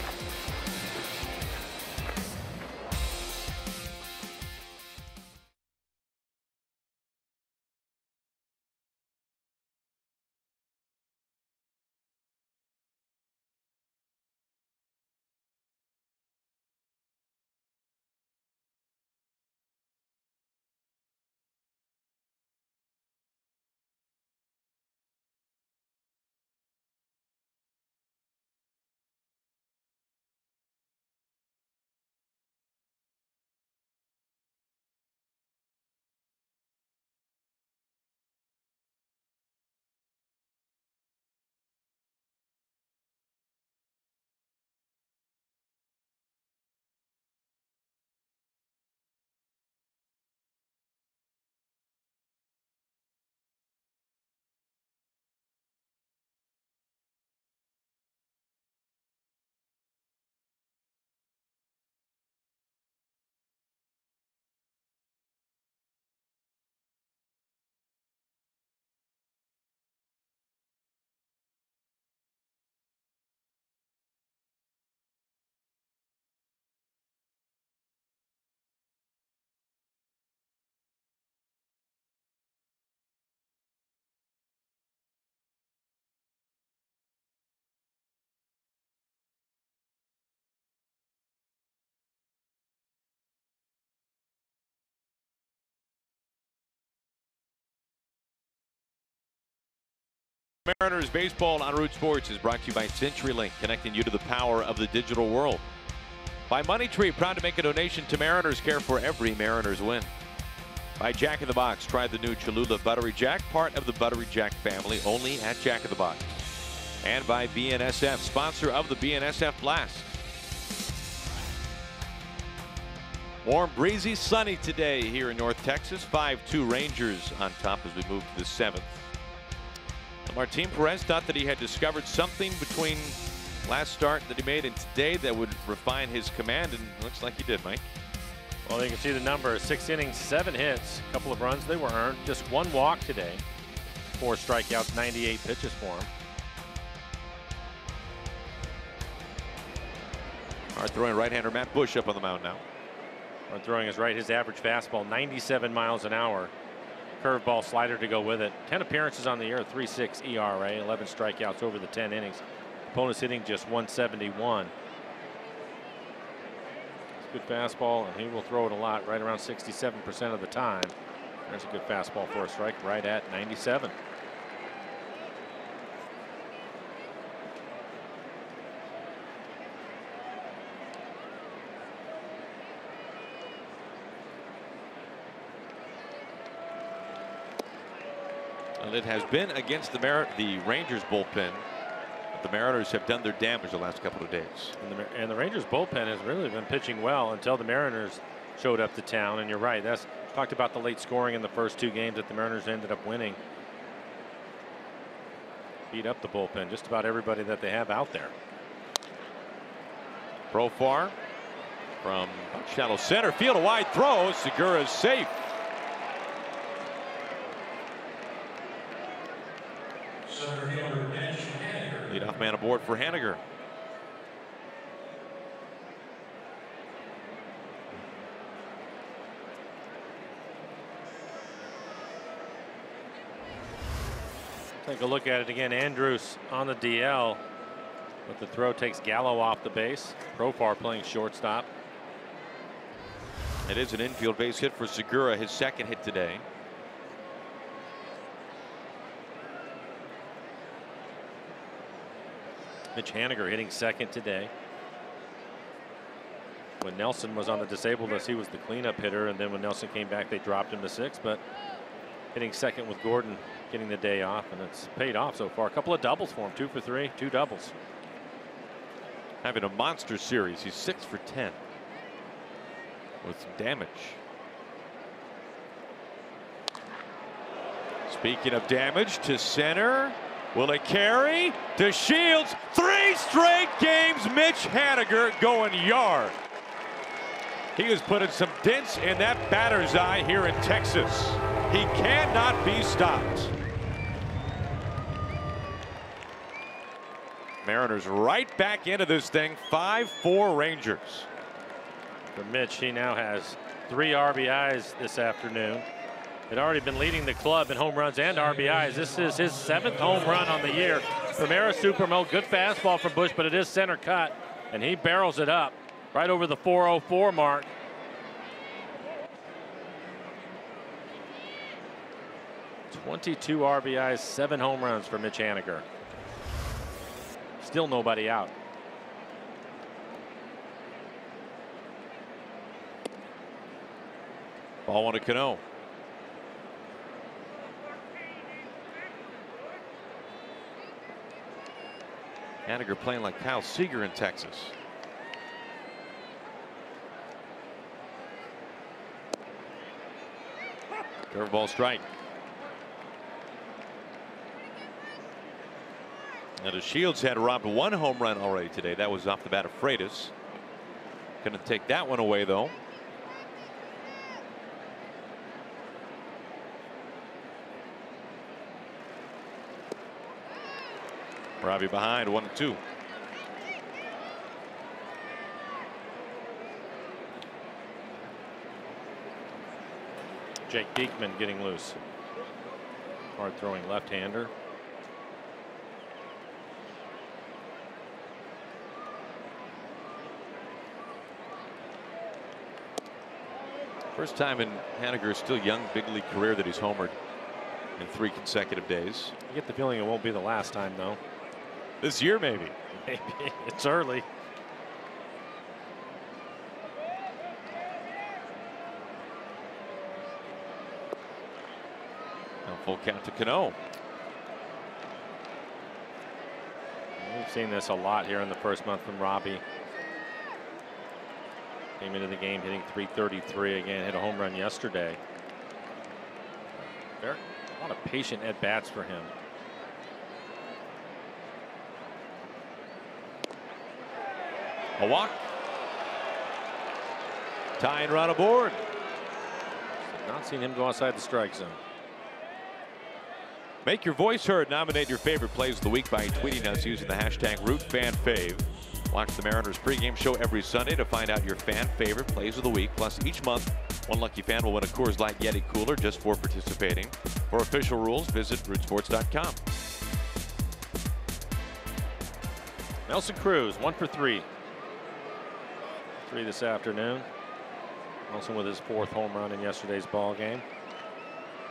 Mariners baseball on Root Sports is brought to you by CenturyLink, connecting you to the power of the digital world. By Money Tree, proud to make a donation to Mariners Care for every Mariners win. By Jack in the Box, try the new Cholula Buttery Jack, part of the Buttery Jack family, only at Jack in the Box. And by BNSF, sponsor of the BNSF Blast. Warm, breezy, sunny today here in North Texas. 5-2 Rangers on top as we move to the 7th. Martin Perez thought that he had discovered something between last start that he made and today that would refine his command, and looks like he did, Mike. Well, you can see the number: 6 innings, 7 hits, a couple of runs. They were earned. Just 1 walk today. 4 strikeouts, 98 pitches for him. Hard throwing right-hander Matt Bush up on the mound now. Hard throwing is right. His average fastball, 97 miles an hour. Curveball, slider to go with it. 10 appearances on the year, 3.6 ERA, 11 strikeouts over the 10 innings. Opponents hitting just 171. It's a good fastball, and he will throw it a lot, right around 67% of the time. There's a good fastball for a strike, right at 97. And it has been against the Rangers bullpen. But the Mariners have done their damage the last couple of days. And the Rangers bullpen has really been pitching well until the Mariners showed up to town. And you're right. That's talked about the late scoring in the first 2 games that the Mariners ended up winning. Beat up the bullpen, just about everybody that they have out there. Profar from shallow center field, a wide throw. Segura is safe. Leadoff man aboard for Haniger. Take a look at it again. Andrews on the DL, but the throw takes Gallo off the base. Profar playing shortstop. It is an infield base hit for Segura, his 2nd hit today. Mitch Haniger hitting 2nd today. When Nelson was on the disabled list, he was the cleanup hitter, and then when Nelson came back, they dropped him to 6th. But hitting 2nd with Gordon getting the day off, and it's paid off so far. A couple of doubles for him, 2 for 3, 2 doubles. having a monster series. He's 6 for 10 with some damage. Speaking of damage, to center. Will it carry? To Shields. 3 straight games. Mitch Haniger going yard. He is putting some dents in that batter's eye here in Texas. He cannot be stopped. Mariners right back into this thing. 5-4 Rangers. For Mitch, he now has 3 RBIs this afternoon. He'd already been leading the club in home runs and RBIs. This is his 7th home run on the year. Primera Supermo, good fastball from Bush, but it is center cut, and he barrels it up right over the 404 mark. .22 RBIs, 7 home runs for Mitch Haniger. Still nobody out. Ball 1 to Cano. Haniger playing like Kyle Seager in Texas. Curveball strike. Now the Shields had robbed 1 home run already today. That was off the bat of Freitas. Gonna take that one away though. Robbie behind 1-2. Jake Diekman getting loose. Hard throwing left-hander. First time in Haniger's still young big league career that he's homered in 3 consecutive days. I get the feeling it won't be the last time though. This year maybe. Maybe. It's early. Now full count to Cano. We've seen this a lot here in the first month from Robbie. Came into the game hitting .333 again. Hit a home run yesterday. A lot of patient at bats for him. A walk. Tying run aboard. Not seen him go outside the strike zone. Make your voice heard. Nominate your favorite plays of the week by tweeting us using the hashtag #RootFanFave. Watch the Mariners pregame show every Sunday to find out your fan favorite plays of the week. Plus, each month, one lucky fan will win a Coors Light Yeti cooler just for participating. For official rules, visit rootsports.com. Nelson Cruz, 1 for 3. 3 this afternoon. Nelson with his 4th home run in yesterday's ball game.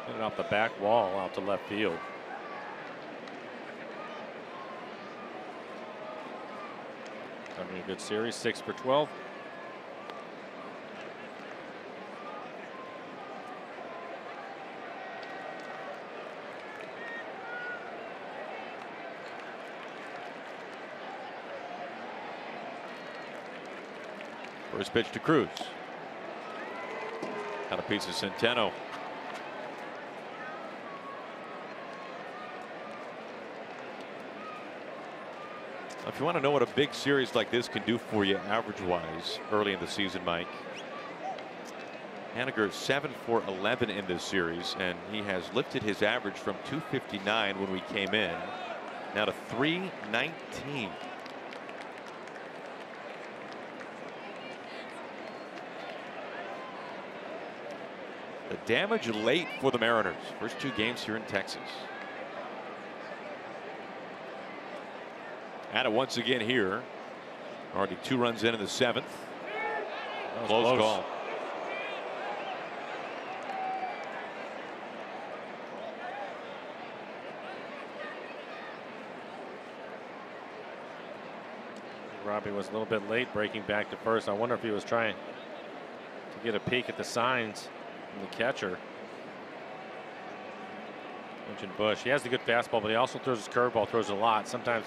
Hit it off the back wall out to left field. Having a good series, 6 for 12. First pitch to Cruz. Got a piece of Centeno. If you want to know what a big series like this can do for you average-wise early in the season, Mike, Haniger 7 for 11 in this series, and he has lifted his average from 259 when we came in now to 319. The damage late for the Mariners. First 2 games here in Texas. At it once again here. Already 2 runs in the 7th. Close call. Robbie was a little bit late breaking back to first. I wonder if he was trying to get a peek at the signs from the catcher. Mentioned Bush. He has the good fastball, but he also throws his curveball, throws a lot. Sometimes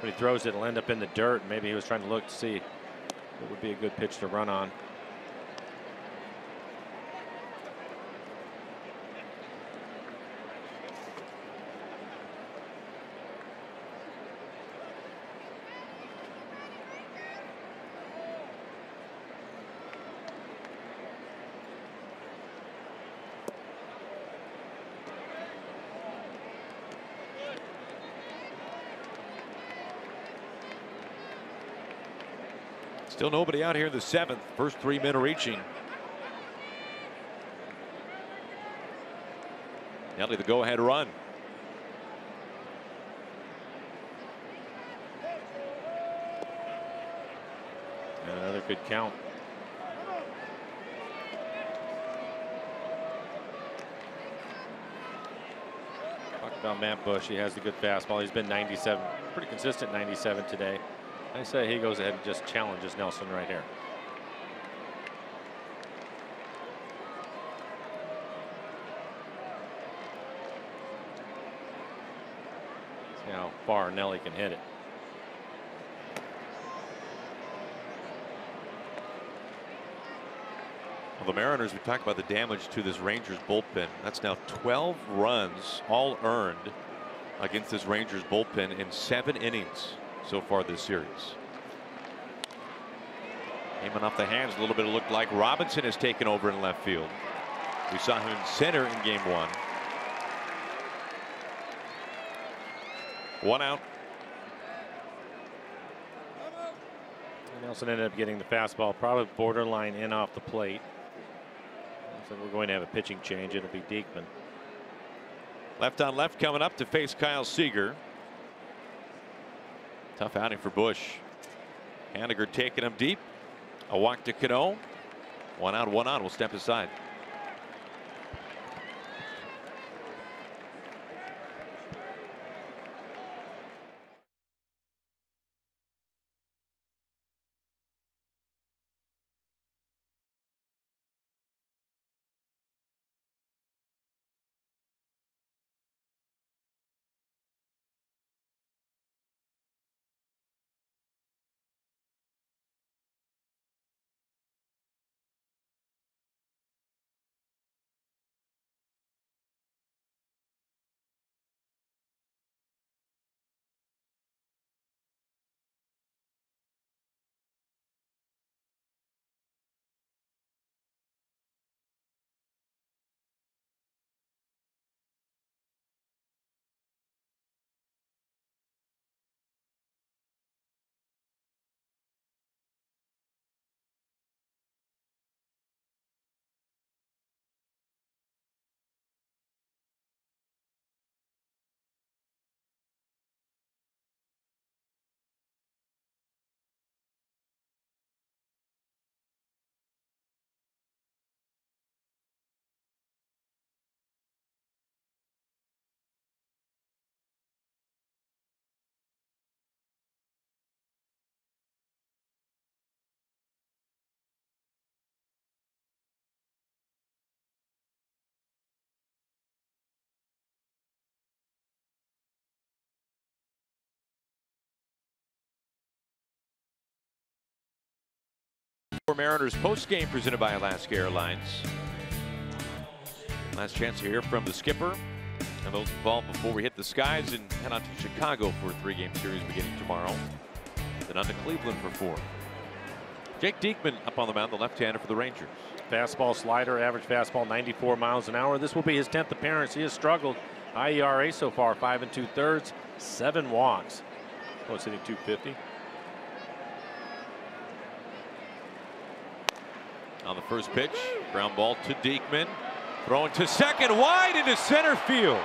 When he throws it, it'll end up in the dirt. Maybe he was trying to look to see what would be a good pitch to run on. Still nobody out here in the 7th. First 3 men are reaching. Nelly the go-ahead run. And another good count. Talk about Matt Bush. He has the good fastball. He's been 97, pretty consistent 97 today. I say he goes ahead and just challenges Nelson right here. See how far Nelly can hit it. Well, the Mariners, we talked about the damage to this Rangers bullpen. That's now 12 runs, all earned, against this Rangers bullpen in 7 innings so far this series. Aiming off the hands a little bit. It looked like Robinson has taken over in left field. We saw him in center in game 1. 1 out. Nelson ended up getting the fastball, probably borderline in off the plate. So we're going to have a pitching change. It'll be Diekman. Left on left coming up to face Kyle Seager. Tough outing for Bush. Haniger taking him deep. A walk to Cano. 1 out, 1 on. We'll step aside. Mariners post-game presented by Alaska Airlines. Last chance to hear from the skipper and those involved before we hit the skies and head out to Chicago for a 3-game series beginning tomorrow. Then on to Cleveland for 4. Jake Diekman up on the mound, the left-hander for the Rangers. Fastball slider, average fastball 94 miles an hour. This will be his 10th appearance. He has struggled. High ERA so far, 5 2/3, 7 walks. Oh, it's hitting 250. On the first pitch, ground ball to Diekman. Throwing to second, wide into center field.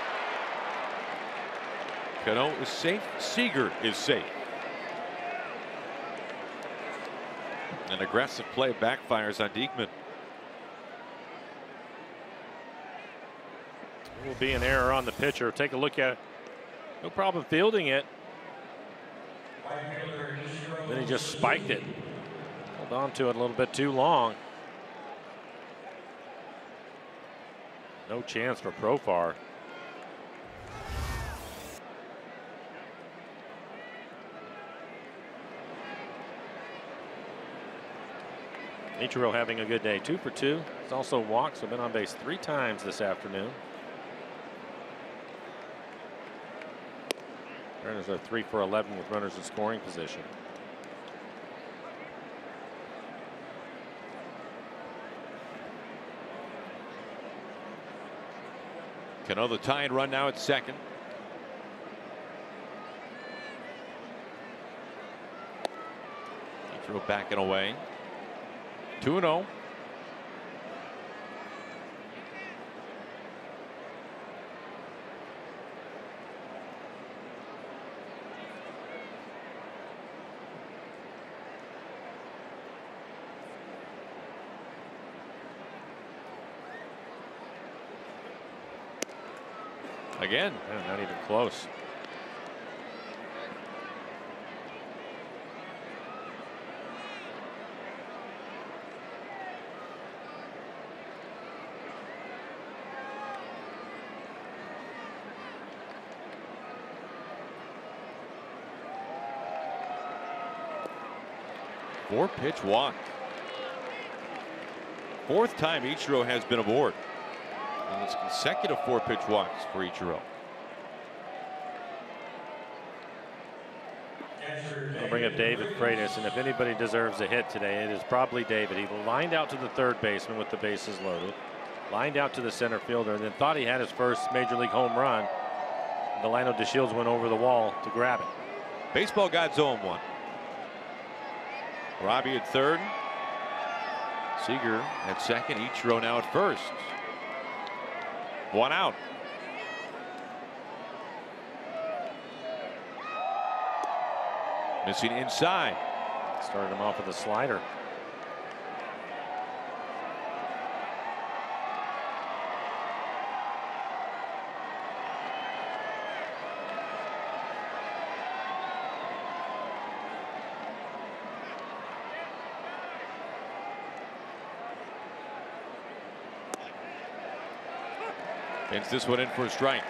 Cano is safe. Seager is safe. An aggressive play backfires on Diekman. Will be an error on the pitcher. Take a look at it. No problem fielding it. Then he just spiked it. Hold on to it a little bit too long. No chance for Profar. Ichiro having a good day, 2 for 2. He's also walked, so been on base 3 times this afternoon. Mariners are 3 for 11 with runners in scoring position. Cano, the tying run now at second. Throw backing away. 2-0. Again, not even close. Four-pitch walk. 4th time Ichiro has been aboard. And it's consecutive 4-pitch walks for Ichiro. I'll bring up David Freitas, and if anybody deserves a hit today, it is probably David. He lined out to the third baseman with the bases loaded, lined out to the center fielder, and then thought he had his first major league home run. Delano DeShields went over the wall to grab it. Baseball gods owe him one. Robbie at third. Seager at second. Ichiro now at first. 1 out. Missing inside. Started him off with a slider. Hits this one in for a strike.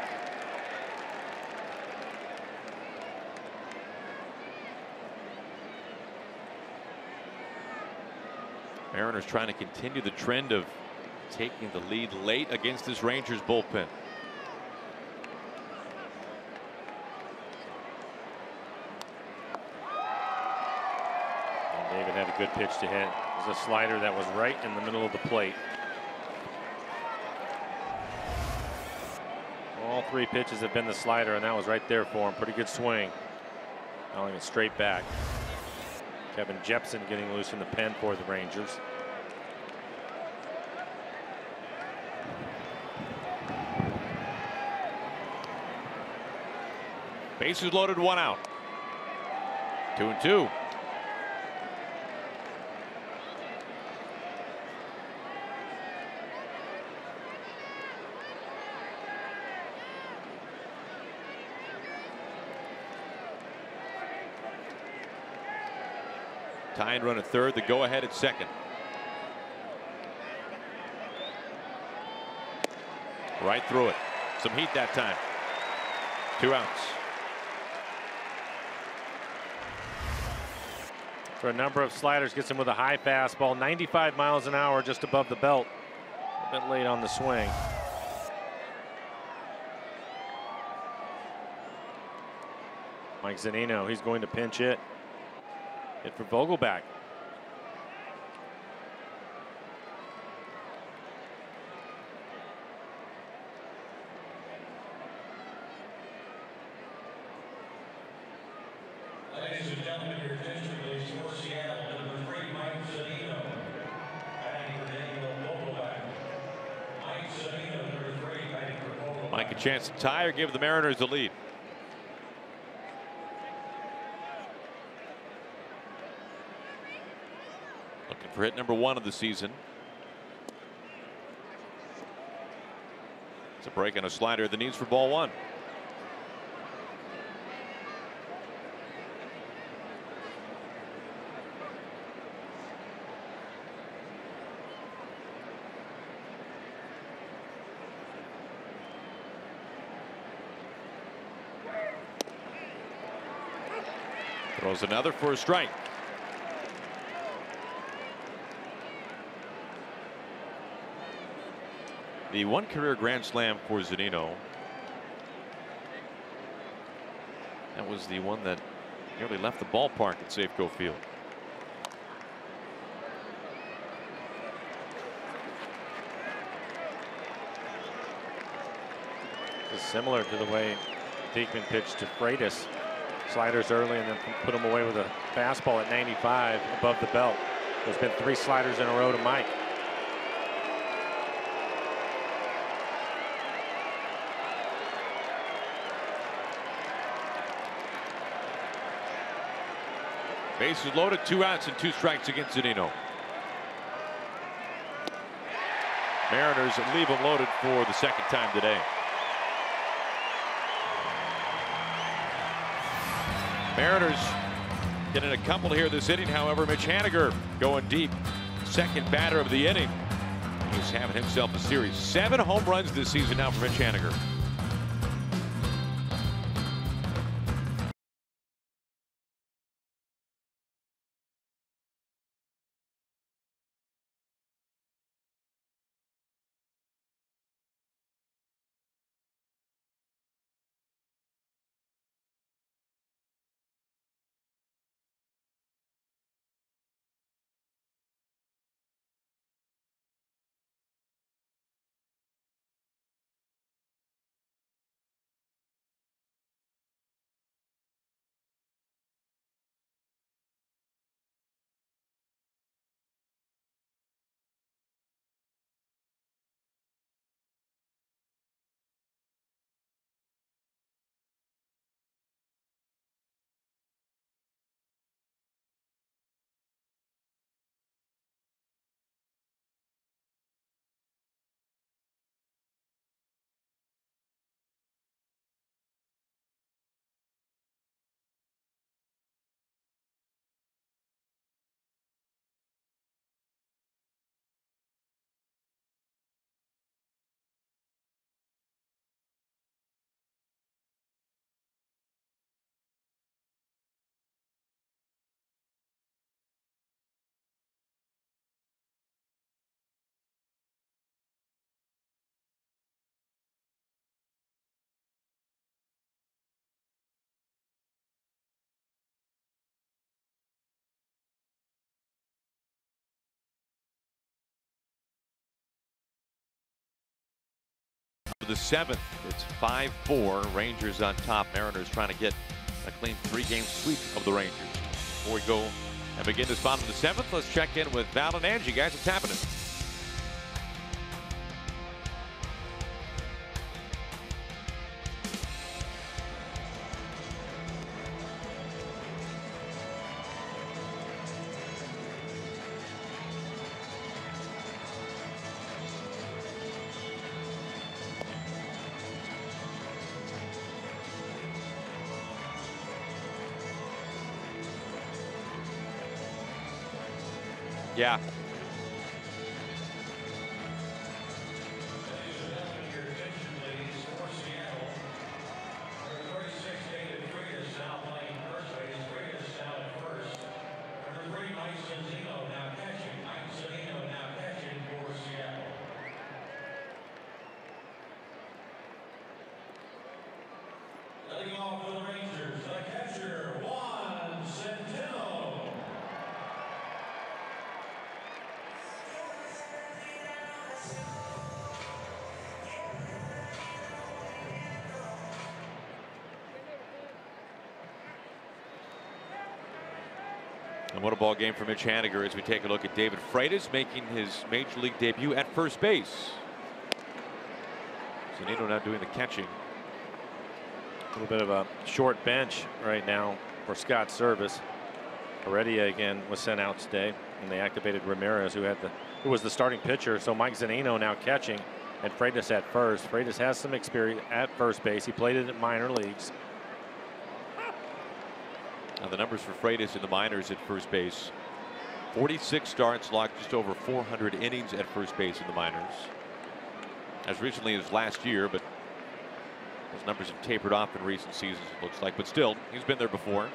Mariners trying to continue the trend of taking the lead late against this Rangers bullpen. And David had a good pitch to hit. It was a slider that was right in the middle of the plate. All 3 pitches have been the slider, and that was right there for him. Pretty good swing. Calling it straight back. Kevin Jepson getting loose in the pen for the Rangers. Bases loaded, 1 out. 2-2. Tying run at third, the go ahead at second. Right through it. Some heat that time. 2 outs. For a number of sliders, gets him with a high fastball, 95 miles an hour just above the belt. A bit late on the swing. Mike Zunino, he's going to pinch it. Hit for Vogelback. Ladies and gentlemen, your attention please for Seattle, number 3, Mike Zunino. Batting for Daniel Vogelback. Mike Zunino, number 3, batting for Vogelback. Mike a chance to tie or give the Mariners the lead. Looking for hit number 1 of the season. It's a break on a slider that needs for ball 1. Throws another for a strike. The one career grand slam for Zunino. That was the one that nearly left the ballpark at Safeco Field. It's similar to the way Diekman pitched to Freitas. Sliders early and then put him away with a fastball at 95 above the belt. There's been 3 sliders in a row to Mike. Bases loaded, 2 outs and 2 strikes against Zunino. Mariners leave him loaded for the second time today. Mariners getting a couple here this inning. However, Mitch Haniger going deep. Second batter of the inning. He's having himself a series. 7 home runs this season now for Mitch Haniger. The 7th, it's 5-4. Rangers on top. Mariners trying to get a clean 3-game sweep of the Rangers. Before we go and begin this bottom of the 7th, let's check in with Val and Angie. Guys, what's happening? Yeah. Leading off for the Rangers, the catcher, Juan Centeno. And what a ball game for Mitch Haniger as we take a look at David Freitas making his major league debut at first base. Zunino now doing the catching. A little bit of a short bench right now for Scott Service. Heredia again was sent out today, and they activated Ramirez, who was the starting pitcher. So Mike Zunino now catching, and Freitas at first. Freitas has some experience at first base. He played it at minor leagues. Now the numbers for Freitas in the minors at first base: 46 starts, logged just over 400 innings at first base in the minors. As recently as last year, but those numbers have tapered off in recent seasons, it looks like. But still, he's been there before.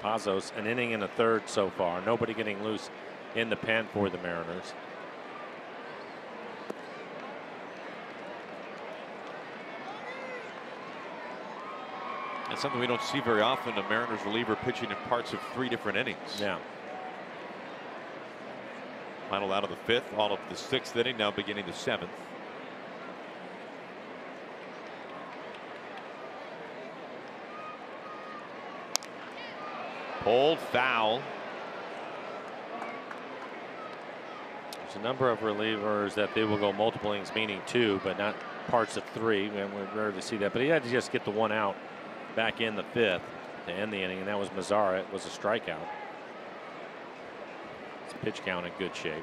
Pazos, an inning and a third so far. Nobody getting loose in the pen for the Mariners. That's something we don't see very often. A Mariners reliever pitching in parts of 3 different innings. Yeah. Final out of the 5th, all of the 6th inning, now beginning the 7th. Pulled foul. There's a number of relievers that they will go multiple innings, meaning 2, but not parts of 3. And we rarely see that. But he had to just get the 1 out back in the 5th to end the inning, and that was Mazzara. It was a strikeout. His pitch count in good shape.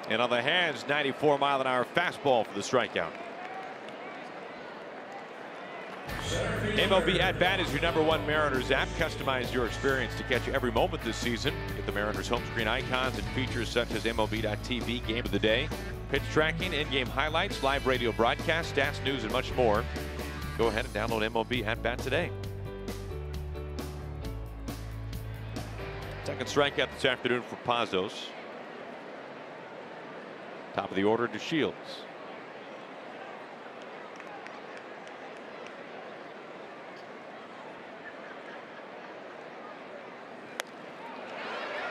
And on the hands, 94-mile-an-hour fastball for the strikeout. MLB At Bat is your #1 Mariners app. Customize your experience to catch every moment this season. Get the Mariners home screen icons and features such as MLB.TV Game of the Day, pitch tracking, in-game highlights, live radio broadcasts, stats, news, and much more. Go ahead and download MLB At Bat today. Second strikeout this afternoon for Pazos. Top of the order to Shields.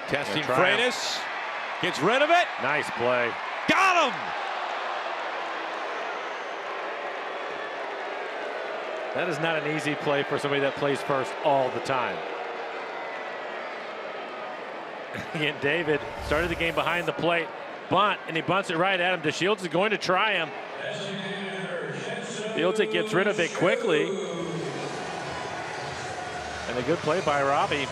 Testing Freitas. Gets rid of it. Nice play. Got him! That is not an easy play for somebody that plays first all the time. Again, David started the game behind the plate. Bunt, and he bunts it right at him. DeShields is going to try him. Fields it, gets rid of it quickly. And a good play by Robbie.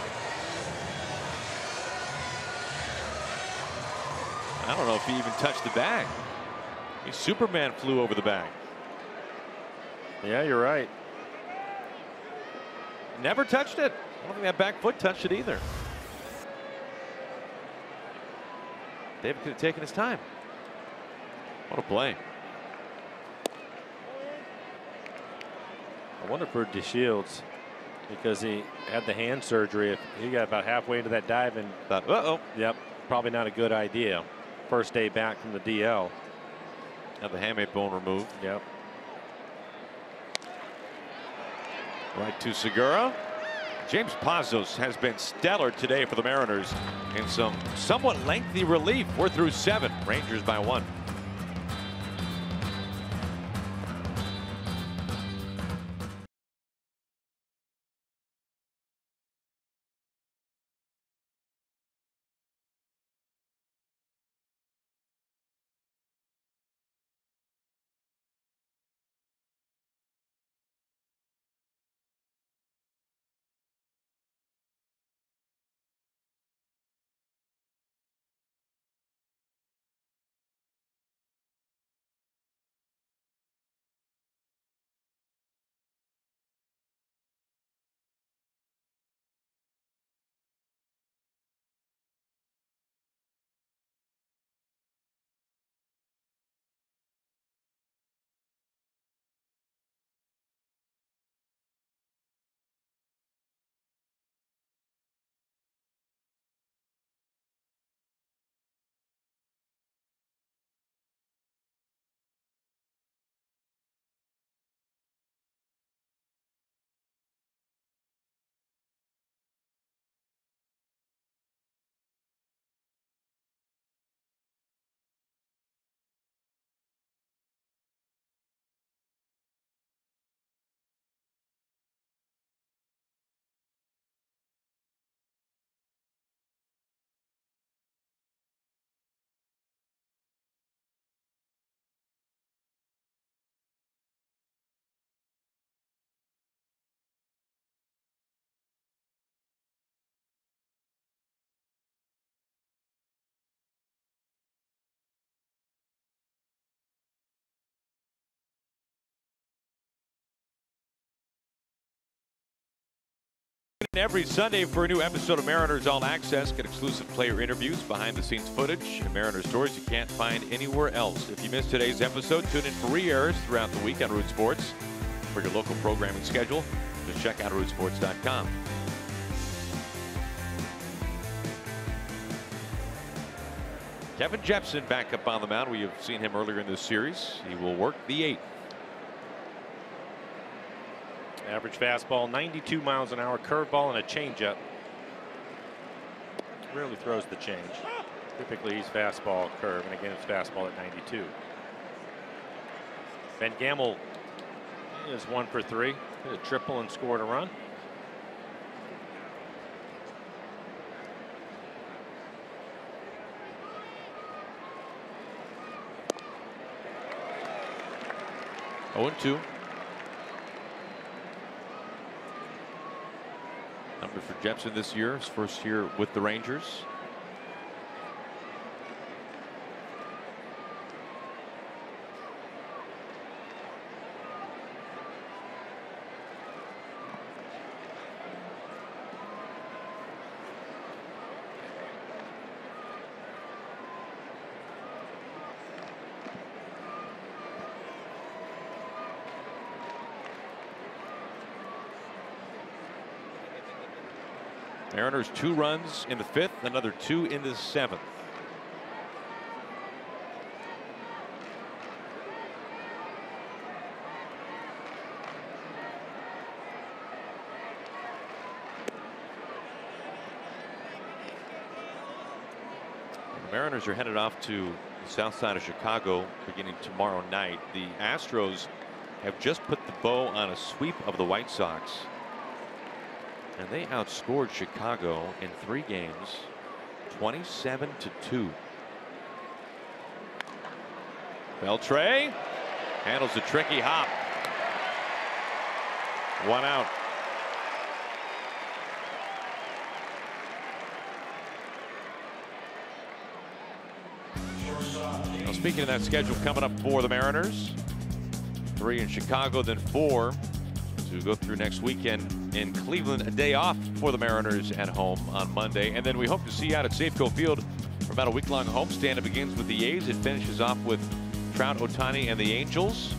I don't know if he even touched the bag. Superman flew over the bag. Yeah, you're right. Never touched it. I don't think that back foot touched it either. David could have taken his time. What a play. I wonder for DeShields, because he had the hand surgery, if he got about halfway into that dive and thought, uh-oh. Yep, probably not a good idea. First day back from the DL. Have the hamate bone removed. Yep. Right to Segura. James Pazos has been stellar today for the Mariners in some somewhat lengthy relief. We're through 7. Rangers by 1. Every Sunday for a new episode of Mariners All Access. Get exclusive player interviews, behind-the-scenes footage, and Mariners stories you can't find anywhere else. If you missed today's episode, tune in for re-airs throughout the week on Root Sports. For your local programming schedule, just check out rootsports.com. Kevin Jepson back up on the mound. We have seen him earlier in this series. He will work the 8th. Average fastball, 92 miles an hour, curveball, and a changeup. Rarely throws the change. Typically, he's fastball, curve, and again, it's fastball at 92. Ben Gamel is 1 for 3. Hit a triple and scored a run. Oh, 2. Number for Jepson this year, his first year with the Rangers. Mariners 2 runs in the 5th, another 2 in the 7th. The Mariners are headed off to the south side of Chicago beginning tomorrow night. The Astros have just put the bow on a sweep of the White Sox. And they outscored Chicago in 3 games, 27-2. Beltre handles a tricky hop. 1 out. Now, speaking of that schedule coming up for the Mariners, 3 in Chicago, then 4 to go through next weekend in Cleveland. A day off for the Mariners at home on Monday, and then we hope to see you out at Safeco Field for about a week-long homestand. It begins with the A's. It finishes off with Trout, Ohtani, and the Angels.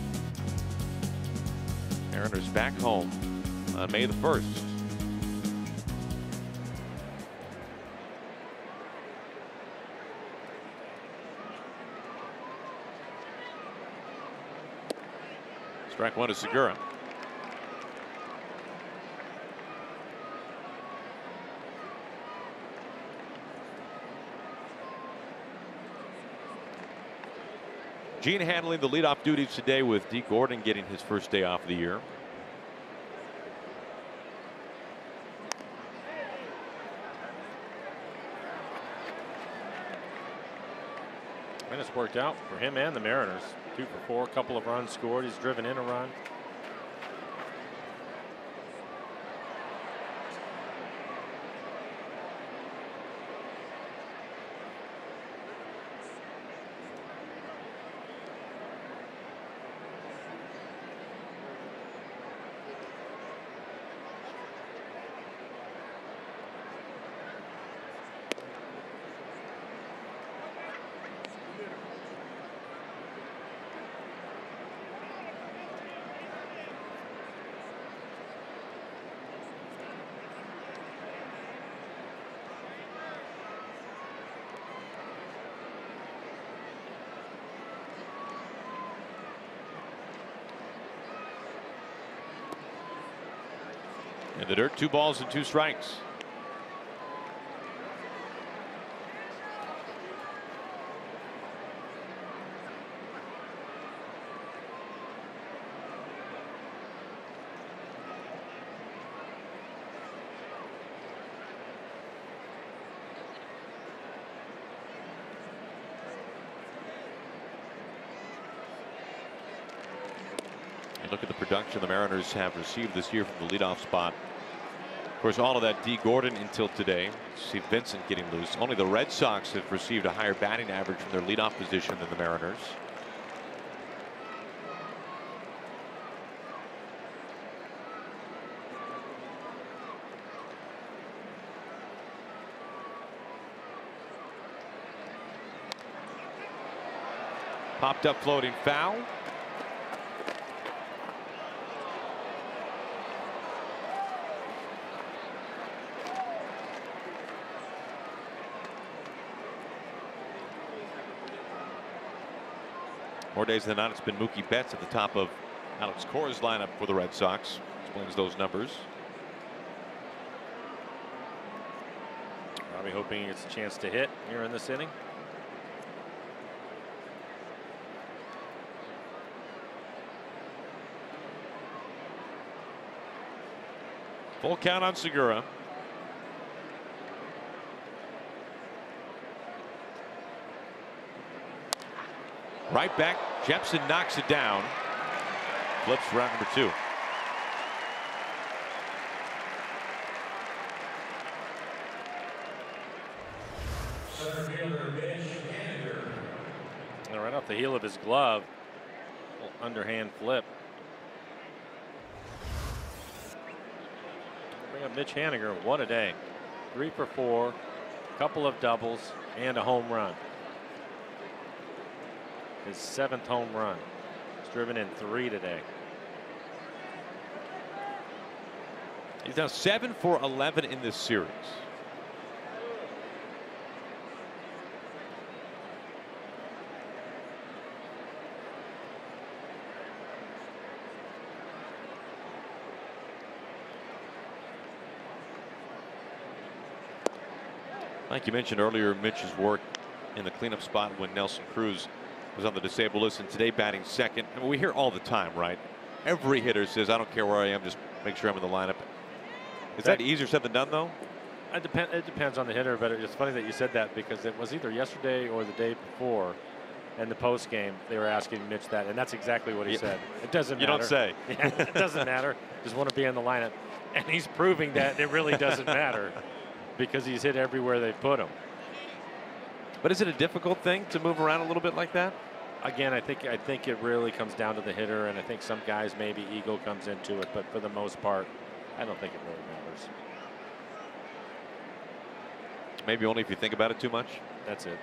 Mariners back home on May the 1st. Strike 1 to Segura. Gene handling the leadoff duties today with Dee Gordon getting his first day off of the year. And it's worked out for him and the Mariners. 2 for 4, a couple of runs scored. He's driven in a run. In the dirt, 2 balls and 2 strikes. And look at the production the Mariners have received this year from the leadoff spot. Of course, all of that Dee Gordon until today. See Vincent getting loose. Only the Red Sox have received a higher batting average from their leadoff position than the Mariners. Popped up floating foul. More days than not, it's been Mookie Betts at the top of Alex Cora's lineup for the Red Sox. Explains those numbers. Robbie hoping he gets a chance to hit here in this inning. Full count on Segura. Right back, Jepson knocks it down. Flips round number 2. Center fielder Mitch Haniger. And right off the heel of his glove, little underhand flip. Bring up Mitch Haniger. What a day! 3 for 4, couple of doubles, and a home run. His 7th home run. He's driven in 3 today. He's now 7 for 11 in this series. Like you mentioned earlier, Mitch's work in the cleanup spot when Nelson Cruz was on the disabled list, and today batting second. I mean, we hear all the time, right? Every hitter says, I don't care where I am, just make sure I'm in the lineup. Is that easier said than done, though? It depends on the hitter, but it's funny that you said that because it was either yesterday or the day before in the post game they were asking Mitch that, and that's exactly what he said. It doesn't matter. You don't say. Yeah, it doesn't matter. Just want to be in the lineup. And he's proving that it really doesn't matter because he's hit everywhere they put him. But is it a difficult thing to move around a little bit like that? Again, I think it really comes down to the hitter, and I think some guys maybe ego comes into it, but for the most part, I don't think it really matters. Maybe only if you think about it too much. That's it.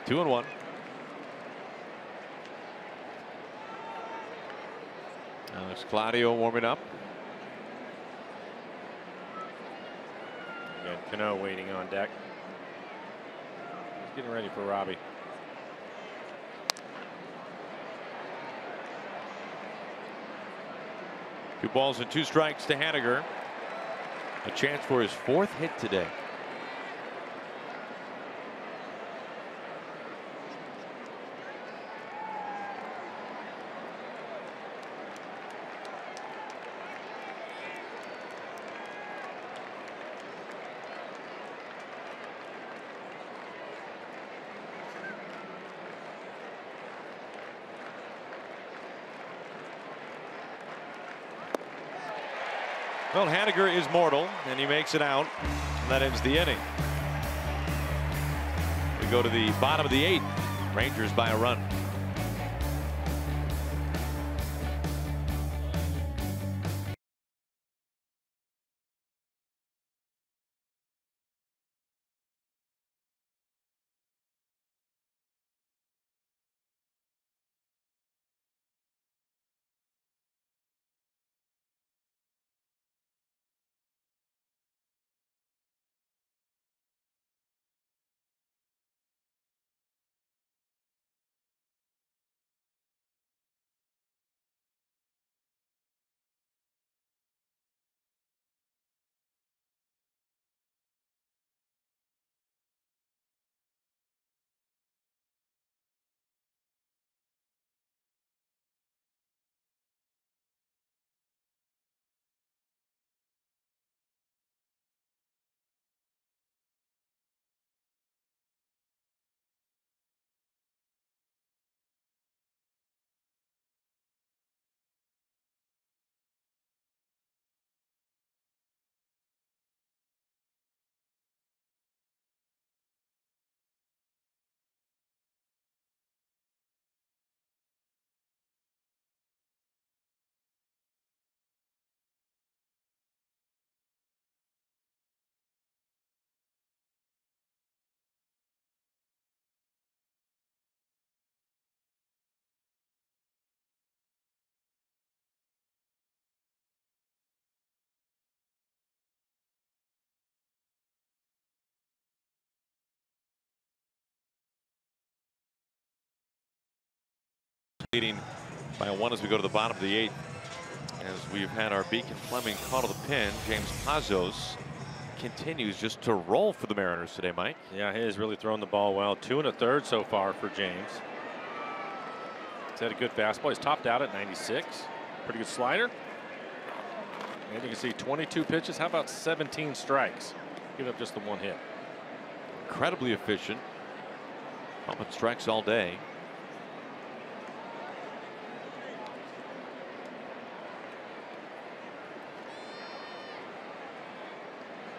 Two and one. Alex Claudio warming up. Again, Cano waiting on deck. He's getting ready for Robbie. Two balls and 2 strikes to Haniger. A chance for his 4th hit today. Well, Haniger is mortal, and he makes it out, and that ends the inning. We go to the bottom of the 8th. Rangers by a run. leading by 1 as we go to the bottom of the 8th. As we've had our Beacon Fleming call to the pin, James Pazos continues just to roll for the Mariners today, Mike. Yeah, he has really thrown the ball well. 2 1/3 so far for James. He's had a good fastball. He's topped out at 96. Pretty good slider. And you can see 22 pitches. How about 17 strikes? Give up just the 1 hit. Incredibly efficient. Pumping strikes all day.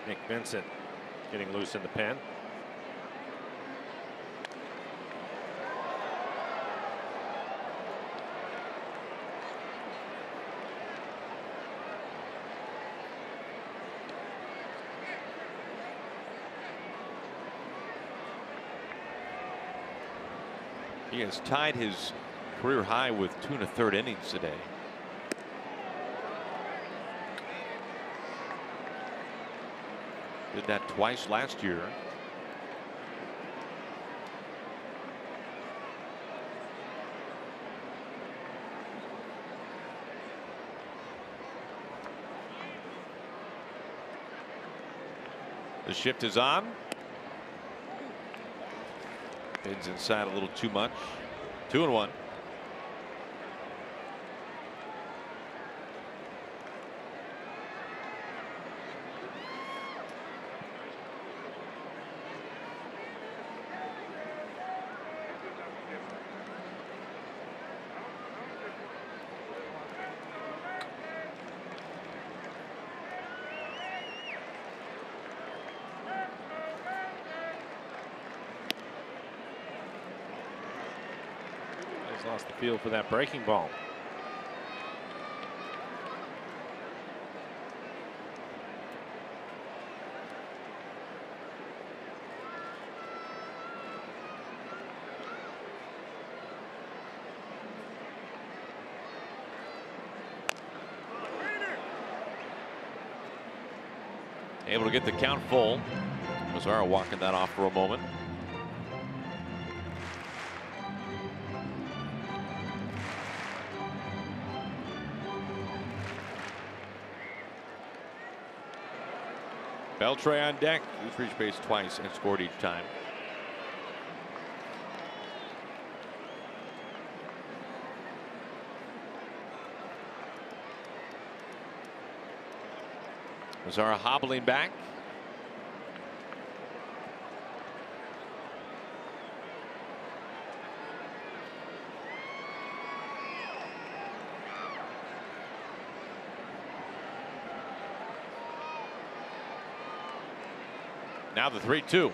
Nick Vincent getting loose in the pen. He has tied his career high with 2 1/3 innings today. Did that twice last year. The shift is on. Spins inside a little too much. 2-1. He's lost the feel for that breaking ball. Able to get the count full. Mazzara walking that off for a moment. Beltre on deck. He's reached base twice and scored each time. Mazzara hobbling back. Now the 3-2.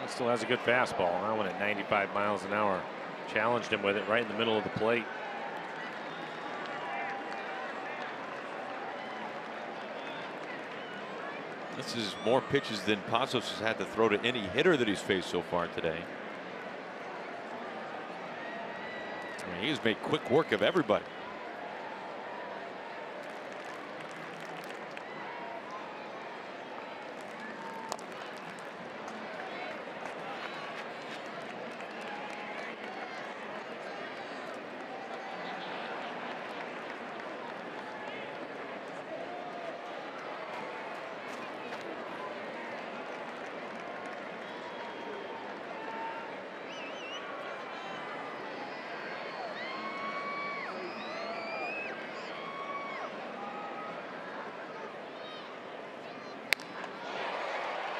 He still has a good fastball. That one at 95 miles an hour. Challenged him with it right in the middle of the plate. This is more pitches than Pazos has had to throw to any hitter that he's faced so far today. I mean, he's made quick work of everybody.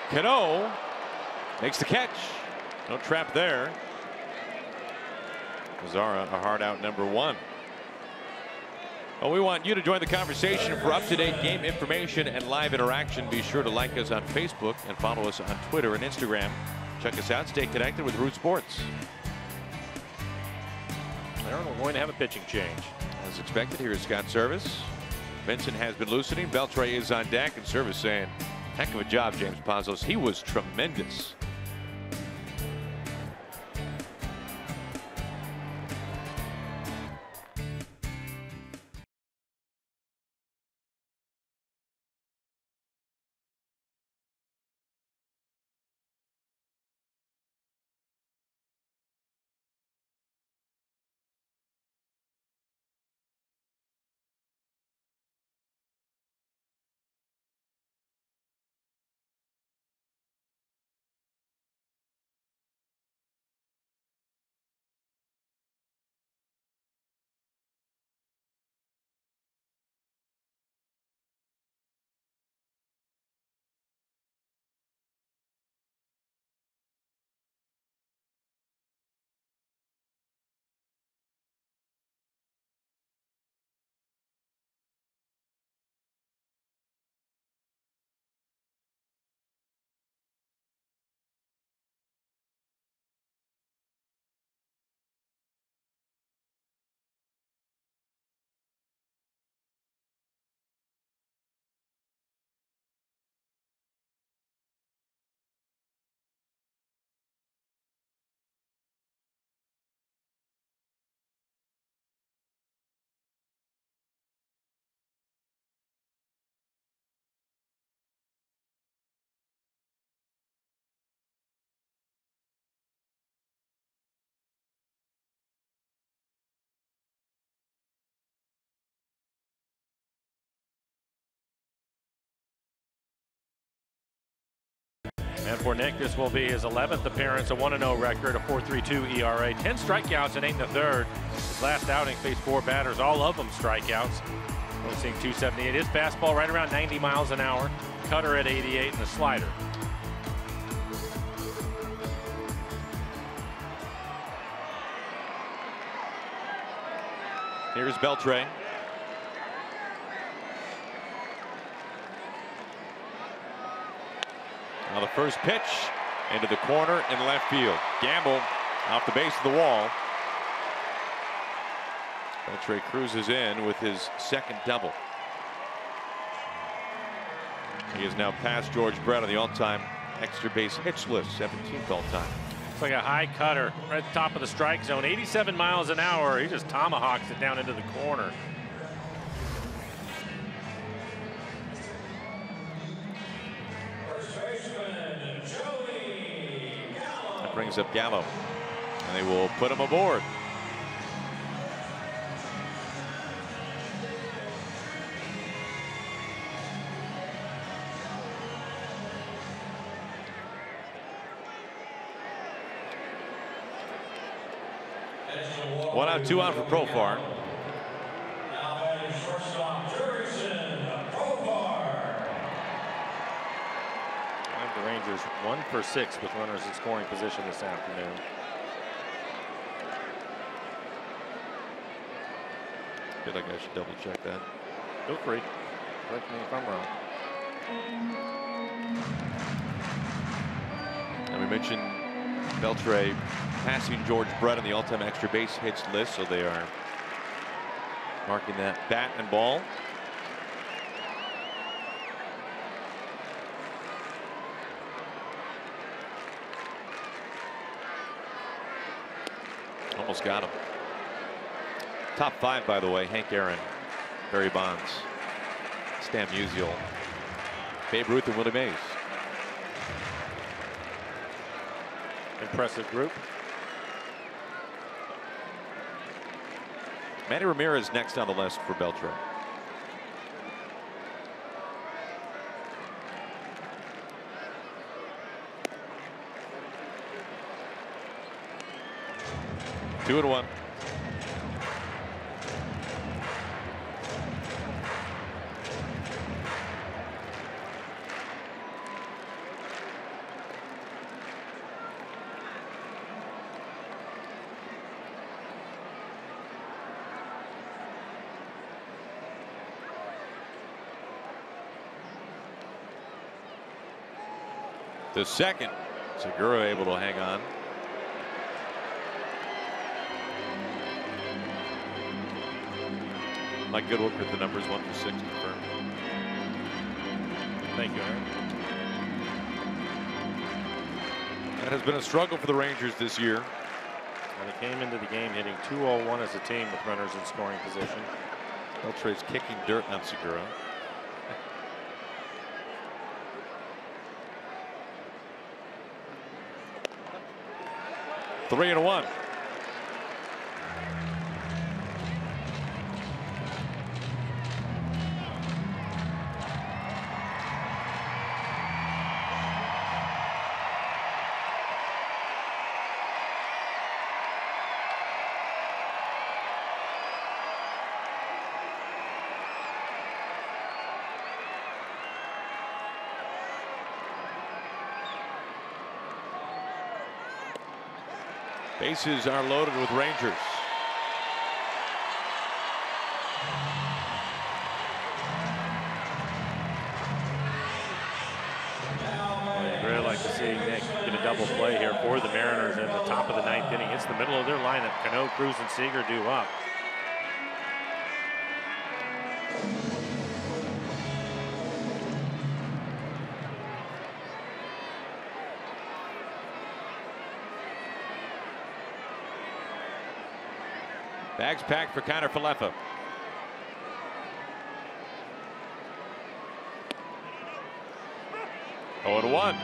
Cano makes the catch. No trap there. Mazzara a hard out #1. Well, we want you to join the conversation for up-to-date game information and live interaction. Be sure to like us on Facebook and follow us on Twitter and Instagram. Check us out. Stay connected with Root Sports. Aaron, we're going to have a pitching change. As expected, here is Scott Service. Vincent has been loosening. Beltre is on deck, and Service saying, heck of a job, James Pazos. He was tremendous. And for Nick, this will be his 11th appearance, a 1-0 record, a 4.32 ERA, 10 strikeouts in 8 1/3. His last outing faced 4 batters, all of them strikeouts. Only seeing 278. His fastball right around 90 miles an hour, cutter at 88, and a slider. Here's Beltre. Now the first pitch into the corner in left field. Gamble off the base of the wall. Beltre cruises in with his second double. He is now past George Brett on the all-time extra base hits list, 17th all-time. It's like a high cutter right at the top of the strike zone, 87 miles an hour. He just tomahawks it down into the corner. That brings up Gallo, and they will put him aboard. One out, 2 out for Profar. The Rangers 1 for 6 with runners in scoring position this afternoon. I feel like I should double check that. Feel free. Correct me if I'm wrong. And we mentioned Beltre passing George Brett on the all-time extra base hits list, so they are marking that bat and ball. Almost got him. Top 5, by the way: Hank Aaron, Barry Bonds, Stan Musial, Babe Ruth, and Willie Mays. Impressive group. Manny Ramirez next on the list for Beltre. Two and one. The second, Segura able to hang on. Mike Goodwill with the numbers 1 for 6 confirmed. Thank you, Aaron. That has been a struggle for the Rangers this year. And they came into the game hitting .201 as a team with runners in scoring position. Beltre's kicking dirt on Segura. 3-1. Bases are loaded with Rangers. I'd really like to see Nick get a double play here for the Mariners in the top of the 9th inning. It's the middle of their lineup. Cano, Cruz, and Seager due up. Bags packed for Connor Falefa. Oh, and 1.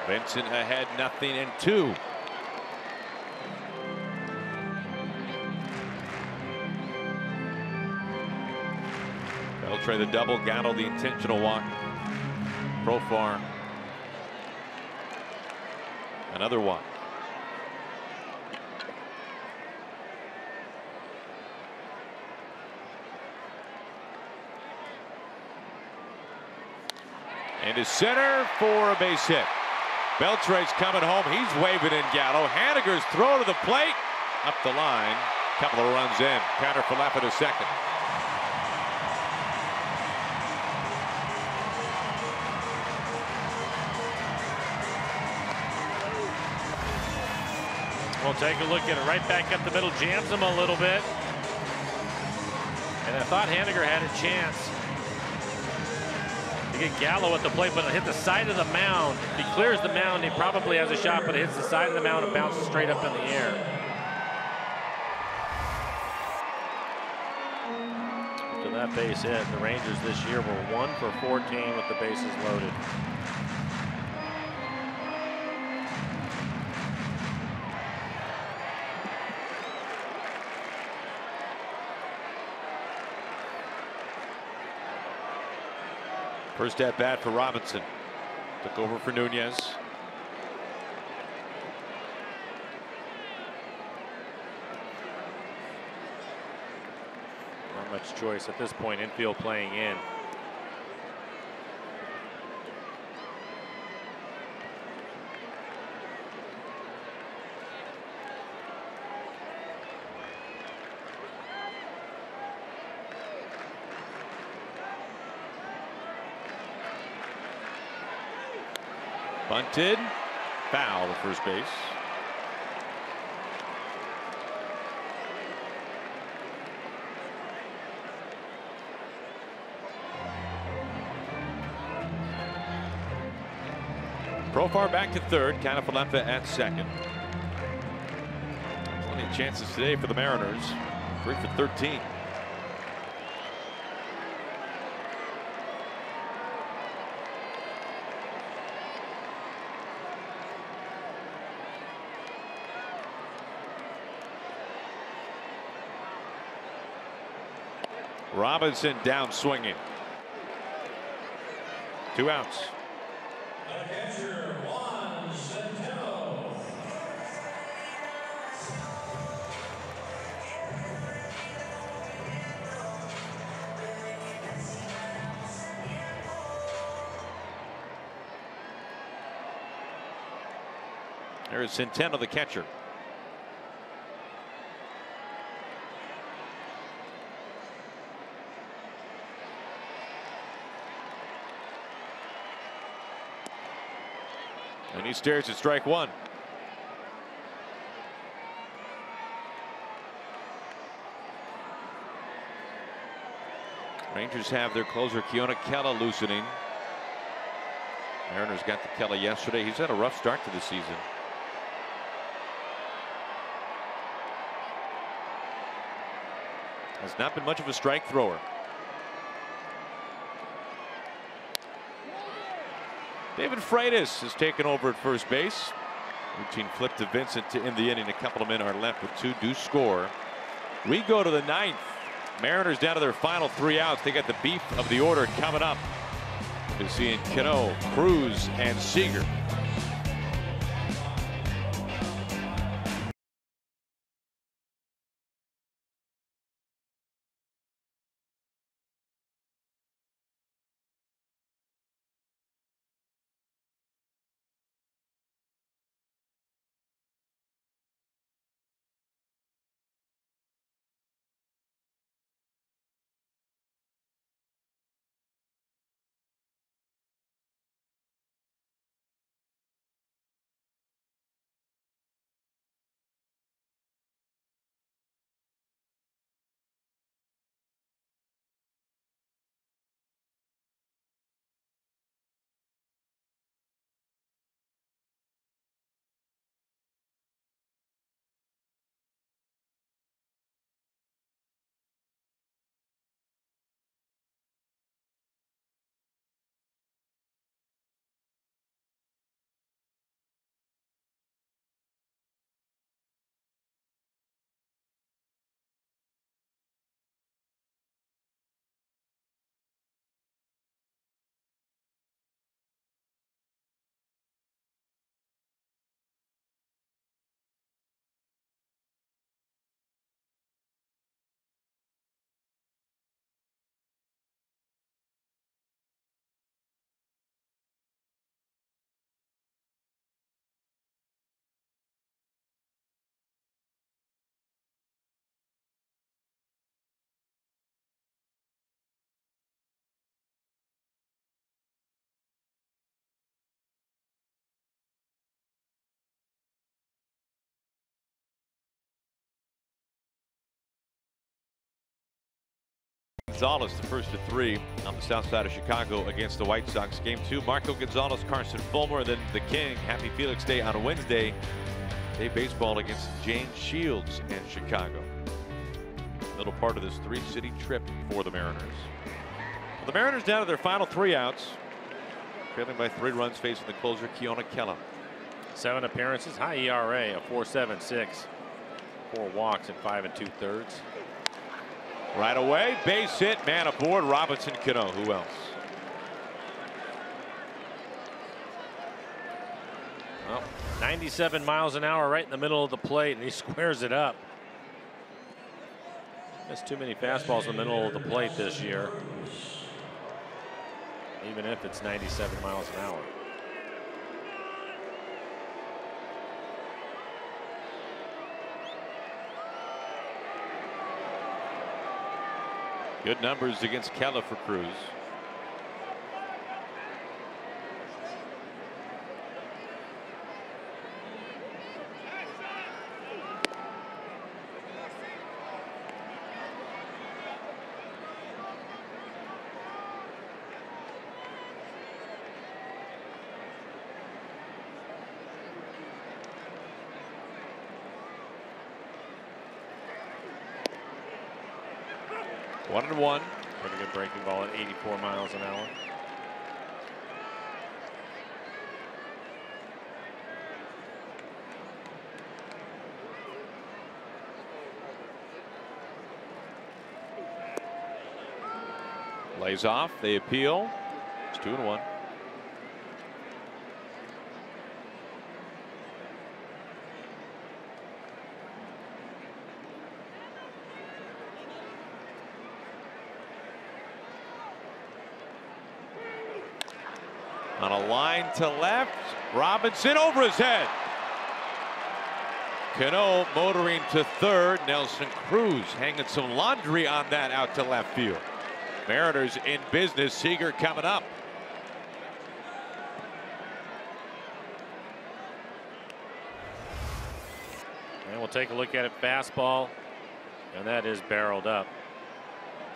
Vincent ahead, 0-2. Beltre the double, Gatto the intentional walk. Profar another walk. And his center for a base hit. Beltre's coming home. He's waving in Gatto. Haniger's throw to the plate. Up the line. Couple of runs in. Counter for Lepp at second. We'll take a look at it. Right back up the middle. Jams him a little bit. And I thought Haniger had a chance to get Gallo at the plate, but it hit the side of the mound. If he clears the mound, he probably has a shot, but it hits the side of the mound and bounces straight up in the air. After that base hit, the Rangers this year were 1 for 14 with the bases loaded. First at bat for Robinson. Took over for Nunez. Not much choice at this point. Infield playing in. Bunted, foul to first base. Profar back to third, Canafalefa at second. Plenty of chances today for the Mariners. 3 for 13. Robinson down swinging. 2 outs. The catcher, Juan Centeno. There's Centeno, the catcher. And he stares at strike one. Rangers have their closer Keona Kela loosening. Mariners got the Kela yesterday. He's had a rough start to the season. Has not been much of a strike thrower. David Freitas has taken over at first base. Routine flip to Vincent to end the inning. A couple of men are left with 2 do score. We go to the 9th. Mariners down to their final 3 outs. They got the beef of the order coming up. We're seeing Cano, Cruz, and Seager. Gonzalez, the first of 3 on the south side of Chicago against the White Sox. Game 2, Marco Gonzalez, Carson Fulmer, then the King. Happy Felix Day on Wednesday. Day baseball against James Shields in Chicago. Middle part of this 3-city trip for the Mariners. Well, the Mariners down to their final 3 outs. Trailing by 3 runs, facing the closer, Keona Kela. 7 appearances, high ERA, a 4.76. 4 walks in 5 2/3. Right away, base hit, man aboard, Robinson Cano. Who else? Well, 97 miles an hour right in the middle of the plate, and he squares it up. There's too many fastballs in the middle of the plate this year, even if it's 97 miles an hour. Good numbers against Kela for Cruz. One and one. Pretty good breaking ball at 84 miles an hour. Lays off. They appeal. It's 2 and 1. On a line to left, Robinson over his head. Cano motoring to third. Nelson Cruz hanging some laundry on that out to left field. Mariners in business. Seager coming up. And we'll take a look at it. Fastball, and that is barreled up.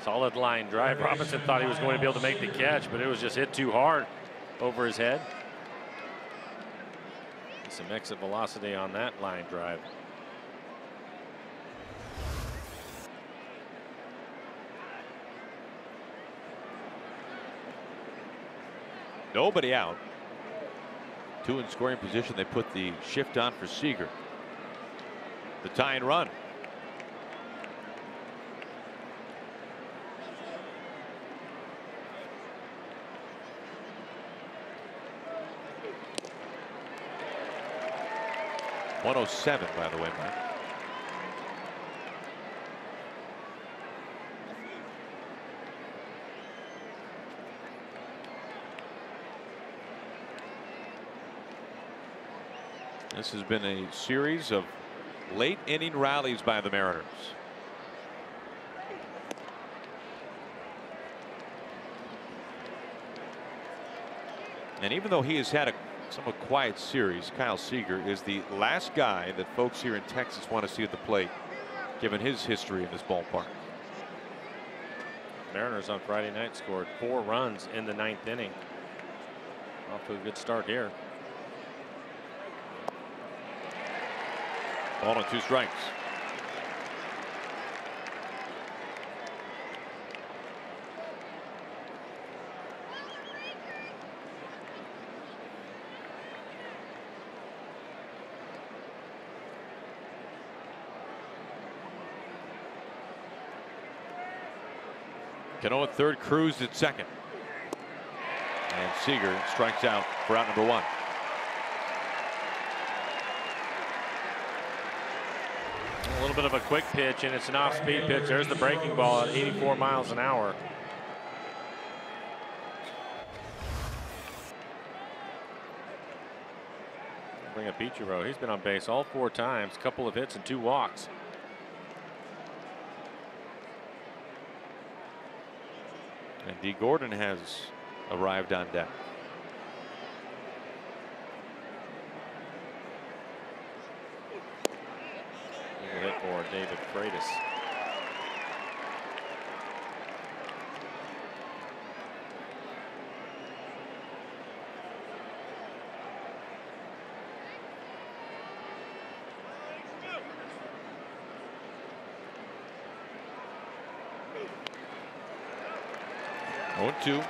Solid line drive. Robinson thought he was going to be able to make the catch, but it was just hit too hard over his head. Some exit velocity on that line drive. Nobody out. 2 in scoring position. They put the shift on for Seager. The tying run. .107, by the way, Mike. This has been a series of late inning rallies by the Mariners. And even though he has had a somewhat quiet series, Kyle Seager is the last guy that folks here in Texas want to see at the plate, given his history in this ballpark. Mariners on Friday night scored 4 runs in the 9th inning. Off to a good start here. Ball and 2 strikes. Cano at third, Cruz at second. And Seager strikes out for out number 1. A little bit of a quick pitch, and it's an off-speed pitch. There's the breaking ball at 84 miles an hour. Bring up Ichiro. He's been on base all 4 times, couple of hits and 2 walks. And D. Gordon has arrived on deck. Hit for David Freitas. 0-2.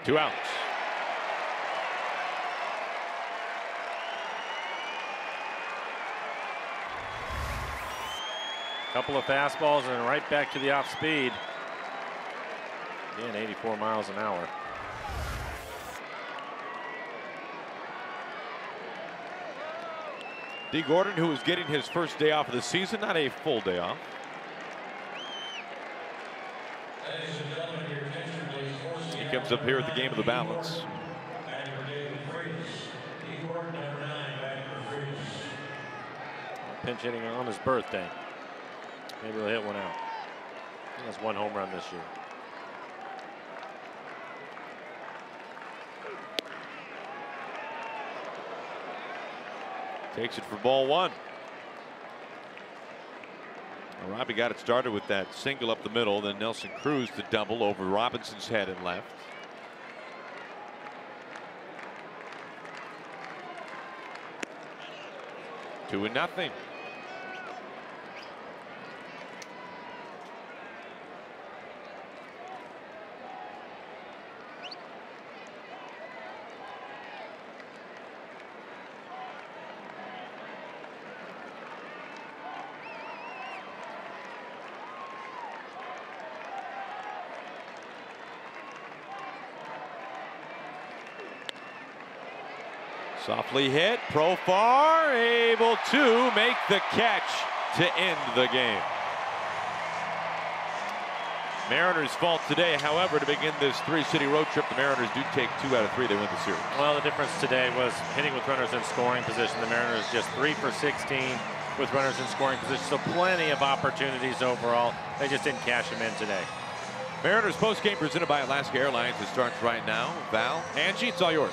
Two outs. Couple of fastballs and right back to the off speed. Again, 84 miles an hour. D. Gordon, who is getting his first day off of the season, not a full day off. He comes up here at the game of the balance. Pinch hitting on his birthday. Maybe he'll hit one out. He has one home run this year. Takes it for ball one. Well, Robbie got it started with that single up the middle, then Nelson Cruz the double over Robinson's head and left. 2-0. Softly hit, Profar able to make the catch to end the game. Mariners' fault today, however, to begin this three-city road trip. The Mariners do take 2 out of 3. They win the series. Well, the difference today was hitting with runners in scoring position. The Mariners just 3 for 16 with runners in scoring position, so plenty of opportunities overall. They just didn't cash them in today. Mariners postgame presented by Alaska Airlines. It starts right now. Val, Angie, it's all yours.